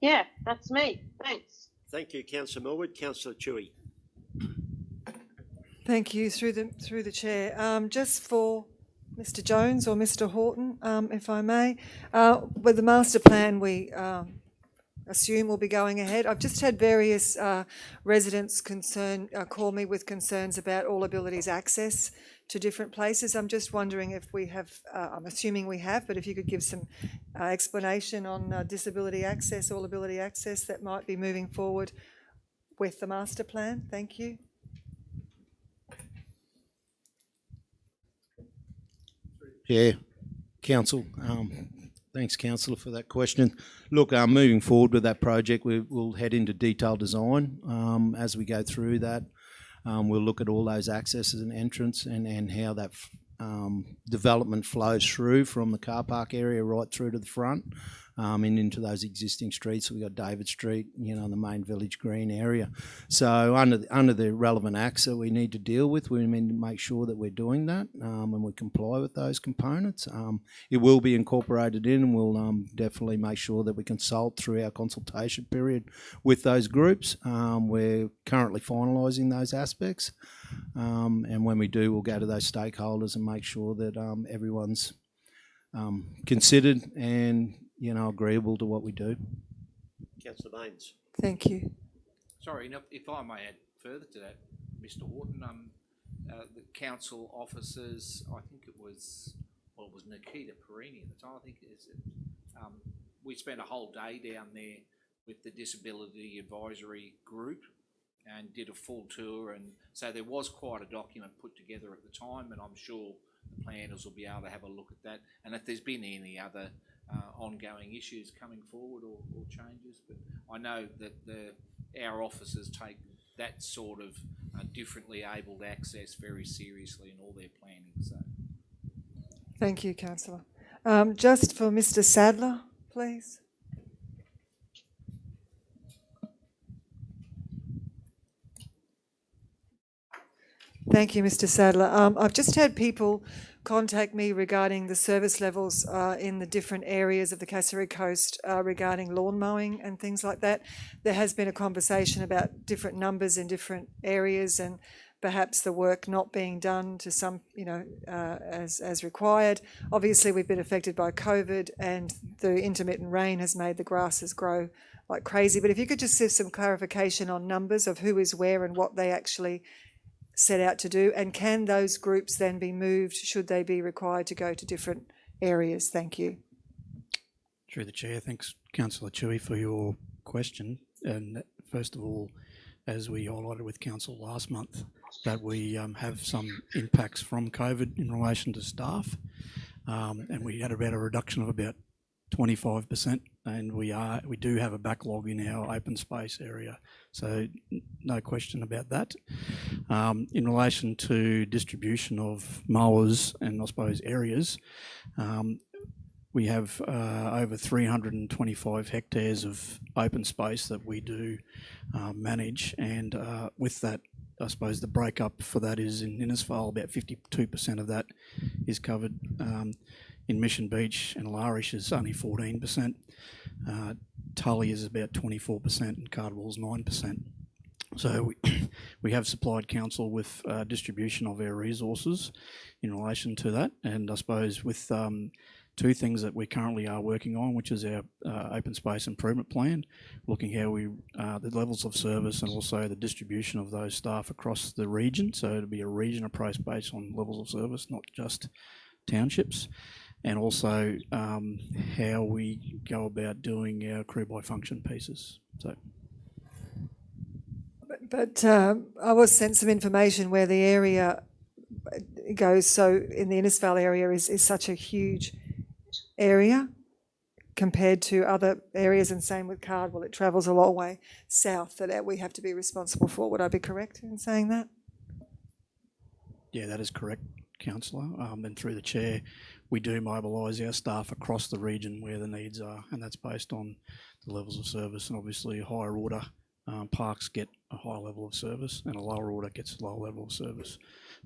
yeah, that's me. Thanks. Thank you, Councillor Millwood. Councillor Chewy. Thank you, through the chair. Just for Mr Jones or Mr Horton, if I may, with the master plan we assume will be going ahead. I've just had various residents call me with concerns about All Abilities access to different places. I'm just wondering if we have, I'm assuming we have, but if you could give some explanation on disability access, All Ability access that might be moving forward with the master plan. Thank you. Yeah, Council. Thanks, Councillor, for that question. Look, moving forward with that project, we'll head into detailed design. As we go through that, we'll look at all those accesses and entrance and how that development flows through from the car park area right through to the front and into those existing streets. We've got David Street, you know, the main Village Green area. So under the relevant acts that we need to deal with, we need to make sure that we're doing that and we comply with those components. It will be incorporated in, and we'll definitely make sure that we consult through our consultation period with those groups. We're currently finalising those aspects, and when we do, we'll go to those stakeholders and make sure that everyone's considered and, you know, agreeable to what we do. Councillor Baines. Thank you. Sorry, if I may add further to that, Mr Horton, the council officers, I think it was Nikita Perini at the time, I think it is. We spent a whole day down there with the Disability Advisory Group and did a full tour, and so there was quite a document put together at the time, and I'm sure the planners will be able to have a look at that, and if there's been any other ongoing issues coming forward or changes. But I know that the our officers take that sort of differently abled access very seriously in all their planning. So, Thank you, Councillor. Just for Mr. Sadler, please. Thank you, Mr. Sadler. I've just had people contact me regarding the service levels in the different areas of the Cassowary Coast regarding lawn mowing and things like that. There has been a conversation about different numbers in different areas and perhaps the work not being done to some, as required. Obviously, we've been affected by COVID and the intermittent rain has made the grasses grow like crazy. But if you could just give some clarification on numbers of who is where and what they actually set out to do, and can those groups then be moved should they be required to go to different areas? Thank you. Through the chair, thanks Councillor Chewy for your question. And first of all, as we highlighted with Council last month, that we have some impacts from COVID in relation to staff, and we had about a reduction of about 25%, and we do have a backlog in our open space area, so no question about that. In relation to distribution of mowers and I suppose areas, we have over 325 hectares of open space that we do manage, and with that, I suppose the breakup for that is in Innisfail, about 52% of that is covered. In Mission Beach and Larish is only 14%. Tully is about 24% and Cardwell's 9%. So we have supplied council with distribution of our resources in relation to that, and I suppose with two things that we currently are working on, which is our open space improvement plan, looking how we the levels of service and also the distribution of those staff across the region. So it'll be a region approach based on levels of service, not just townships, and also how we go about doing our crew by function pieces. So. But I was sent some information where the area goes, so in the Innisfail area is such a huge area compared to other areas, and same with Cardwell, it travels a long way south that we have to be responsible for. Would I be correct in saying that? Yeah, that is correct, Councillor. And through the chair, we do mobilise our staff across the region where the needs are, and that's based on the levels of service, and obviously higher order parks get a higher level of service and a lower order gets a lower level of service.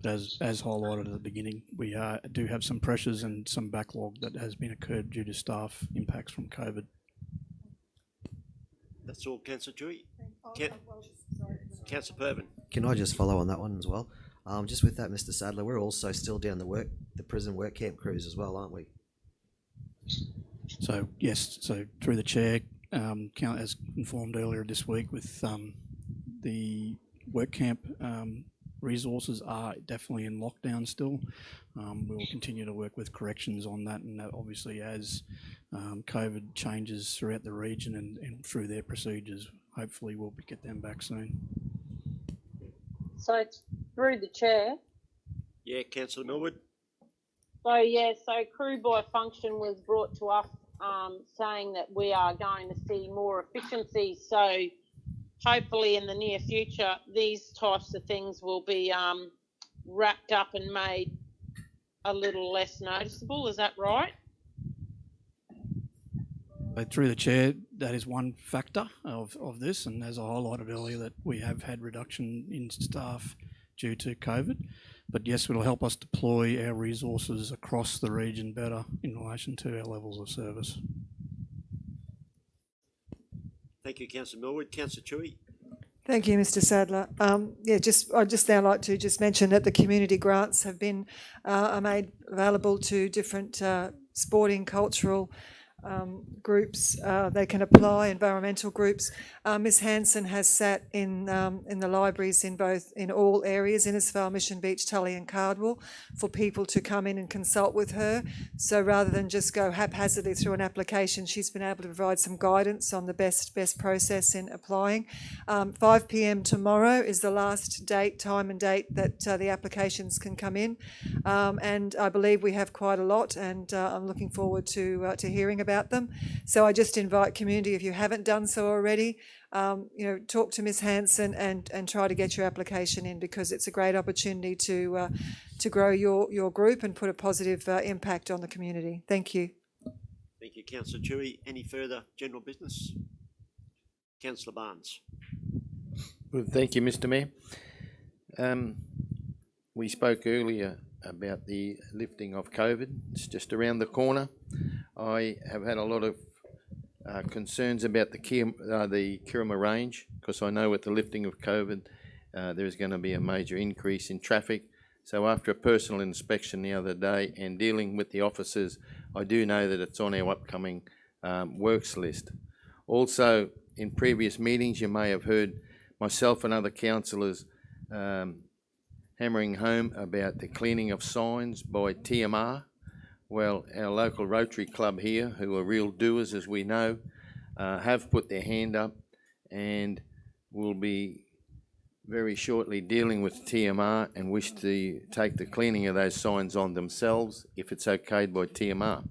But as highlighted at the beginning, we do have some pressures and some backlog that has been occurred due to staff impacts from COVID. That's all, Councillor Dewey. Councillor Pervin. Can I just follow on that one as well? Just with that, Mr. Sadler, we're also still down the prison work camp crews as well, aren't we? So yes, so through the chair, as informed earlier this week, with the work camp resources are definitely in lockdown still. We will continue to work with corrections on that, and that obviously as COVID changes throughout the region and through their procedures, hopefully we'll get them back soon. So it's through the chair. Yeah, Councillor Millwood. So crew by function was brought to us saying that we are going to see more efficiencies. So hopefully in the near future, these types of things will be wrapped up and made a little less noticeable. Is that right? Through the chair, that is one factor of this, and as I highlighted earlier, that we have had reduction in staff due to COVID. But yes, it'll help us deploy our resources across the region better in relation to our levels of service. Thank you, Councillor Millwood. Councillor Chewy. Thank you, Mr. Sadler. I'd just now like to just mention that the community grants have been are made available to different sporting, cultural groups. They can apply, environmental groups. Ms. Hanson has sat in the libraries in all areas, Innisfail, Mission Beach, Tully and Cardwell, for people to come in and consult with her. So rather than just go haphazardly through an application, she's been able to provide some guidance on the best process in applying. 5 p.m. tomorrow is the last time and date that the applications can come in, and I believe we have quite a lot, and I'm looking forward to hearing about about them. So I just invite community, if you haven't done so already, talk to Ms Hanson and try to get your application in, because it's a great opportunity to grow your group and put a positive impact on the community. Thank you. Thank you, Councillor Toohey. Any further general business? Councillor Barnes. Well, thank you, Mr. Mayor. We spoke earlier about the lifting of COVID. It's just around the corner. I have had a lot of concerns about the Kirrama range, because I know with the lifting of COVID, there's going to be a major increase in traffic. So after a personal inspection the other day and dealing with the officers, I do know that it's on our upcoming works list. Also, in previous meetings, you may have heard myself and other councillors hammering home about the cleaning of signs by TMR. Well, our local Rotary Club here, who are real doers as we know, have put their hand up and will be very shortly dealing with TMR and wish to take the cleaning of those signs on themselves if it's okayed by TMR.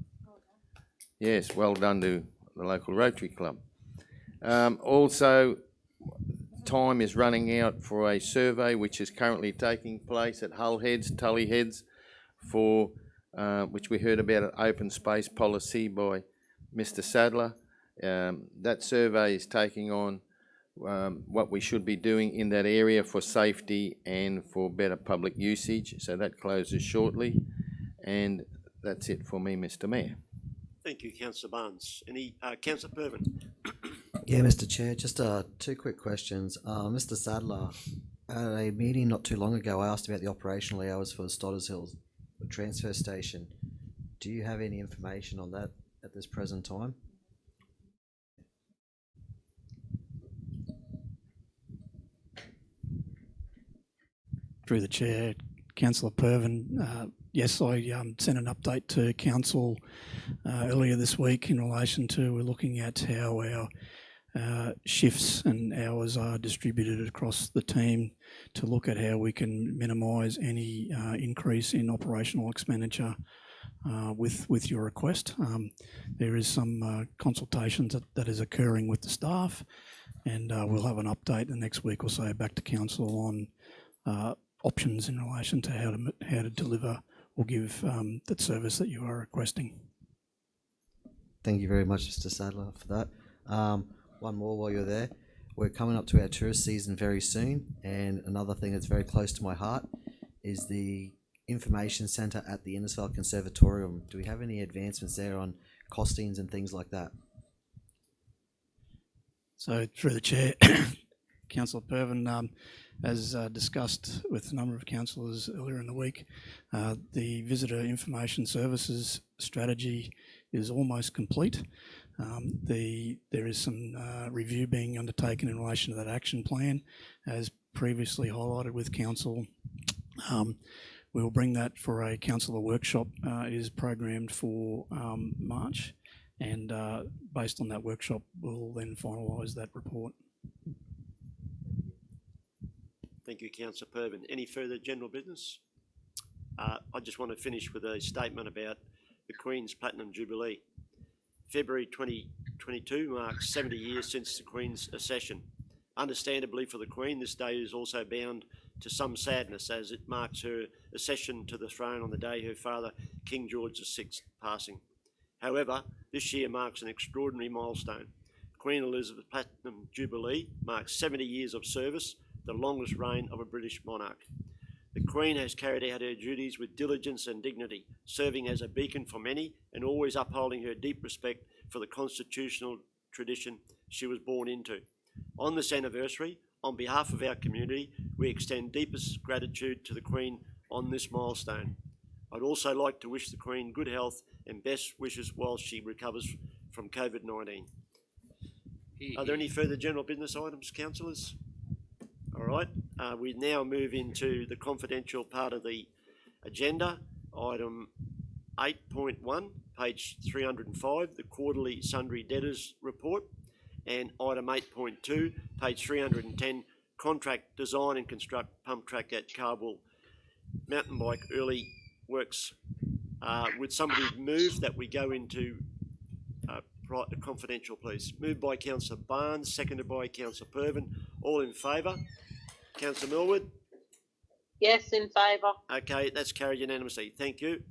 Yes, well done to the local Rotary Club. Also, time is running out for a survey which is currently taking place at Hull Heads, Tully Heads, for which we heard about an open space policy by Mr. Sadler. That survey is taking on what we should be doing in that area for safety and for better public usage. So that closes shortly. And that's it for me, Mr. Mayor. Thank you, Councillor Barnes. Any Councillor Pervin? Yeah, Mr. Chair, just two quick questions. Mr. Sadler, at a meeting not too long ago, I asked about the operational hours for the Stodders Hills transfer station. Do you have any information on that at this present time? Through the chair, Councillor Pervin, yes, I sent an update to Council earlier this week in relation to we're looking at how our shifts and hours are distributed across the team to look at how we can minimise any increase in operational expenditure with your request. There is some consultations that is occurring with the staff, and we'll have an update the next week or so back to Council on options in relation to how to deliver or give that service that you are requesting. Thank you very much, Mr. Sadler, for that. One more while you're there. We're coming up to our tourist season very soon, and another thing that's very close to my heart is the information centre at the Innisfail Conservatorium. Do we have any advancements there on costings and things like that? So through the chair, Councillor Pervin, as discussed with a number of councillors earlier in the week, the Visitor Information Services strategy is almost complete. There is some review being undertaken in relation to that action plan, as previously highlighted with Council. We will bring that for a councillor workshop. It is programmed for March, and based on that workshop, we'll then finalise that report. Thank you, Councillor Pervin. Any further general business? I just want to finish with a statement about the Queen's Platinum Jubilee. February 2022 marks 70 years since the Queen's accession. Understandably for the Queen, this day is also bound to some sadness, as it marks her accession to the throne on the day her father, King George VI, passing. However, this year marks an extraordinary milestone. Queen Elizabeth Platinum Jubilee marks 70 years of service, the longest reign of a British monarch. The Queen has carried out her duties with diligence and dignity, serving as a beacon for many and always upholding her deep respect for the constitutional tradition she was born into. On this anniversary, on behalf of our community, we extend deepest gratitude to the Queen on this milestone. I'd also like to wish the Queen good health and best wishes while she recovers from COVID-19. Are there any further general business items, councillors? All right, we now move into the confidential part of the agenda. Item 8.1, page 305, the quarterly sundry debtors report, and item 8.2, page 310, contract design and construct pump track at Cardwell Mountain Bike Early Works. Would somebody move that we go into confidential, please. Moved by Councillor Barnes, seconded by Councillor Pervin. All in favour? Councillor Millwood? Yes, in favour. Okay, that's carried unanimously. Thank you.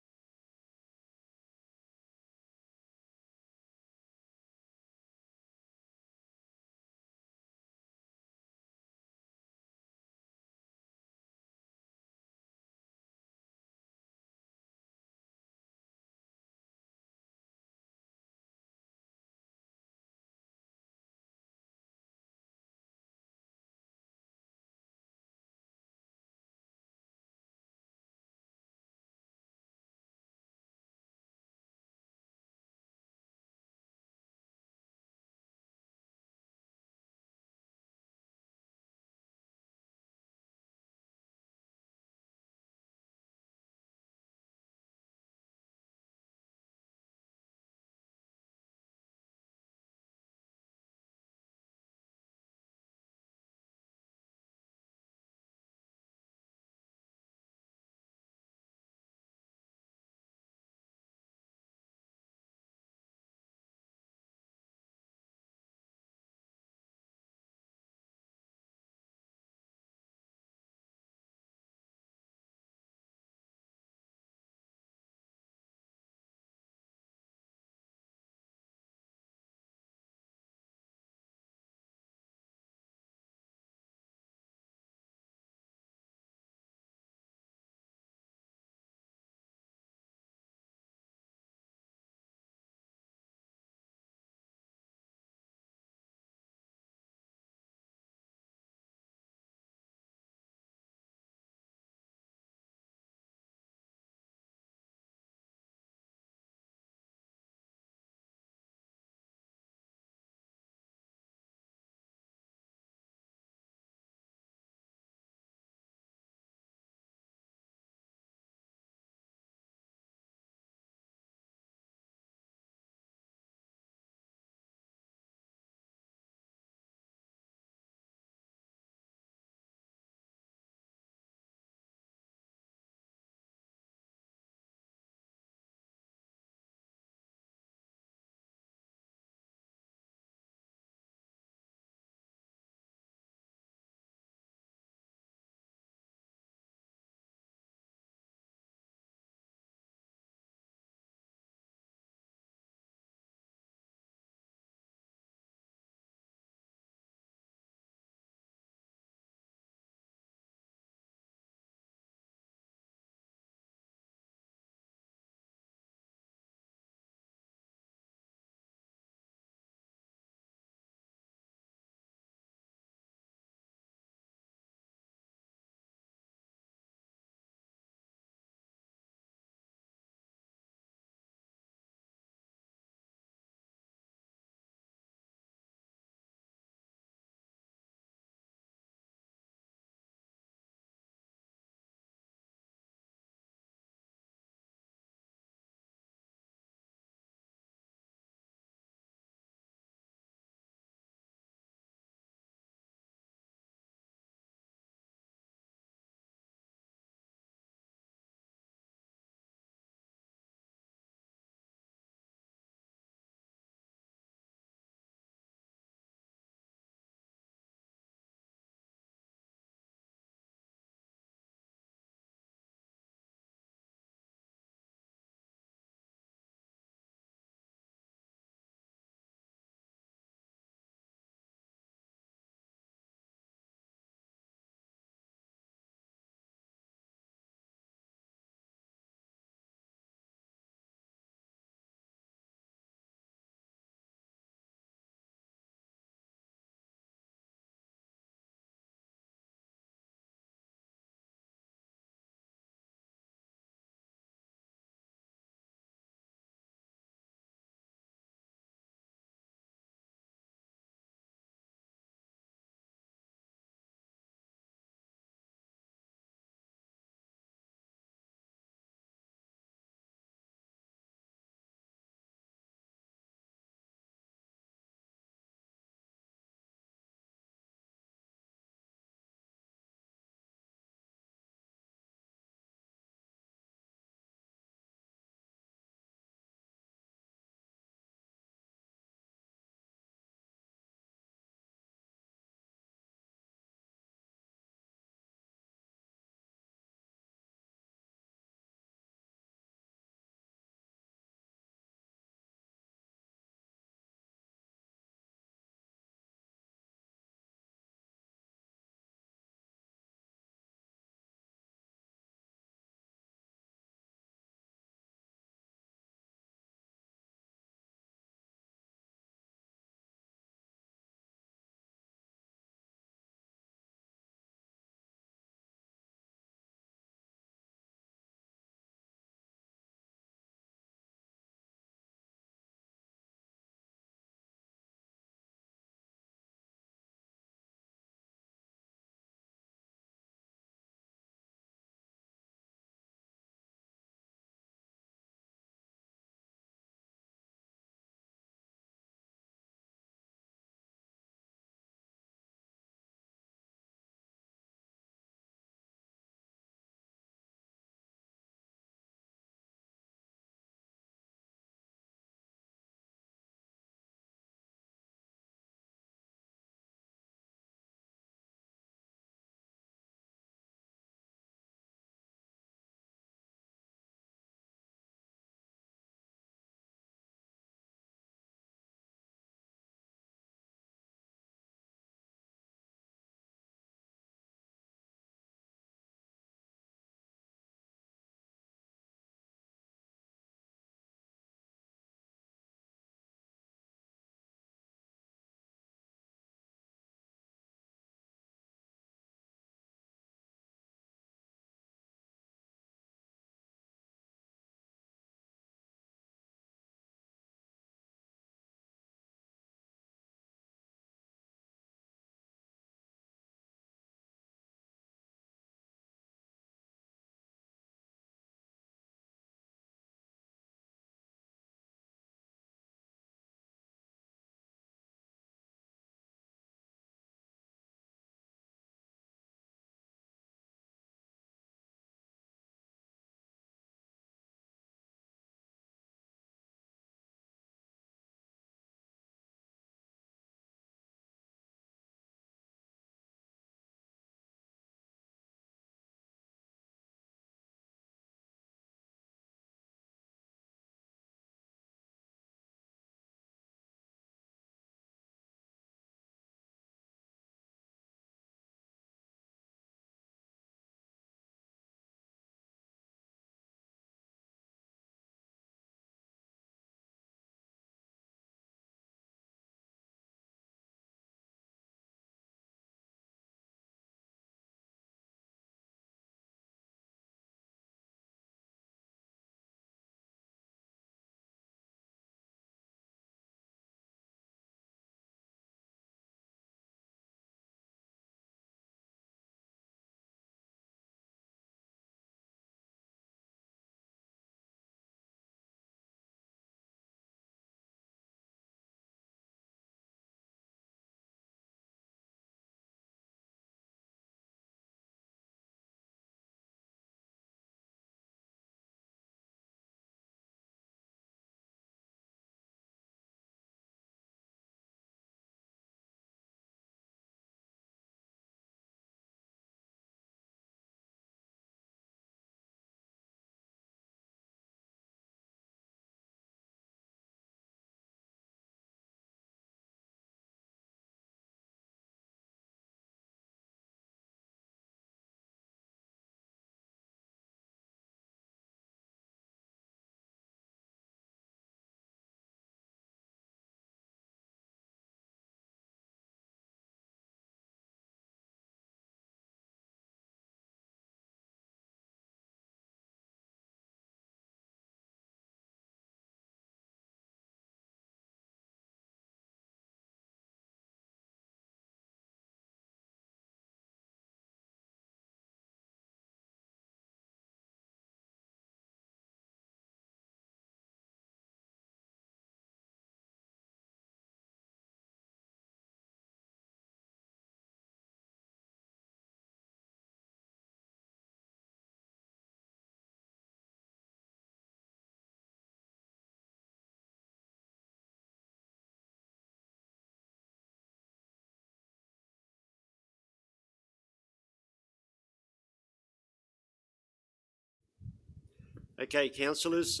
Okay, councillors,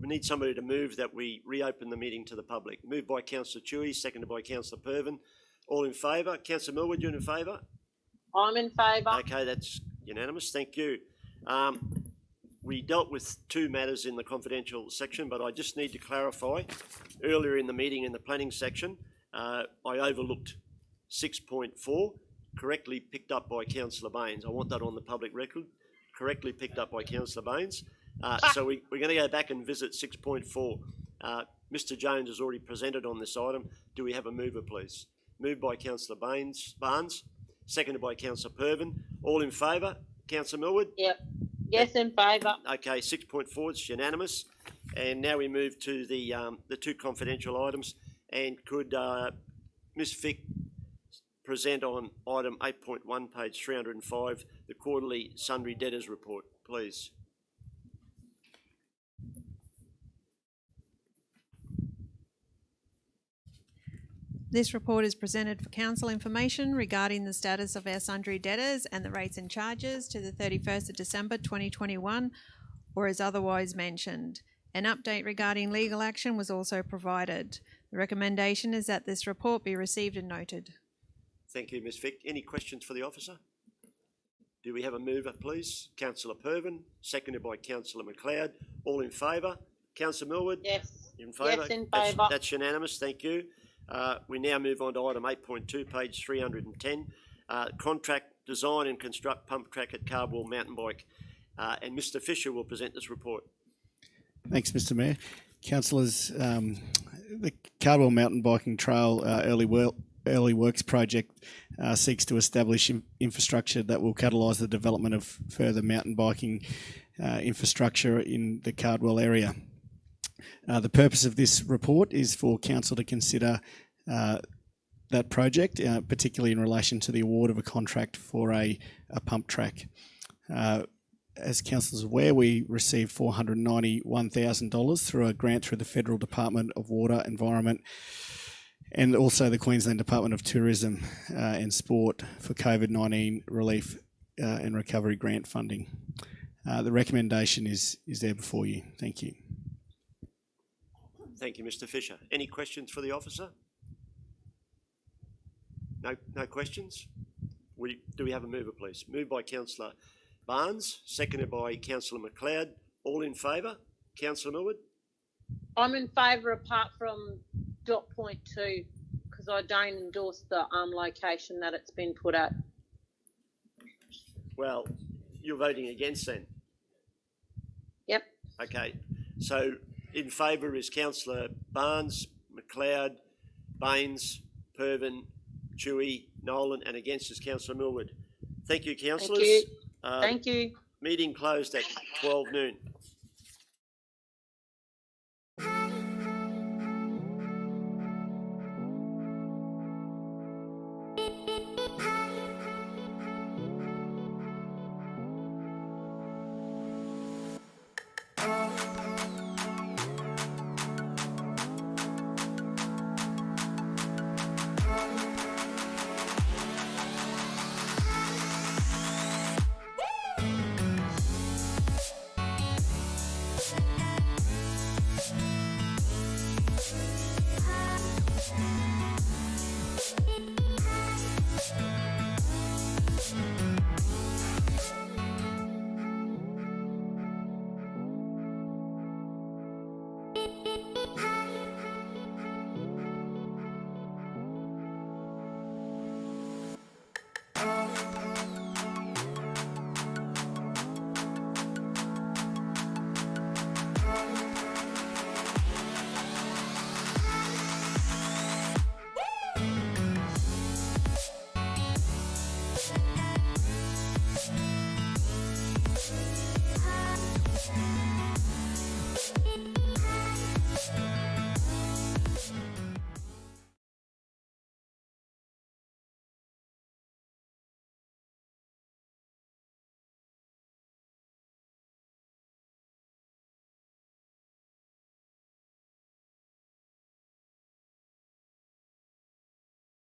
we need somebody to move that we reopen the meeting to the public. Moved by Councillor Chewy, seconded by Councillor Pervin. All in favour? Councillor Millwood, you in favour? I'm in favour. Okay, that's unanimous. Thank you. We dealt with two matters in the confidential section, but I just need to clarify. Earlier in the meeting in the planning section, I overlooked 6.4, correctly picked up by Councillor Baines. I want that on the public record. Correctly picked up by Councillor Baines. So we're going to go back and visit 6.4. Mr Jones has already presented on this item. Do we have a mover, please? Moved by Councillor Barnes, seconded by Councillor Pervin. All in favour? Councillor Millwood? Yep. Yes, in favour. Okay, 6.4, it's unanimous. And now we move to the two confidential items. And could Ms Fick present on item 8.1, page 305, the quarterly sundry debtors report, please? This report is presented for council information regarding the status of our sundry debtors and the rates and charges to the 31st of December 2021, or as otherwise mentioned. An update regarding legal action was also provided. The recommendation is that this report be received and noted. Thank you, Ms Fick. Any questions for the officer? Do we have a mover, please? Councillor Pervin, seconded by Councillor McLeod. All in favour? Councillor Millwood? Yes. In favour? Yes, in favour. That's unanimous, thank you. We now move on to item 8.2, page 310, contract design and construct pump track at Cardwell Mountain Bike. And Mr Fisher will present this report. Thanks, Mr Mayor. Councillors, the Cardwell Mountain Biking Trail Early Works project seeks to establish infrastructure that will catalyse the development of further mountain biking infrastructure in the Cardwell area. The purpose of this report is for Council to consider that project, particularly in relation to the award of a contract for a pump track. As Council is aware, we received $491,000 through a grant through the Federal Department of Water, Environment, and also the Queensland Department of Tourism and Sport for COVID-19 relief and recovery grant funding. The recommendation is there before you. Thank you. Thank you, Mr Fisher. Any questions for the officer? No questions? Do we have a mover, please? Moved by Councillor Barnes, seconded by Councillor McLeod. All in favour? Councillor Millwood? I'm in favour apart from dot point 2 because I don't endorse the location that it's been put at. Well, you're voting against then? Yep. Okay, so in favour is Councillor Barnes, McLeod, Baines, Pervin, Chewy, Nolan, and against is Councillor Millwood. Thank you, councillors. Thank you. Thank you. Meeting closed at 12 noon.